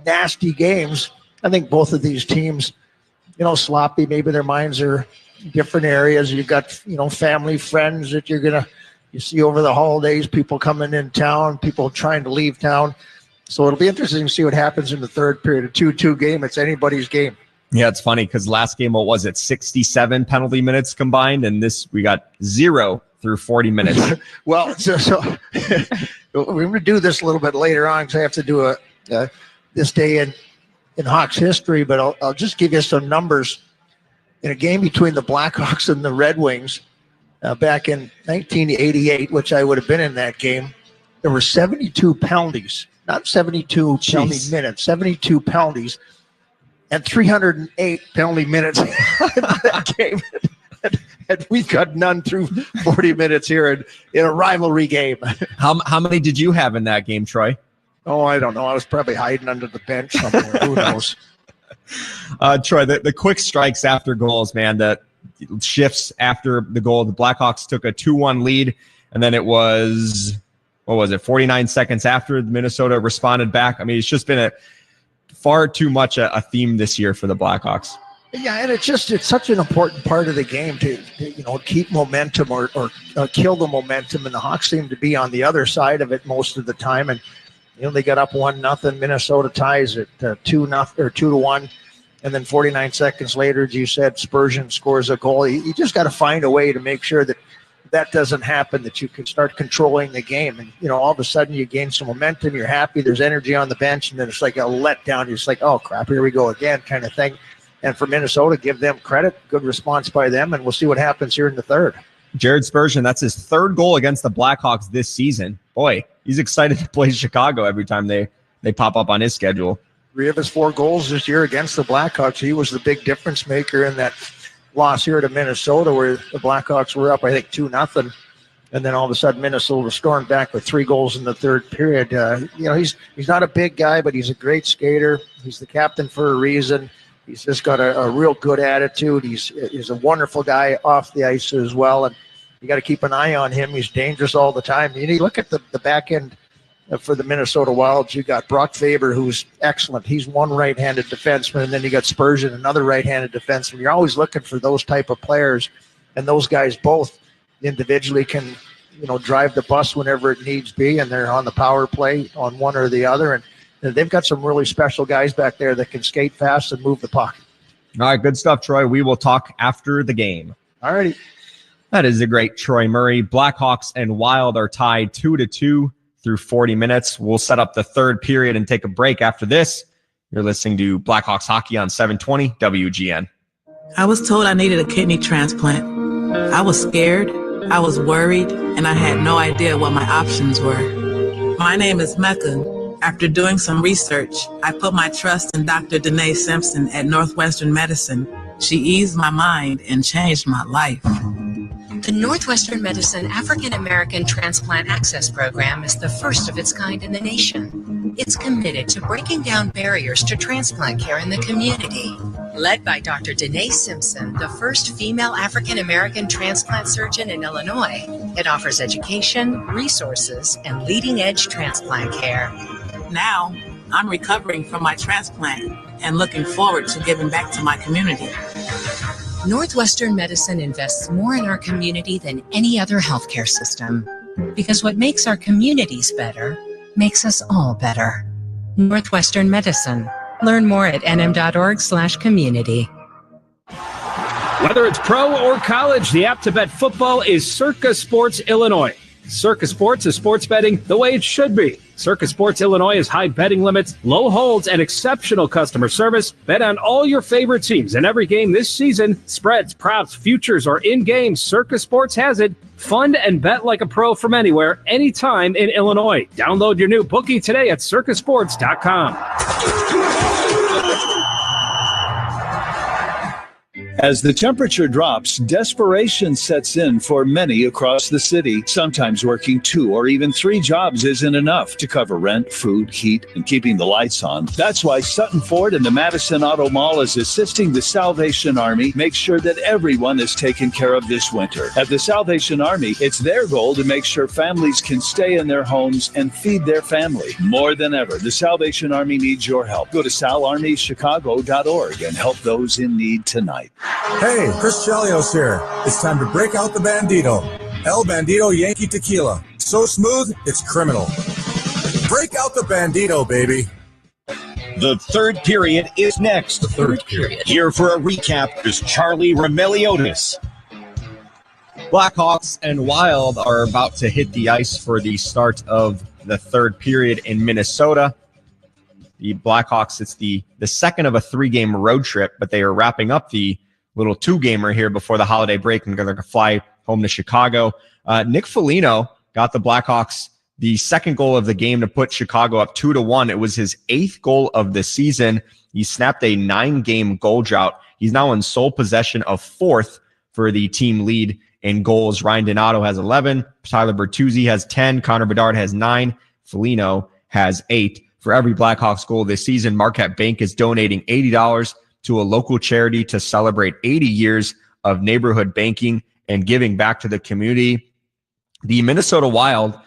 M: nasty games. I think both of these teams, sloppy. Maybe their minds are in different areas. You've got, family, friends that you see over the holidays, people coming in town, people trying to leave town. So it'll be interesting to see what happens in the third period. A 2-2 game, it's anybody's game.
V: Yeah, it's funny because last game, what was it, 67 penalty minutes combined, and this we got 0 through 40 minutes.
M: Well, so we're going to do this a little bit later on because I have to do this day in Hawks history, but I'll just give you some numbers. In a game between the Blackhawks and the Red Wings back in 1988, which I would have been in that game, there were 72 penalties, not 72 penalty minutes, 72 penalties, and 308 penalty minutes in that game. And we got none through 40 minutes here in a rivalry game.
V: How many did you have in that game, Troy?
M: Oh, I don't know. I was probably hiding under the bench somewhere. Who knows?
V: Troy, the quick strikes after goals, man, the shifts after the goal. The Blackhawks took a 2-1 lead, and then it was, 49 seconds after Minnesota responded back. I mean, it's just been far too much a theme this year for the Blackhawks.
M: Yeah, and it's such an important part of the game to keep momentum or kill the momentum, and the Hawks seem to be on the other side of it most of the time. And they got up 1-0. Minnesota ties it 2-0 or 2-1, and then 49 seconds later, as you said, Spurgeon scores a goal. You just got to find a way to make sure that doesn't happen, that you can start controlling the game. And all of a sudden you gain some momentum, you're happy, there's energy on the bench, and then it's like a letdown. You're just like, oh crap, here we go again, kind of thing. And for Minnesota, give them credit, good response by them, and we'll see what happens here in the third.
V: Jared Spurgeon, that's his third goal against the Blackhawks this season. Boy, he's excited to play Chicago every time they pop up on his schedule.
M: 3 of his 4 goals this year against the Blackhawks. He was the big difference maker in that loss here to Minnesota, where the Blackhawks were up, I think, 2-0. And then all of a sudden, Minnesota stormed back with 3 goals in the third period. He's not a big guy, but he's a great skater. He's the captain for a reason. He's just got a real good attitude. He's a wonderful guy off the ice as well. And you got to keep an eye on him. He's dangerous all the time. You look at the back end for the Minnesota Wilds. You got Brock Faber, who's excellent. He's one right-handed defenseman, and then you got Spurgeon, another right-handed defenseman. You're always looking for those type of players, and those guys both individually can, drive the bus whenever it needs be, and they're on the power play on one or the other. And they've got some really special guys back there that can skate fast and move the puck.
V: All right, good stuff, Troy. We will talk after the game.
M: All righty.
V: That is a great Troy Murray. Blackhawks and Wild are tied 2-2 through 40 minutes. We'll set up the third period and take a break after this. You're listening to Blackhawks Hockey on 720 WGN.
I: I was told I needed a kidney transplant. I was scared, I was worried, and I had no idea what my options were. My name is Mecca. After doing some research, I put my trust in Dr. Danae Simpson at Northwestern Medicine. She eased my mind and changed my life.
K: The Northwestern Medicine African American Transplant Access Program is the first of its kind in the nation. It's committed to breaking down barriers to transplant care in the community. Led by Dr. Danae Simpson, the first female African American transplant surgeon in Illinois, it offers education, resources, and leading-edge transplant care.
I: Now, I'm recovering from my transplant and looking forward to giving back to my community.
K: Northwestern Medicine invests more in our community than any other healthcare system. Because what makes our communities better makes us all better. Northwestern Medicine. Learn more at nm.org/community.
L: Whether it's pro or college, the app to bet football is Circa Sports Illinois. Circa Sports is sports betting the way it should be. Circa Sports Illinois has high betting limits, low holds, and exceptional customer service. Bet on all your favorite teams in every game this season. Spreads, props, futures, or in-game, Circa Sports has it. Fund and bet like a pro from anywhere, anytime in Illinois. Download your new bookie today at circasports.com.
X: As the temperature drops, desperation sets in for many across the city. Sometimes working 2 or even 3 jobs isn't enough to cover rent, food, heat, and keeping the lights on. That's why Sutton Ford and the Madison Auto Mall is assisting the Salvation Army make sure that everyone is taken care of this winter. At the Salvation Army, it's their goal to make sure families can stay in their homes and feed their family. More than ever, the Salvation Army needs your help. Go to salarmychicago.org and help those in need tonight.
S: Hey, Chris Chelios here. It's time to break out the Bandito. El Bandito Yankee Tequila. So smooth, it's criminal. Break out the Bandito, baby.
U: The third period is next.
S: The third period.
U: Here for a recap is Charlie Remeliotis.
V: Blackhawks and Wild are about to hit the ice for the start of the third period in Minnesota. The Blackhawks, it's the second of a 3-game road trip, but they are wrapping up the little 2-gamer here before the holiday break, and they're going to fly home to Chicago. Nick Foligno got the Blackhawks the second goal of the game to put Chicago up 2-1. It was his 8th goal of the season. He snapped a 9-game goal drought. He's now in sole possession of 4th for the team lead in goals. Ryan Donato has 11. Tyler Bertuzzi has 10. Connor Bedard has 9. Foligno has 8. For every Blackhawks goal this season, Marquette Bank is donating $80 to a local charity to celebrate 80 years of neighborhood banking and giving back to the community. The Minnesota Wild,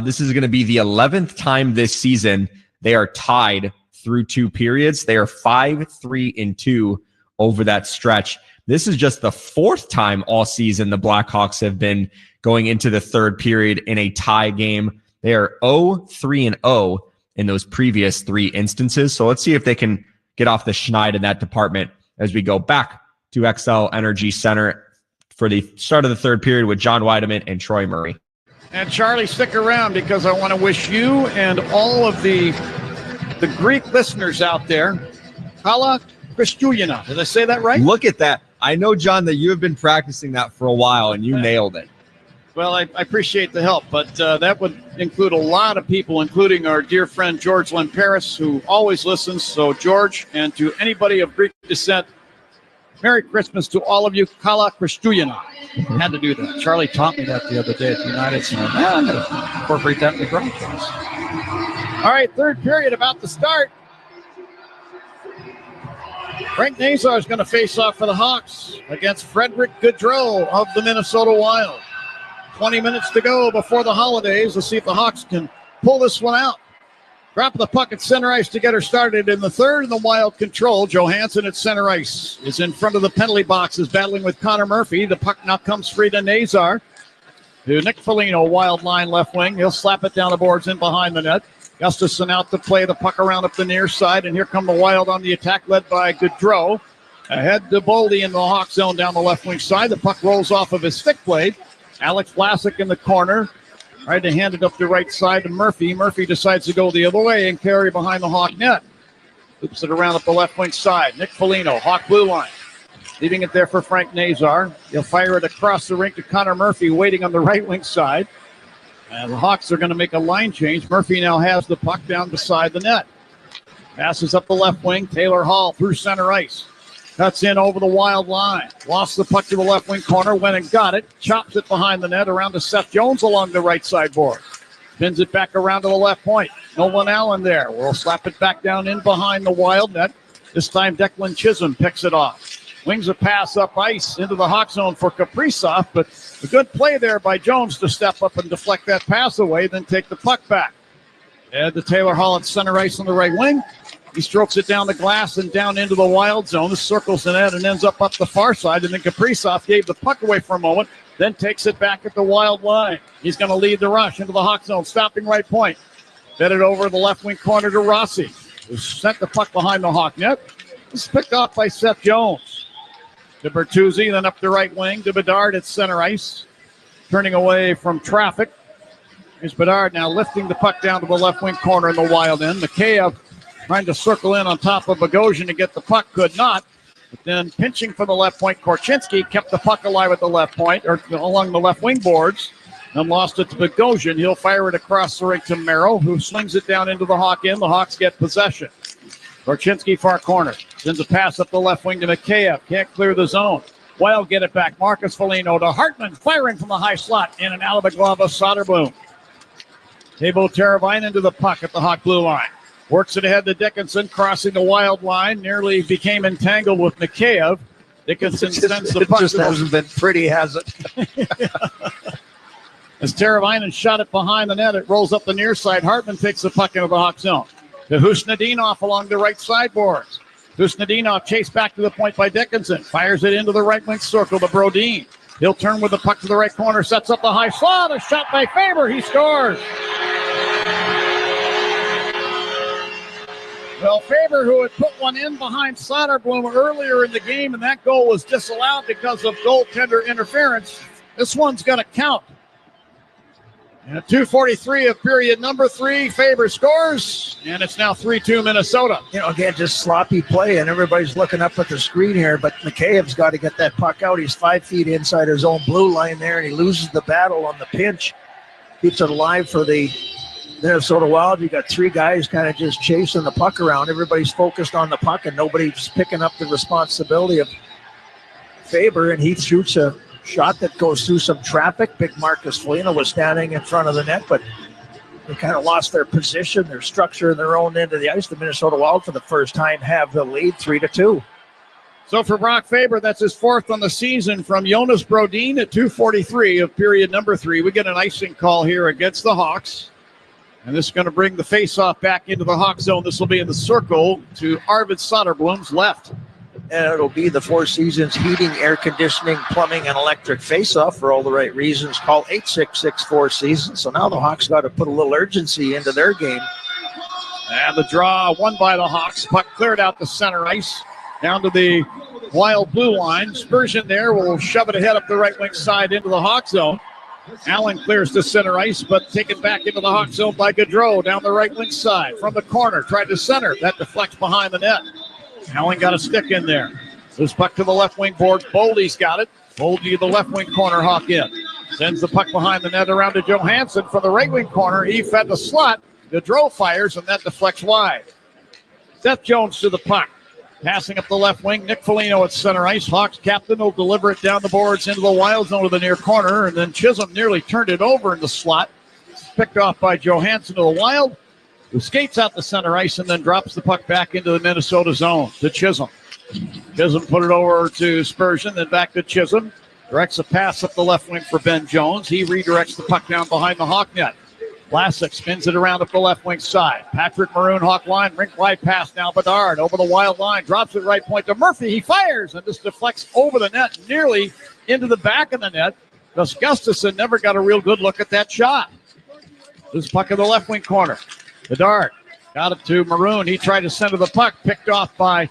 V: this is going to be the 11th time this season they are tied through 2 periods. They are 5-3-2 over that stretch. This is just the 4th time all season the Blackhawks have been going into the third period in a tie game. They are 0-3-0 in those previous 3 instances. So let's see if they can get off the schneid in that department as we go back to XL Energy Center for the start of the third period with John Weideman and Troy Murray.
N: And Charlie, stick around because I want to wish you and all of the Greek listeners out there, Hala Christouliana. Did I say that right?
V: Look at that. I know, John, that you have been practicing that for a while, and you nailed it.
N: Well, I appreciate the help, but that would include a lot of people, including our dear friend George Lynn Paris, who always listens. So, George, and to anybody of Greek descent, Merry Christmas to all of you. Kala Kristuyana. Had to do that. Charlie taught me that the other day at the United Center. I'm going to incorporate that in the broadcast. All right, third period about to start. Frank Nazar is going to face off for the Hawks against Frederick Gaudreau of the Minnesota Wild. 20 minutes to go before the holidays. Let's see if the Hawks can pull this one out. Drop the puck at center ice to get her started in the third, and the Wild control. Johansson at center ice is in front of the penalty boxes, battling with Connor Murphy. The puck now comes free to Nazar. To Nick Foligno, Wild line left wing. He'll slap it down the boards in behind the net. Gustafsson out to play the puck around up the near side, and here come the Wild on the attack, led by Gaudreau. Ahead to Boldy in the Hawk zone down the left wing side. The puck rolls off of his stick blade. Alex Vlasic in the corner. Tried to hand it up the right side to Murphy. Murphy decides to go the other way and carry behind the Hawk net. Loops it around up the left wing side. Nick Foligno, Hawk blue line. Leaving it there for Frank Nazar. He'll fire it across the rink to Connor Murphy, waiting on the right wing side. And the Hawks are going to make a line change. Murphy now has the puck down beside the net. Passes up the left wing. Taylor Hall through center ice. Cuts in over the Wild line. Lost the puck to the left wing corner. Went and got it. Chops it behind the net around to Seth Jones along the right side board. Spins it back around to the left point. Nolan Allen there. We'll slap it back down in behind the Wild net. This time Declan Chisholm picks it off. Wings a pass up ice into the Hawk zone for Kaprizov, but a good play there by Jones to step up and deflect that pass away, then take the puck back. Head to Taylor Hall at center ice on the right wing. He strokes it down the glass and down into the Wild zone. This circles the net and ends up the far side. And then Kaprizov gave the puck away for a moment, then takes it back at the Wild line. He's going to lead the rush into the Hawk zone, stopping right point. Fed it over the left wing corner to Rossi, who sent the puck behind the Hawk net. This is picked off by Seth Jones. To Bertuzzi, then up the right wing to Bedard at center ice. Turning away from traffic. Here's Bedard now lifting the puck down to the left wing corner in the Wild end. Mikheyev trying to circle in on top of Bogosian to get the puck, could not. But then pinching for the left point, Korchinski kept the puck alive at the left point, or along the left wing boards, and lost it to Bogosian. He'll fire it across the rink to Merrill, who slings it down into the Hawk end. The Hawks get possession. Korchinski far corner. Sends a pass up the left wing to Mikheyev. Can't clear the zone. Wild get it back. Marcus Foligno to Hartman, firing from the high slot in and out of the glove of Soderblom. Tabo Teravainen to the puck at the Hawk blue line. Works it ahead to Dickinson, crossing the Wild line. Nearly became entangled with Mikheyev. Dickinson sends the puck.
M: It just hasn't been pretty, has it?
N: As Teravainen shot it behind the net, it rolls up the near side. Hartman takes the puck into the Hawk zone. To Husnadinov along the right sideboards. Husnadinov chased back to the point by Dickinson. Fires it into the right wing circle to Brodin. He'll turn with the puck to the right corner. Sets up the high slot. A shot by Faber. He scores. Well, Faber, who had put one in behind Soderblom earlier in the game, and that goal was disallowed because of goaltender interference. This one's going to count. And at 2:43 of period number 3, Faber scores, and it's now 3-2 Minnesota.
M: You know, again, just sloppy play, and everybody's looking up at the screen here, but Mikheyev's got to get that puck out. He's 5 feet inside his own blue line there, and he loses the battle on the pinch. Keeps it alive for the Minnesota Wild. You got 3 guys kind of just chasing the puck around. Everybody's focused on the puck, and nobody's picking up the responsibility of Faber, and he shoots a shot that goes through some traffic. Big Marcus Foligno was standing in front of the net, but they kind of lost their position, their structure in their own end of the ice. The Minnesota Wild, for the first time, have the lead 3-2.
N: So for Brock Faber, that's his 4th on the season from Jonas Brodin at 2:43 of period number 3. We get an icing call here against the Hawks. And this is going to bring the faceoff back into the Hawk zone. This will be in the circle to Arvid Soderblom's left.
M: And it'll be the Four Seasons Heating, Air Conditioning, Plumbing, and Electric face-off for all the right reasons. Call 866-4Seasons. So now the Hawks got to put a little urgency into their game.
N: And the draw won by the Hawks. Puck cleared out the center ice down to the Wild blue line. Spurgeon there will shove it ahead up the right wing side into the Hawk zone. Allen clears the center ice, but taken back into the Hawk zone by Gaudreau down the right wing side. From the corner, tried to center. That deflects behind the net. Allen got a stick in there. This puck to the left wing boards. Boldy's got it. Boldy to the left wing corner. Hawk in. Sends the puck behind the net around to Johansson from the right wing corner. He fed the slot. Gaudreau fires, and that deflects wide. Seth Jones to the puck. Passing up the left wing. Nick Foligno at center ice. Hawks captain will deliver it down the boards into the Wild zone to the near corner, and then Chisholm nearly turned it over in the slot. Picked off by Johansson to the Wild, who skates out the center ice and then drops the puck back into the Minnesota zone to Chisholm. Chisholm put it over to Spurgeon, then back to Chisholm. Directs a pass up the left wing for Ben Jones. He redirects the puck down behind the Hawk net. Vlasic spins it around up the left wing side. Patrick Maroon, Hawk line, rink wide pass now. Bedard over the Wild line, drops it right point to Murphy. He fires, and this deflects over the net, nearly into the back of the net. Because Gustafson never got a real good look at that shot. This puck in the left wing corner. Bedard got it to Maroon. He tried to center the puck, picked off by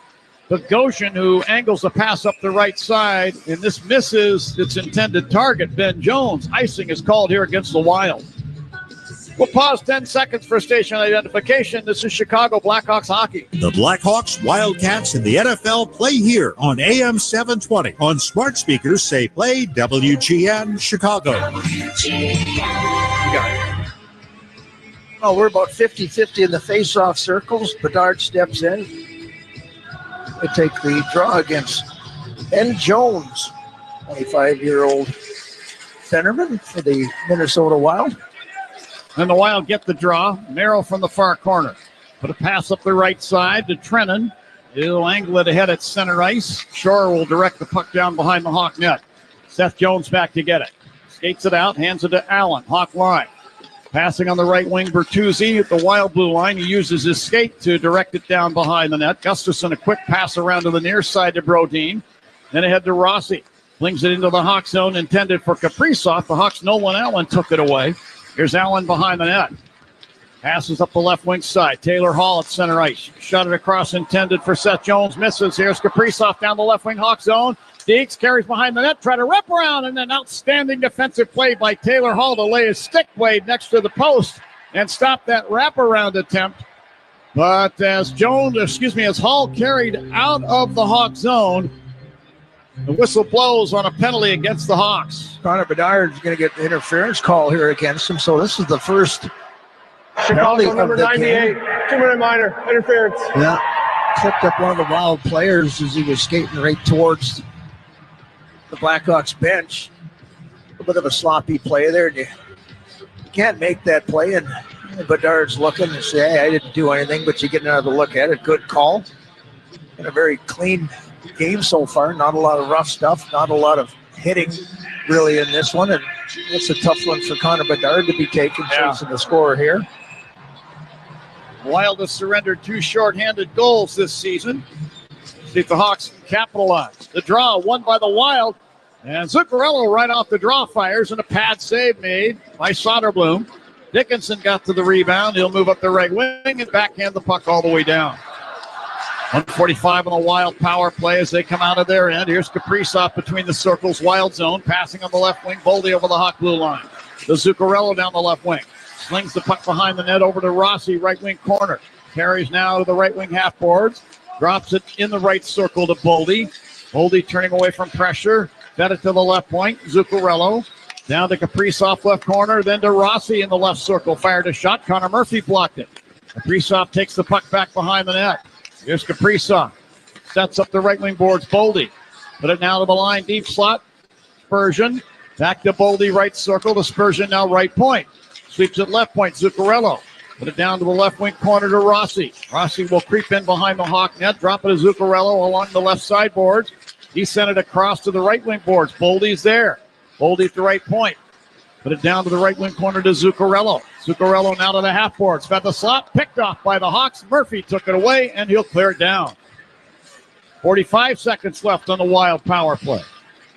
N: Bogosian, who angles the pass up the right side, and this misses its intended target. Ben Jones. Icing is called here against the Wild. We'll pause 10 seconds for station identification. This is Chicago Blackhawks hockey.
D: The Blackhawks, Wildcats, and the NFL play here on AM 720. On smart speakers, say play WGN Chicago.
M: Oh, we're about 50-50 in the face-off circles. Bedard steps in. They take the draw against Ben Jones, 25-year-old centerman for the Minnesota Wild.
N: And the Wild get the draw. Merrill from the far corner. Put a pass up the right side to Trennan. He'll angle it ahead at center ice. Shore will direct the puck down behind the Hawk net. Seth Jones back to get it. Skates it out, hands it to Allen. Hawk line. Passing on the right wing, Bertuzzi at the Wild blue line. He uses his skate to direct it down behind the net. Gustafson, a quick pass around to the near side to Brodin. Then ahead to Rossi. Flings it into the Hawk zone, intended for Kaprizov. The Hawks, Nolan Allen took it away. Here's Allen behind the net. Passes up the left wing side. Taylor Hall at center ice. Shot it across, intended for Seth Jones. Misses. Here's Kaprizov down the left wing Hawk zone. Deeks carries behind the net. Try to wrap around, and an outstanding defensive play by Taylor Hall to lay his stick blade next to the post and stop that wraparound attempt. But as Hall carried out of the Hawk zone, the whistle blows on a penalty against the Hawks.
M: Connor Bedard is going to get the interference call here against him. So this is the first penalty
F: Chicago number
M: of the
F: 98,
M: game.
F: 2-minute minor, interference.
M: Yeah, tripped up one of the Wild players as he was skating right towards the Blackhawks bench. A bit of a sloppy play there. You can't make that play, and Bedard's looking and say, hey, I didn't do anything, but you get another look at it. Good call. And a very clean game so far. Not a lot of rough stuff, not a lot of hitting really in this one, and it's a tough one for Connor Bedard to be taking, chasing the score here.
N: Wild has surrendered 2 shorthanded goals this season. See if the Hawks can capitalize. The draw won by the Wild, and Zuccarello right off the draw fires, and a pad save made by Soderblom. Dickinson got to the rebound. He'll move up the right wing and backhand the puck all the way down. 1:45 on the Wild power play as they come out of their end. Here's Kaprizov between the circles. Wild zone. Passing on the left wing. Boldy over the Hawk blue line. The Zuccarello down the left wing. Slings the puck behind the net over to Rossi, right wing corner. Carries now to the right wing half boards. Drops it in the right circle to Boldy. Boldy turning away from pressure. Fed it to the left point. Zuccarello. Down to Kaprizov left corner. Then to Rossi in the left circle. Fired a shot. Connor Murphy blocked it. Kaprizov takes the puck back behind the net. Here's Kaprizov. Sets up the right wing boards. Boldy. Put it now to the line. Deep slot. Spurgeon. Back to Boldy. Right circle to Spurgeon. Now right point. Sweeps it left point. Zuccarello. Put it down to the left wing corner to Rossi. Rossi will creep in behind the Hawk net. Drop it to Zuccarello along the left side boards. He sent it across to the right wing boards. Boldy's there. Boldy at the right point. Put it down to the right wing corner to Zuccarello. Zuccarello now to the half boards. Fed the slot. Picked off by the Hawks. Murphy took it away, and he'll clear it down. 45 seconds left on the Wild power play.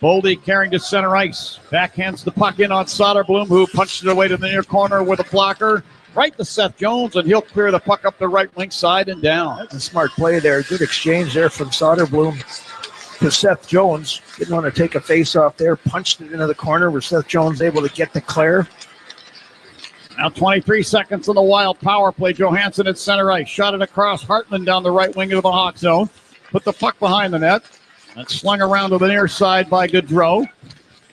N: Boldy carrying to center ice. Backhands the puck in on Soderblom, who punched it away to the near corner with a blocker. Right to Seth Jones, and he'll clear the puck up the right wing side and down.
M: That's a smart play there. Good exchange there from Soderblom to Seth Jones. Didn't want to take a face off there. Punched it into the corner where Seth Jones able to get the clear.
N: Now 23 seconds on the Wild power play. Johansson at center ice. Shot it across. Hartman down the right wing into the Hawk zone. Put the puck behind the net. That's slung around to the near side by Gaudreau.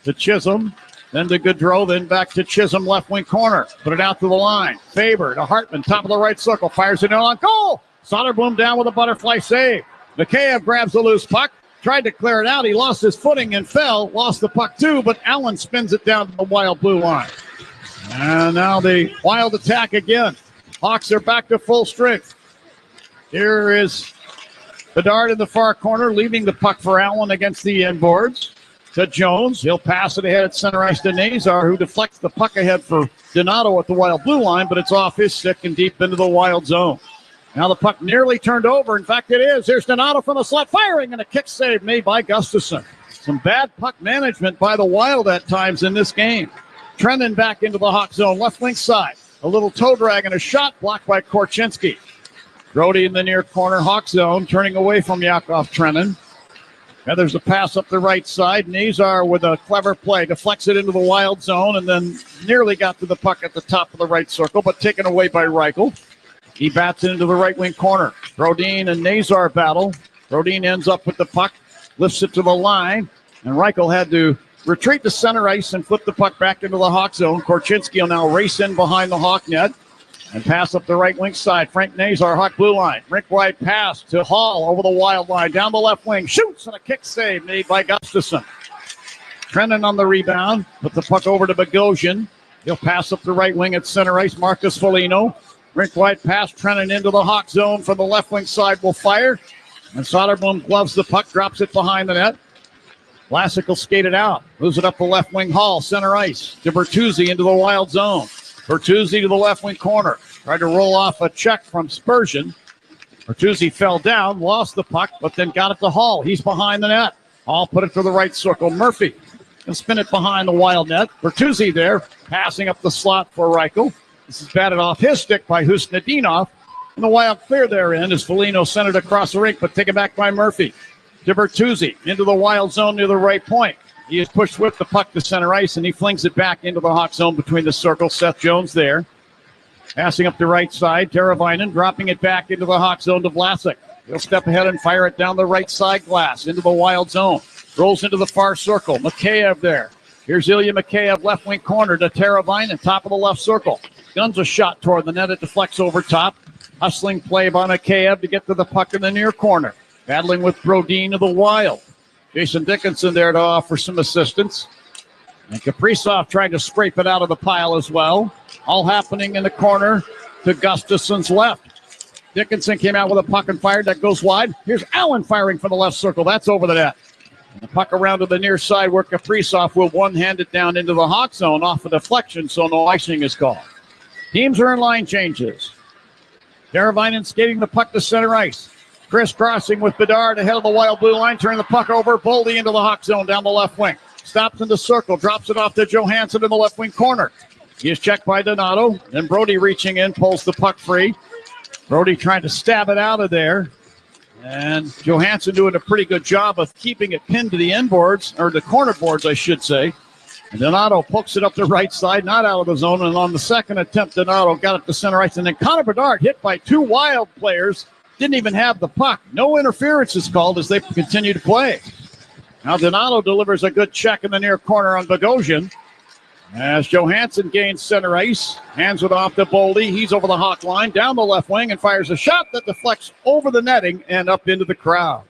N: To Chisholm. Then to Gaudreau. Then back to Chisholm, left wing corner. Put it out to the line. Faber to Hartman, top of the right circle. Fires it in on goal. Soderblom down with a butterfly save. Mikheyev grabs the loose puck. Tried to clear it out. He lost his footing and fell. Lost the puck too, but Allen spins it down to the Wild blue line. And now the Wild attack again. Hawks are back to full strength. Here is Bedard in the far corner, leaving the puck for Allen against the inboards. To Jones. He'll pass it ahead at center ice to Nazar, who deflects the puck ahead for Donato at the Wild blue line, but it's off his stick and deep into the Wild zone. Now the puck nearly turned over. In fact, it is. Here's Donato from the slot, firing, and a kick save made by Gustafsson. Some bad puck management by the Wild at times in this game. Trennan back into the Hawk zone, left wing side. A little toe drag and a shot blocked by Korchinski. Brody in the near corner, Hawk zone, turning away from Yakov Trennan. And there's a pass up the right side. Nazar with a clever play, deflects it into the Wild zone, and then nearly got to the puck at the top of the right circle, but taken away by Reichel. He bats it into the right wing corner. Brodin and Nazar battle. Brodin ends up with the puck, lifts it to the line, and Reichel had to retreat to center ice and flip the puck back into the Hawk zone. Korchinski will now race in behind the Hawk net and pass up the right wing side. Frank Nazar, Hawk blue line. Rink wide pass to Hall over the Wild line. Down the left wing. Shoots and a kick save made by Gustafsson. Trennan on the rebound. Put the puck over to Bogosian. He'll pass up the right wing at center ice. Marcus Foligno. Rink wide pass. Trennan into the Hawk zone from the left wing side will fire. And Soderblom gloves the puck. Drops it behind the net. Vlasic will skate it out. Moves it up the left wing. Hall, center ice. To Bertuzzi into the Wild zone. Bertuzzi to the left wing corner. Tried to roll off a check from Spurgeon. Bertuzzi fell down, lost the puck, but then got it to Hall. He's behind the net. Hall put it to the right circle. Murphy can spin it behind the Wild net. Bertuzzi there, passing up the slot for Reichel. This is batted off his stick by Husnadinov. And the Wild clear their end as Foligno sent it across the rink, but taken back by Murphy. To Bertuzzi, into the Wild zone near the right point. He is pushed with the puck to center ice, and he flings it back into the Hawk zone between the circles. Seth Jones there. Passing up the right side. Teravainen dropping it back into the Hawk zone to Vlasic. He'll step ahead and fire it down the right side glass into the Wild zone. Rolls into the far circle. Mikheyev there. Here's Ilya Mikheyev, left wing corner to Teravainen, top of the left circle. Guns a shot toward the net. It deflects over top. Hustling play by Mikheyev to get to the puck in the near corner. Battling with Brodin of the Wild. Jason Dickinson there to offer some assistance. And Kaprizov trying to scrape it out of the pile as well. All happening in the corner to Gustafsson's left. Dickinson came out with a puck and fired. That goes wide. Here's Allen firing from the left circle. That's over the net. And the puck around to the near side where Kaprizov will one-hand it down into the Hawk zone off a deflection, so no icing is called. Teams are in line changes. Teravainen skating the puck to center ice. Crisscrossing with Bedard ahead of the Wild blue line. Turn the puck over. Boldy into the Hawk zone down the left wing. Stops in the circle. Drops it off to Johansson in the left wing corner. He is checked by Donato. Then Brody reaching in. Pulls the puck free. Brody trying to stab it out of there. And Johansson doing a pretty good job of keeping it pinned to the end boards. Or the corner boards, I should say. And Donato pokes it up the right side. Not out of the zone. And on the second attempt, Donato got it to center ice. And then Connor Bedard hit by two Wild players. Didn't even have the puck. No interference is called as they continue to play. Now Donato delivers a good check in the near corner on Bogosian. As Johansson gains center ice, hands it off to Boldy. He's over the Hawk line, down the left wing, and fires a shot that deflects over the netting and up into the crowd.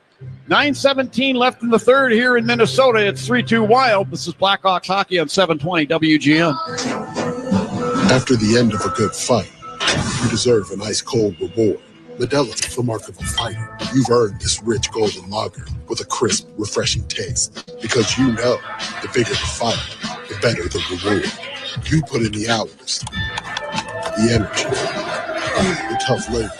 N: 9:17 left in the third here in Minnesota. It's 3-2 Wild. This is Blackhawks hockey on 720 WGN.
C: After the end of a good fight, you deserve an ice-cold reward. Modelo, the mark of a fighter. You've earned this rich golden lager with a crisp, refreshing taste. Because you know, the bigger the fight, the better the reward. You put in the hours, the energy, the tough labor.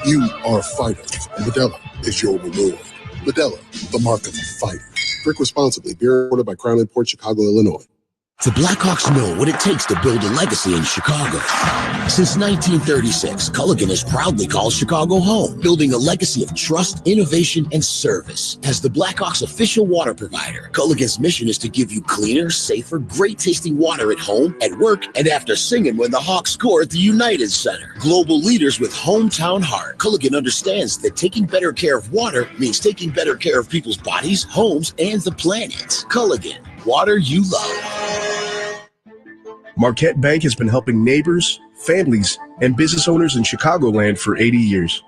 C: You are a fighter, and Modelo is your reward. Modelo, the mark of a fighter. Drink responsibly. Beer ordered by Crown Imports, Chicago, Illinois.
P: The Blackhawks know what it takes to build a legacy in Chicago. Since 1936, Culligan has proudly called Chicago home, building a legacy of trust, innovation, and service. As the Blackhawks' official water provider, Culligan's mission is to give you cleaner, safer, great-tasting water at home, at work, and after singing when the Hawks score at the United Center. Global leaders with hometown heart. Culligan understands that taking better care of water means taking better care of people's bodies, homes, and the planet. Culligan, water you love.
E: Marquette Bank has been helping neighbors, families, and business owners in Chicagoland for 80 years.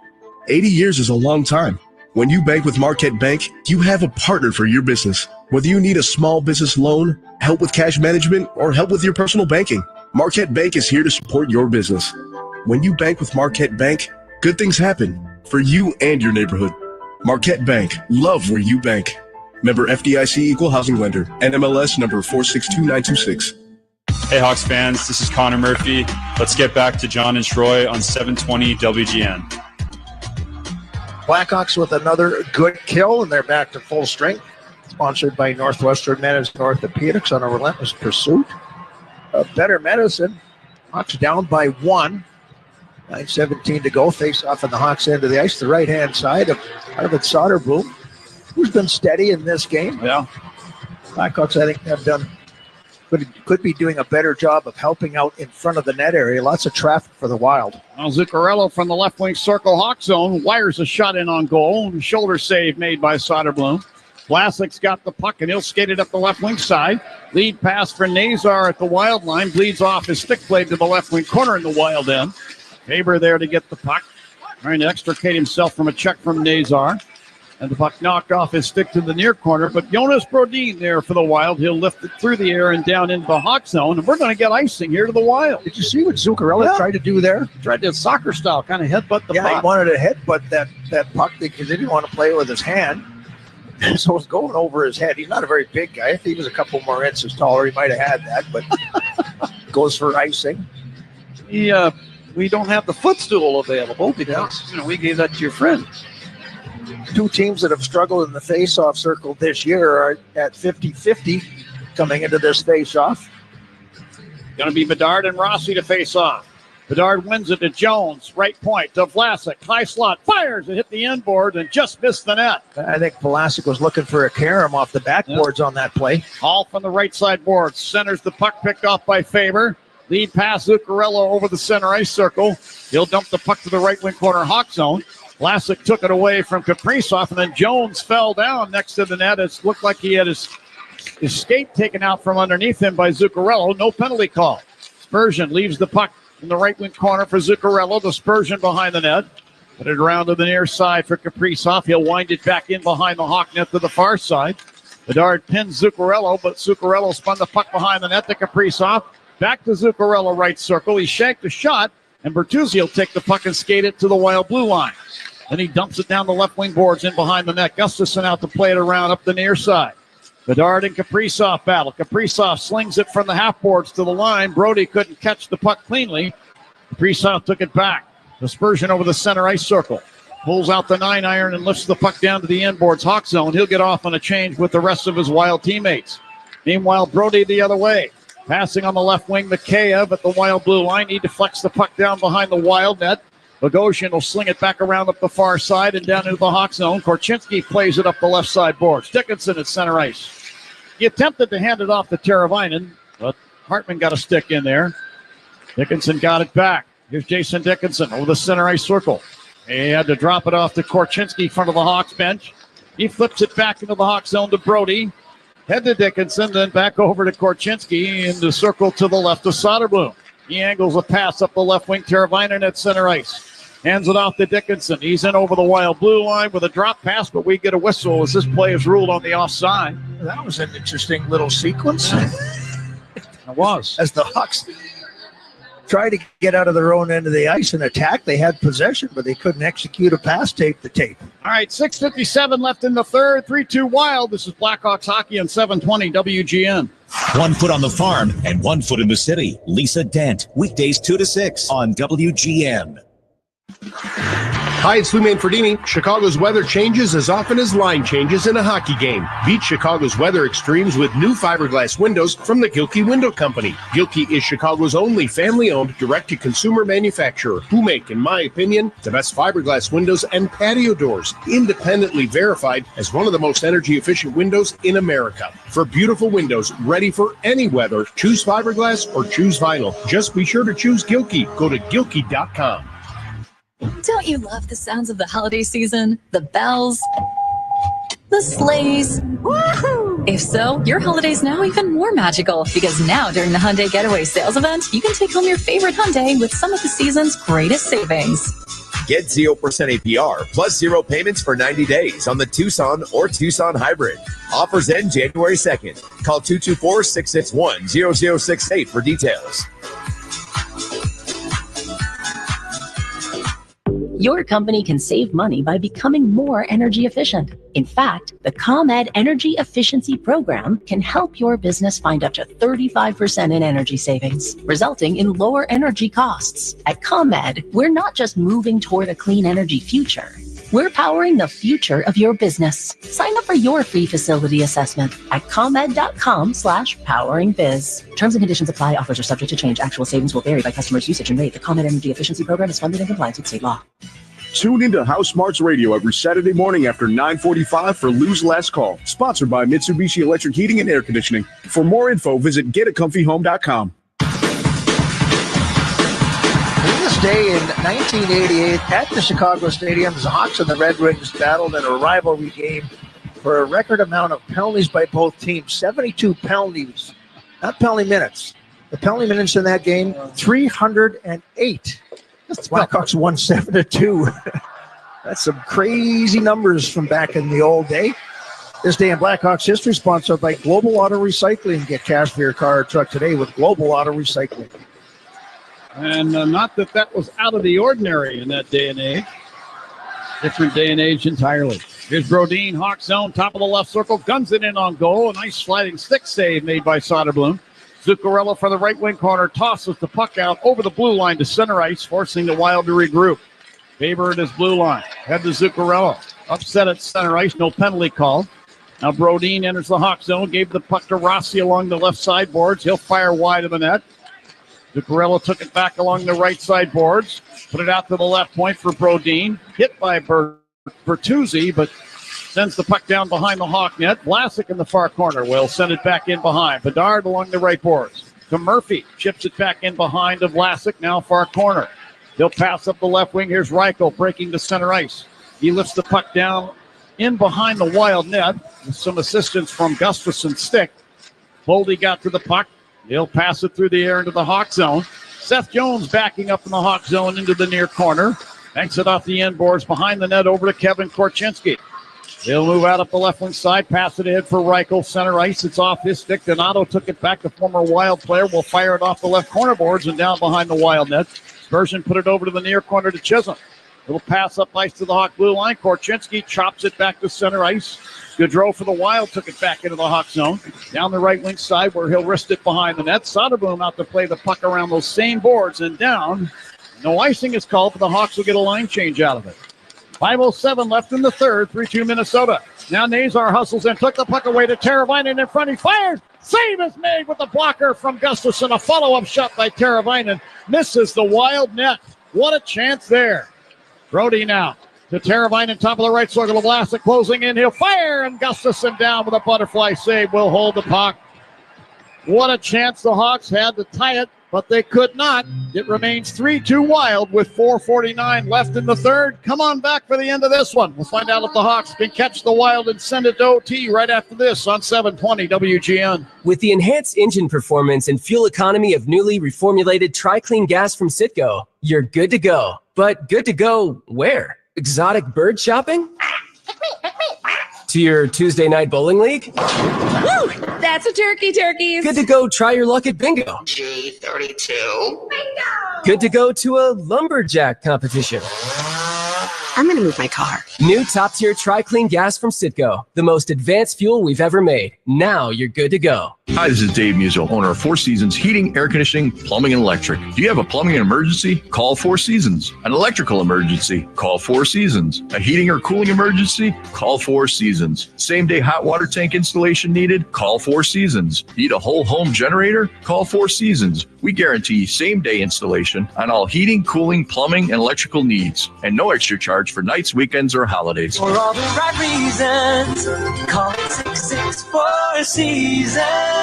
E: 80 years is a long time. When you bank with Marquette Bank, you have a partner for your business. Whether you need a small business loan, help with cash management, or help with your personal banking, Marquette Bank is here to support your business. When you bank with Marquette Bank, good things happen for you and your neighborhood. Marquette Bank, love where you bank. Member FDIC Equal Housing Lender, NMLS number 462926.
F: Hey Hawks fans, this is Connor Murphy. Let's get back to John and Troy on 720 WGN.
M: Blackhawks with another good kill, and they're back to full strength. Sponsored by Northwestern Medicine Orthopedics on a relentless pursuit of better medicine. Hawks down by 1. 9:17 to go. Face off on the Hawks end of the ice, the right-hand side of Arvid Soderblom, who's been steady in this game.
N: Yeah.
M: Blackhawks, I think, have done could be doing a better job of helping out in front of the net area. Lots of traffic for the Wild.
N: Well, Zuccarello from the left wing circle, Hawk zone, wires a shot in on goal. Shoulder save made by Soderblom. Vlasic's got the puck, and he'll skate it up the left wing side. Lead pass for Nazar at the Wild line. Bleeds off his stick blade to the left wing corner in the Wild end. Faber there to get the puck. Trying to extricate himself from a check from Nazar. And the puck knocked off his stick to the near corner. But Jonas Brodin there for the Wild. He'll lift it through the air and down into the Hawk zone. And we're going to get icing here to the Wild.
M: Did you see what Zuccarello tried to do there?
N: Tried to soccer style, kind of headbutt the puck.
M: Yeah, he wanted to headbutt that puck because he didn't want to play it with his hand. So it's going over his head. He's not a very big guy. If he was a couple more inches taller, he might have had that. But goes for icing.
N: We don't have the footstool available because we gave that to your friend.
M: Two teams that have struggled in the face-off circle this year are at 50-50 coming into this face-off.
N: Going to be Bedard and Rossi to face off. Bedard wins it to Jones, right point to Vlasic, high slot, fires, it hit the end board and just missed the net.
M: I think Vlasic was looking for a carom off the backboards on that play.
N: Hall from the right side board, centers the puck picked off by Faber. Lead pass Zuccarello over the center ice circle. He'll dump the puck to the right wing corner Hawk zone. Vlasic took it away from Kaprizov, and then Jones fell down next to the net. It looked like he had his skate taken out from underneath him by Zuccarello. No penalty call. Spurgeon leaves the puck in the right wing corner for Zuccarello. The Spurgeon behind the net. Put it around to the near side for Kaprizov. He'll wind it back in behind the Hawk net to the far side. Bedard pins Zuccarello, but Zuccarello spun the puck behind the net to Kaprizov. Back to Zuccarello, right circle. He shanked a shot, and Bertuzzi will take the puck and skate it to the Wild blue line. Then he dumps it down the left wing boards in behind the net. Gustafson out to play it around up the near side. Bedard and Kaprizov battle. Kaprizov slings it from the half boards to the line. Brody couldn't catch the puck cleanly. Kaprizov took it back. Dispersion over the center ice circle. Pulls out the 9-iron and lifts the puck down to the end boards. Hawk zone. He'll get off on a change with the rest of his Wild teammates. Meanwhile, Brody the other way. Passing on the left wing, Mikheyev at the Wild blue line. Need to flex the puck down behind the Wild net. Bogosian will sling it back around up the far side and down into the Hawk zone. Korchinski plays it up the left side boards. Dickinson at center ice. He attempted to hand it off to Teravainen, but Hartman got a stick in there. Dickinson got it back. Here's Jason Dickinson over the center ice circle. He had to drop it off to Korchinski in front of the Hawks bench. He flips it back into the Hawk zone to Brody. Head to Dickinson, then back over to Korchinski in the circle to the left of Soderblom. He angles a pass up the left wing. Teravainen at center ice. Hands it off to Dickinson. He's in over the Wild blue line with a drop pass, but we get a whistle as this play is ruled on the offside.
M: That was an interesting little sequence.
N: It was.
M: As the Hawks tried to get out of their own end of the ice and attack, they had possession, but they couldn't execute a pass, tape to tape.
N: All right, 6:57 left in the third. 3-2 Wild. This is Blackhawks hockey on 720 WGN.
G: 1 foot on the farm and 1 foot in the city. Lisa Dent, weekdays 2 to 6 on WGN.
E: Hi, it's Lou Manfredini. Chicago's weather changes as often as line changes in a hockey game. Beat Chicago's weather extremes with new fiberglass windows from the Gilkey Window Company. Gilkey is Chicago's only family-owned, direct-to-consumer manufacturer who make, in my opinion, the best fiberglass windows and patio doors, independently verified as one of the most energy-efficient windows in America. For beautiful windows ready for any weather, choose fiberglass or choose vinyl. Just be sure to choose Gilkey. Go to Gilkey.com.
H: Don't you love the sounds of the holiday season? The bells, the sleighs. Woohoo! If so, your holiday's now even more magical because now during the Hyundai Getaway Sales Event, you can take home your favorite Hyundai with some of the season's greatest savings.
J: Get 0% APR plus 0 payments for 90 days on the Tucson or Tucson Hybrid. Offers end January 2nd. Call 224-661-0068 for details.
Q: Your company can save money by becoming more energy efficient. In fact, the ComEd Energy Efficiency Program can help your business find up to 35% in energy savings, resulting in lower energy costs. At ComEd, we're not just moving toward a clean energy future. We're powering the future of your business. Sign up for your free facility assessment at ComEd.com/poweringbiz. Terms and conditions apply. Offers are subject to change. Actual savings will vary by customer's usage and rate. The ComEd Energy Efficiency Program is funded in compliance with state law.
E: Tune into House Smarts Radio every Saturday morning after 9:45 for Lou's Last Call. Sponsored by Mitsubishi Electric Heating and Air Conditioning. For more info, visit getacomfyhome.com.
M: This day in 1988 at the Chicago Stadium, the Hawks and the Red Wings battled in a rivalry game for a record amount of penalties by both teams. 72 penalties, not penalty minutes. The penalty minutes in that game, 308. The Blackhawks won 7-2. That's some crazy numbers from back in the old day. This day in Blackhawks history, sponsored by Global Auto Recycling. Get cash for your car or truck today with Global Auto Recycling.
N: And not that was out of the ordinary in that day and age. Different day and age entirely. Here's Brodin, Hawk zone, top of the left circle, guns it in on goal. A nice sliding stick save made by Soderblom. Zuccarello for the right wing corner, tosses the puck out over the blue line to center ice, forcing the Wild to regroup. Faber at his blue line. Head to Zuccarello. Upset at center ice, no penalty call. Now Brodin enters the Hawk zone, gave the puck to Rossi along the left side boards. He'll fire wide of the net. Zuccarello took it back along the right side boards, put it out to the left point for Brodin. Hit by Bertuzzi, but sends the puck down behind the Hawk net. Vlasic in the far corner will send it back in behind. Bedard along the right boards to Murphy. Chips it back in behind to Vlasic, now far corner. He'll pass up the left wing. Here's Reichel breaking to center ice. He lifts the puck down in behind the Wild net with some assistance from Gustafson's stick. Boldy got to the puck. He'll pass it through the air into the Hawk zone. Seth Jones backing up in the Hawk zone into the near corner. Banks it off the end boards behind the net over to Kevin Korchinski. He'll move out up the left wing side, pass it ahead for Reichel, center ice. It's off his stick. Donato took it back. The former Wild player will fire it off the left corner boards and down behind the Wild net. Spurgeon put it over to the near corner to Chisholm. Little pass up ice to the Hawk blue line. Korchinski chops it back to center ice. Gaudreau for the Wild took it back into the Hawk zone. Down the right wing side where he'll wrist it behind the net. Soderblom out to play the puck around those same boards and down. No icing is called, but the Hawks will get a line change out of it. 5:07 left in the third, 3-2 Minnesota. Now Nazar hustles and took the puck away to Teravainen in front. He fires. Save is made with the blocker from Gustafsson. A follow-up shot by Teravainen. Misses the Wild net. What a chance there. Brody now to Teravainen, top of the right circle of Vlasic closing in. He'll fire, and Gustafsson down with a butterfly save. Will hold the puck. What a chance the Hawks had to tie it, but they could not. It remains 3-2 Wild with 4:49 left in the third. Come on back for the end of this one. We'll find out if the Hawks can catch the Wild and send it to OT right after this on 720 WGN.
R: With the enhanced engine performance and fuel economy of newly reformulated Tri-Clean gas from Citgo, you're good to go. But good to go where? Exotic bird shopping? To your Tuesday night bowling league?
H: Woo! That's a turkeys.
R: Good to go try your luck at bingo.
H: G32. Bingo!
R: Good to go to a lumberjack competition.
H: I'm going to move my car.
R: New top-tier Tri-Clean gas from Citgo. The most advanced fuel we've ever made. Now you're good to go.
A: Hi, this is Dave Musil, owner of Four Seasons Heating, Air Conditioning, Plumbing, and Electric. Do you have a plumbing emergency? Call Four Seasons. An electrical emergency? Call Four Seasons. A heating or cooling emergency? Call Four Seasons. Same-day hot water tank installation needed? Call Four Seasons. Need a whole home generator? Call Four Seasons. We guarantee same-day installation on all heating, cooling, plumbing, and electrical needs. And no extra charge for nights, weekends, or holidays.
B: For all the right reasons, call 866-4 Seasons.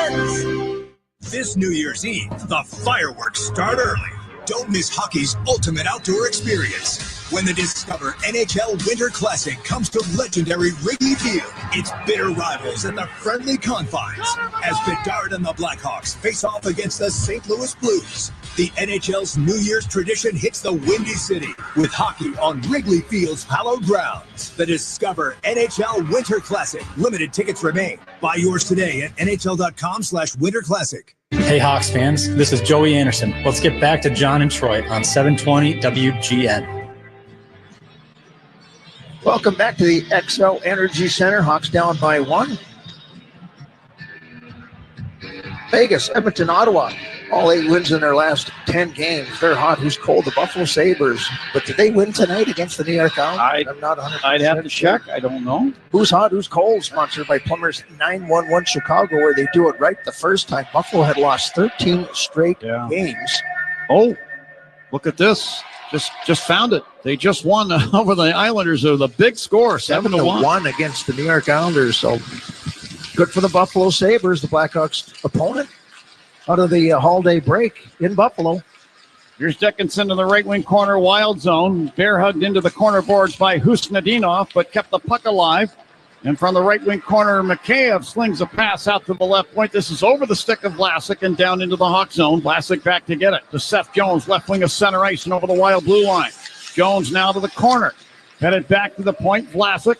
U: This New Year's Eve, the fireworks start early. Don't miss hockey's ultimate outdoor experience. When the Discover NHL Winter Classic comes to legendary Wrigley Field, it's bitter rivals at the friendly confines as Bedard and the Blackhawks face off against the St. Louis Blues. The NHL's New Year's tradition hits the Windy City with hockey on Wrigley Field's hallowed grounds. The Discover NHL Winter Classic. Limited tickets remain. Buy yours today at NHL.com/Winter Classic.
O: Hey Hawks fans, this is Joey Anderson. Let's get back to John and Troy on 720 WGN.
M: Welcome back to the XL Energy Center. Hawks down by 1. Vegas, Edmonton, Ottawa. All 8 wins in their last 10 games. They're hot. Who's cold? The Buffalo Sabres. But did they win tonight against the New York Islanders? I'm not 100%.
N: I'd have to check. I don't know.
M: Who's hot? Who's cold? Sponsored by Plumbers 911 Chicago, where they do it right the first time. Buffalo had lost 13 straight games.
N: Oh, look at this. Just found it. They just won over the Islanders with a big score, 7-1
M: against the New York Islanders. So good for the Buffalo Sabres, the Blackhawks' opponent, out of the holiday break in Buffalo.
N: Here's Dickinson to the right wing corner, wild zone. Bear hugged into the corner boards by Husnadinov, but kept the puck alive. And from the right wing corner, Mikheyev slings a pass out to the left point. This is over the stick of Vlasic and down into the Hawk zone. Vlasic back to get it. To Seth Jones, left wing of center ice and over the wild blue line. Jones now to the corner. Headed back to the point. Vlasic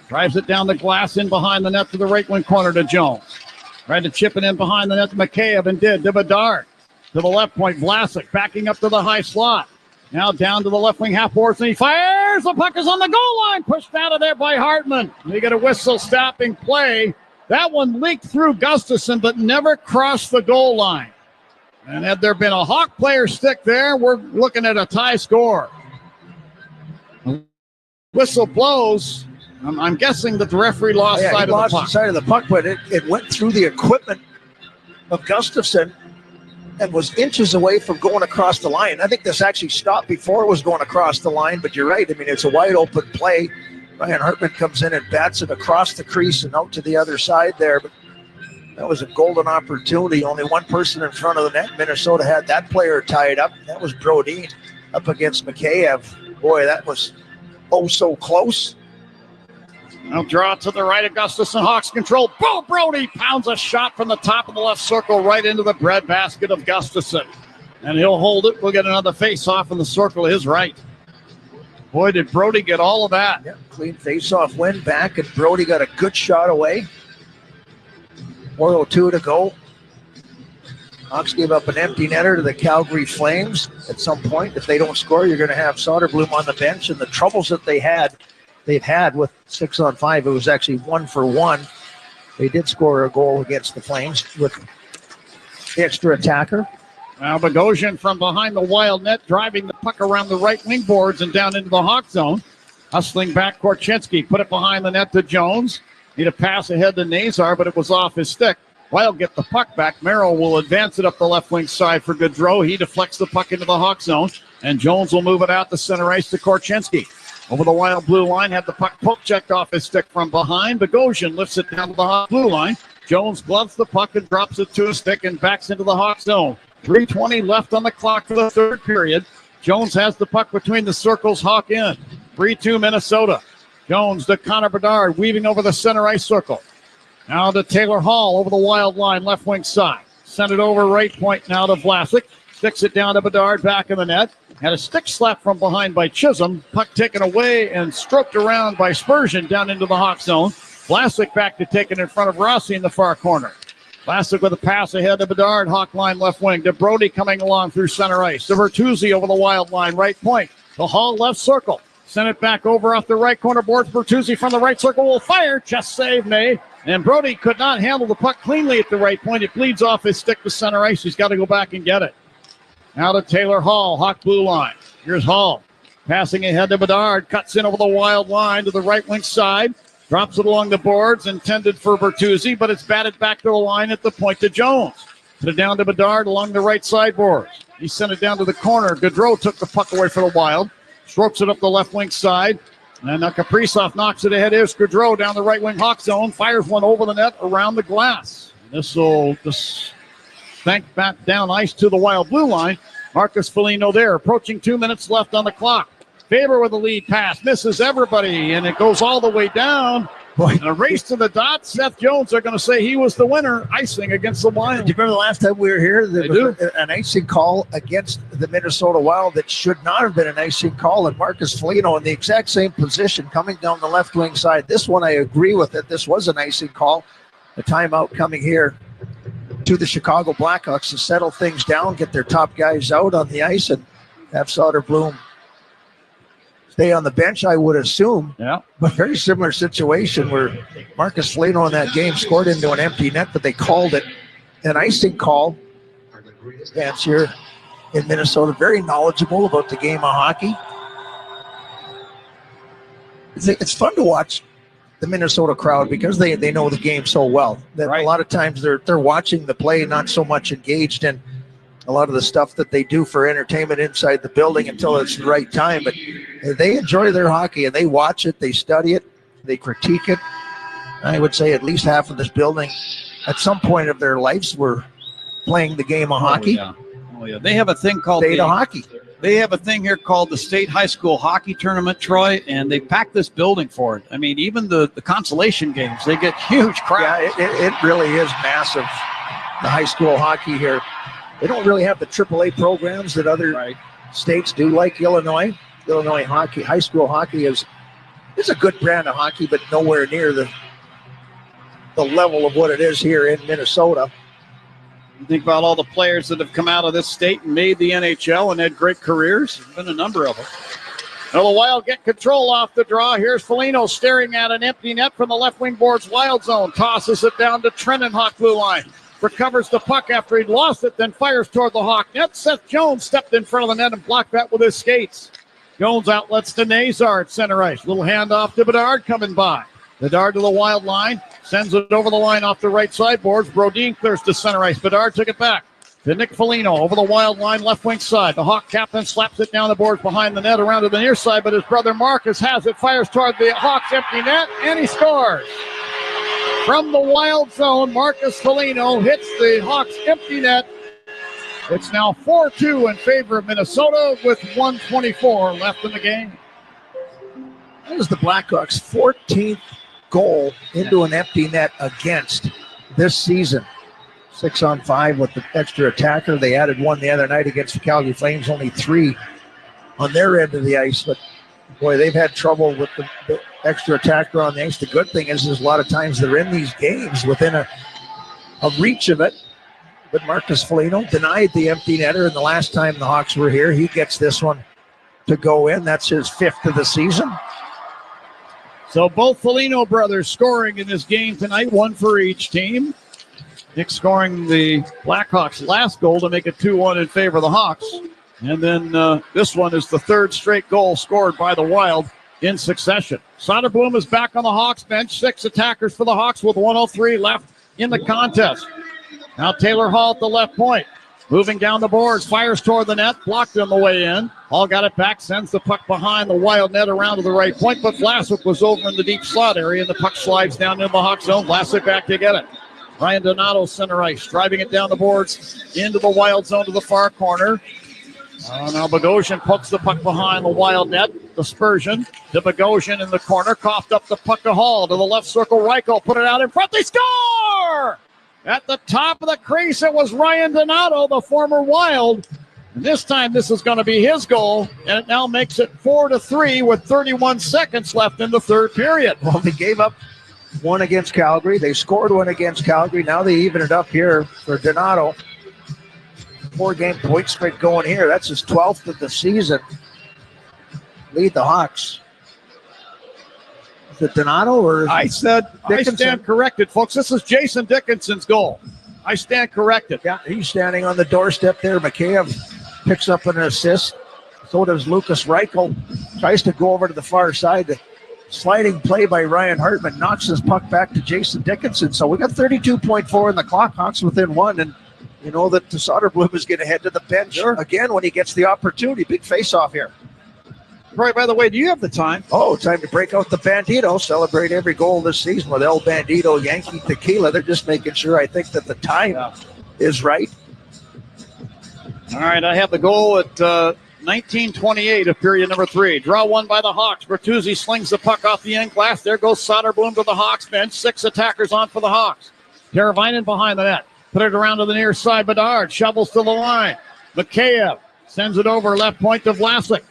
N: drives it down the glass in behind the net to the right wing corner to Jones. Tried to chip it in behind the net to Mikheyev and did. To Bedard. To the left point. Vlasic backing up to the high slot. Now down to the left wing half boards, and he fires. The puck is on the goal line. Pushed out of there by Hartman. They get a whistle stopping play. That one leaked through Gustafson, but never crossed the goal line. And had there been a Hawk player stick there, we're looking at a tie score. Whistle blows. I'm guessing that the referee lost sight of the puck.
M: Sight of the puck, but it went through the equipment of Gustafson and was inches away from going across the line. I think this actually stopped before it was going across the line, but you're right. I mean, it's a wide open play. Ryan Hartman comes in and bats it across the crease and out to the other side there, but that was a golden opportunity. Only one person in front of the net. Minnesota had that player tied up. That was Brodin up against Mikheyev. Boy, that was so close.
N: Now draw to the right of Gustafson. Hawks control. Bo Brody pounds a shot from the top of the left circle right into the breadbasket of Gustafson. And he'll hold it. We'll get another face-off in the circle to his right. Boy, did Brody get all of that.
M: Yeah, clean face-off win back, and Brody got a good shot away. 4:02 to go. Hawks gave up an empty netter to the Calgary Flames. At some point, if they don't score, you're going to have Soderblom on the bench, and the troubles that they've had with 6-on-5. It was actually 1-for-1. They did score a goal against the Flames with the extra attacker.
N: Now Bogosian from behind the Wild net, driving the puck around the right wing boards and down into the Hawk zone. Hustling back, Korchinski put it behind the net to Jones. Need a pass ahead to Nazar, but it was off his stick. Wild get the puck back. Merrill will advance it up the left wing side for Gaudreau. He deflects the puck into the Hawk zone, and Jones will move it out to center ice to Korchinski. Over the Wild blue line, had the puck poke checked off his stick from behind. Bogosian lifts it down to the Hawk blue line. Jones gloves the puck and drops it to his stick and backs into the Hawk zone. 3:20 left on the clock for the third period. Jones has the puck between the circles. Hawk in. 3-2 Minnesota. Jones to Connor Bedard, weaving over the center ice circle. Now to Taylor Hall over the Wild line, left wing side. Send it over right point now to Vlasic. Sticks it down to Bedard, back in the net. Had a stick slap from behind by Chisholm. Puck taken away and stroked around by Spurgeon down into the Hawk zone. Vlasic back to take it in front of Rossi in the far corner. Vlasic with a pass ahead to Bedard. Hawk line left wing. To Brody coming along through center ice. To Bertuzzi over the Wild line, right point. The Hall left circle. Send it back over off the right corner board. Bertuzzi from the right circle will fire. Just save, May. And Brody could not handle the puck cleanly at the right point. It bleeds off his stick to center ice. He's got to go back and get it. Now to Taylor Hall, Hawk blue line. Here's Hall. Passing ahead to Bedard. Cuts in over the wild line to the right wing side. Drops it along the boards. Intended for Bertuzzi, but it's batted back to the line at the point to Jones. Put it down to Bedard along the right side boards. He sent it down to the corner. Gaudreau took the puck away for the Wild. Strokes it up the left wing side. And now Kaprizov knocks it ahead. Here's Gaudreau down the right wing Hawk zone. Fires one over the net around the glass. This will just bank back down ice to the Wild blue line. Marcus Foligno there. Approaching 2 minutes left on the clock. Faber with a lead pass. Misses everybody. And it goes all the way down. And a race to the dot. Seth Jones, they're going to say he was the winner. Icing against the Wild.
M: Do you remember the last time we were here? There was an icing call against the Minnesota Wild that should not have been an icing call. And Marcus Foligno in the exact same position coming down the left wing side. This one I agree with it. This was an icing call. A timeout coming here to the Chicago Blackhawks to settle things down, get their top guys out on the ice, and have Soderblom stay on the bench, I would assume.
N: Yeah.
M: But very similar situation where Marcus Foligno in that game scored into an empty net, but they called it an icing call. Fans here in Minnesota very knowledgeable about the game of hockey. It's fun to watch the Minnesota crowd because they know the game so well. That a lot of times they're watching the play, not so much engaged in a lot of the stuff that they do for entertainment inside the building until it's the right time. But they enjoy their hockey and they watch it, they study it, they critique it. I would say at least half of this building at some point of their lives were playing the game of hockey.
N: Oh, yeah. They have a thing called
M: State of hockey.
N: They have a thing here called the State High School Hockey Tournament, Troy, and they pack this building for it. I mean, even the consolation games, they get huge crowds.
M: Yeah, it really is massive, the high school hockey here. They don't really have the AAA programs that other states do, like Illinois. Illinois hockey, high school hockey is a good brand of hockey, but nowhere near the level of what it is here in Minnesota.
N: You think about all the players that have come out of this state and made the NHL and had great careers. There's been a number of them. Now the Wild get control off the draw. Here's Foligno staring at an empty net from the left wing boards Wild zone. Tosses it down to Trenton, Hawk blue line. Recovers the puck after he'd lost it, then fires toward the Hawk net. Seth Jones stepped in front of the net and blocked that with his skates. Jones outlets to Nazar at center ice. Little handoff to Bedard coming by. Bedard to the Wild line. Sends it over the line off the right side boards. Brodin clears to center ice. Bedard took it back to Nick Foligno over the Wild line, left wing side. The Hawk captain slaps it down the boards behind the net around to the near side, but his brother Marcus has it, fires toward the Hawks' empty net, and he scores. From the Wild zone, Marcus Foligno hits the Hawks' empty net. It's now 4-2 in favor of Minnesota with 1:24 left in the game.
M: That is the Blackhawks' 14th goal into an empty net against this season. 6-on-5 with the extra attacker. They added one the other night against the Calgary Flames, only 3 on their end of the ice. But, boy, they've had trouble with the extra attacker on the ice. The good thing is a lot of times they're in these games within a reach of it. But Marcus Foligno denied the empty netter, and the last time the Hawks were here, he gets this one to go in. That's his 5th of the season.
N: So both Foligno brothers scoring in this game tonight, one for each team. Nick scoring the Blackhawks' last goal to make it 2-1 in favor of the Hawks. And then this one is the 3rd straight goal scored by the Wild in succession. Soderblom is back on the Hawks bench. 6 attackers for the Hawks with 1:03 left in the contest. Now Taylor Hall at the left point. Moving down the boards, fires toward the net, blocked on the way in. Hall got it back, sends the puck behind the Wild net around to the right point, but Vlasic was over in the deep slot area, and the puck slides down into the Hawk zone. Vlasic back to get it. Ryan Donato center ice, driving it down the boards into the Wild zone to the far corner. Now Bogosian pokes the puck behind the Wild net. Dispersion to Bogosian in the corner. Coughed up the puck to Hall to the left circle. Reichel put it out in front. They score! At the top of the crease, it was Ryan Donato, the former Wild. And this time, this is going to be his goal, and it now makes it 4-3 with 31 seconds left in the 3rd period.
M: Well, they gave up one against Calgary. They scored one against Calgary. Now they even it up here for Donato. 4-game point streak going here. That's his 12th of the season. Lead the Hawks Is it Donato or
N: I stand corrected, folks. This is Jason Dickinson's goal. I stand corrected.
M: Yeah, he's standing on the doorstep there. Mikheyev picks up an assist. So does Lucas Reichel. Tries to go over to the far side. The sliding play by Ryan Hartman knocks his puck back to Jason Dickinson. So we got 32.4 in the clock. Hawks within one. And you know that Soderblom is going to head to the bench again when he gets the opportunity. Big face-off here.
N: Roy, by the way, do you have the time?
M: Oh, time to break out the Bandito. Celebrate every goal this season with El Bandito Yankee Tequila. They're just making sure, I think, that the time is right.
N: All right, I have the goal at 19:28 of period number 3. Draw one by the Hawks. Bertuzzi slings the puck off the end glass. There goes Soderblom to the Hawks bench. 6 attackers on for the Hawks. Teravainen behind the net. Put it around to the near side. Bedard shovels to the line. Mikheyev sends it over left point to Vlasic.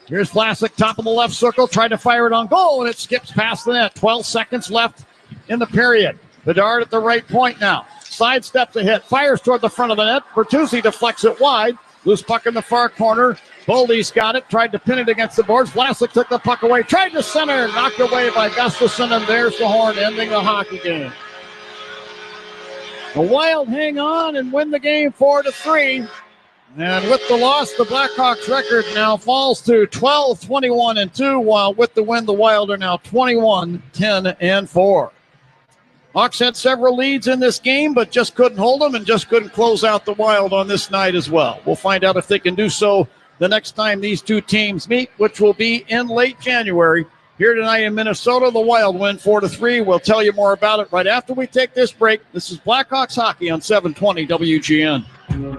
N: Here's Vlasic, top of the left circle, tried to fire it on goal, and it skips past the net. 12 seconds left in the period. Bedard at the right point now. Sidesteps a hit, fires toward the front of the net. Bertuzzi deflects it wide. Loose puck in the far corner. Boldy's got it, tried to pin it against the boards. Vlasic took the puck away, tried to center, knocked away by Gustafsson, and there's the horn, ending the hockey game. The Wild hang on and win the game 4-3. And with the loss, the Blackhawks record now falls to 12-21-2, while with the win, the Wild are now 21-10-4. Hawks had several leads in this game, but just couldn't hold them and just couldn't close out the Wild on this night as well. We'll find out if they can do so the next time these two teams meet, which will be in late January. Here tonight in Minnesota, the Wild win 4-3. We'll tell you more about it right after we take this break. This is Blackhawks Hockey on 720 WGN.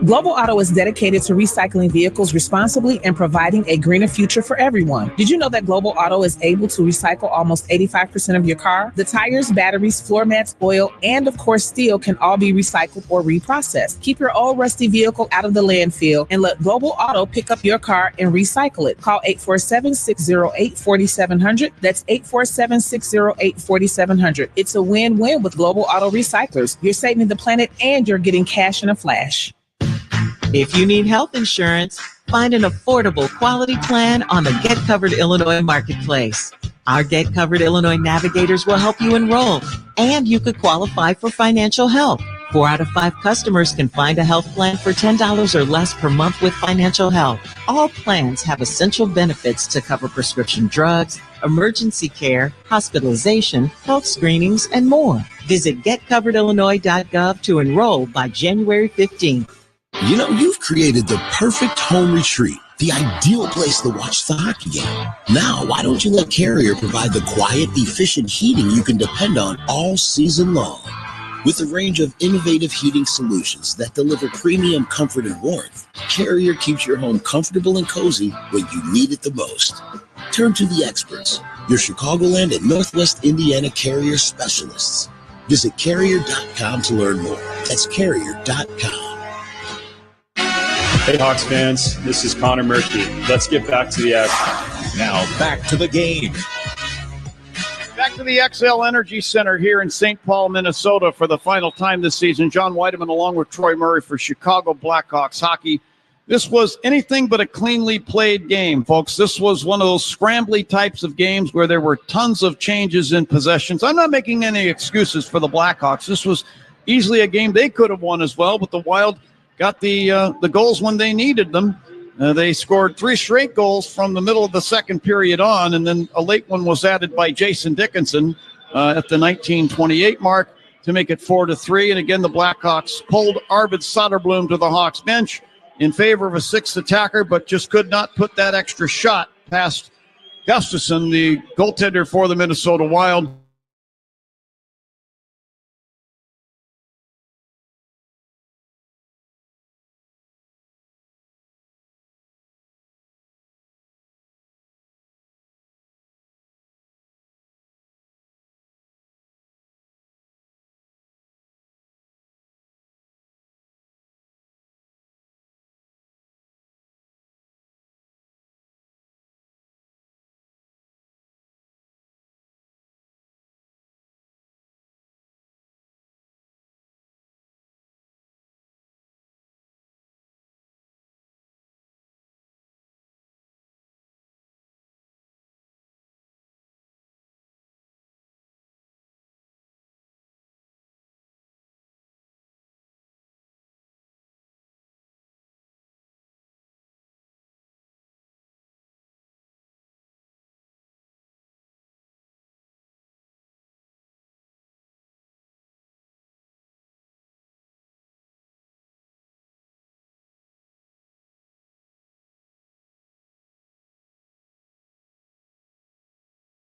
I: Global Auto is dedicated to recycling vehicles responsibly and providing a greener future for everyone. Did you know that Global Auto is able to recycle almost 85% of your car? The tires, batteries, floor mats, oil, and of course steel can all be recycled or reprocessed. Keep your old rusty vehicle out of the landfill and let Global Auto pick up your car and recycle it. Call 847-608-4700. That's 847-608-4700. It's a win-win with Global Auto Recyclers. You're saving the planet and you're getting cash in a flash.
K: If you need health insurance, find an affordable quality plan on the Get Covered Illinois Marketplace. Our Get Covered Illinois navigators will help you enroll, and you could qualify for financial help. 4 out of 5 customers can find a health plan for $10 or less per month with financial help. All plans have essential benefits to cover prescription drugs, emergency care, hospitalization, health screenings, and more. Visit getcoveredillinois.gov to enroll by January 15th.
P: You know, you've created the perfect home retreat, the ideal place to watch the hockey game. Now, why don't you let Carrier provide the quiet, efficient heating you can depend on all season long? With a range of innovative heating solutions that deliver premium comfort and warmth, Carrier keeps your home comfortable and cozy when you need it the most. Turn to the experts, your Chicagoland and Northwest Indiana Carrier specialists. Visit Carrier.com to learn more. That's Carrier.com.
F: Hey, Hawks fans, this is Connor Murphy. Let's get back to the action.
G: Now back to the game.
N: Back to the XL Energy Center here in St. Paul, Minnesota for the final time this season. John Weideman along with Troy Murray for Chicago Blackhawks hockey. This was anything but a cleanly played game, folks. This was one of those scrambly types of games where there were tons of changes in possessions. I'm not making any excuses for the Blackhawks. This was easily a game they could have won as well, but the Wild got the goals when they needed them. They scored 3 straight goals from the middle of the second period on, and then a late one was added by Jason Dickinson at the 19:28 mark to make it 4-3. And again, the Blackhawks pulled Arvid Soderblom to the Hawks bench in favor of a 6th attacker, but just could not put that extra shot past Gustafsson, the goaltender for the Minnesota Wild.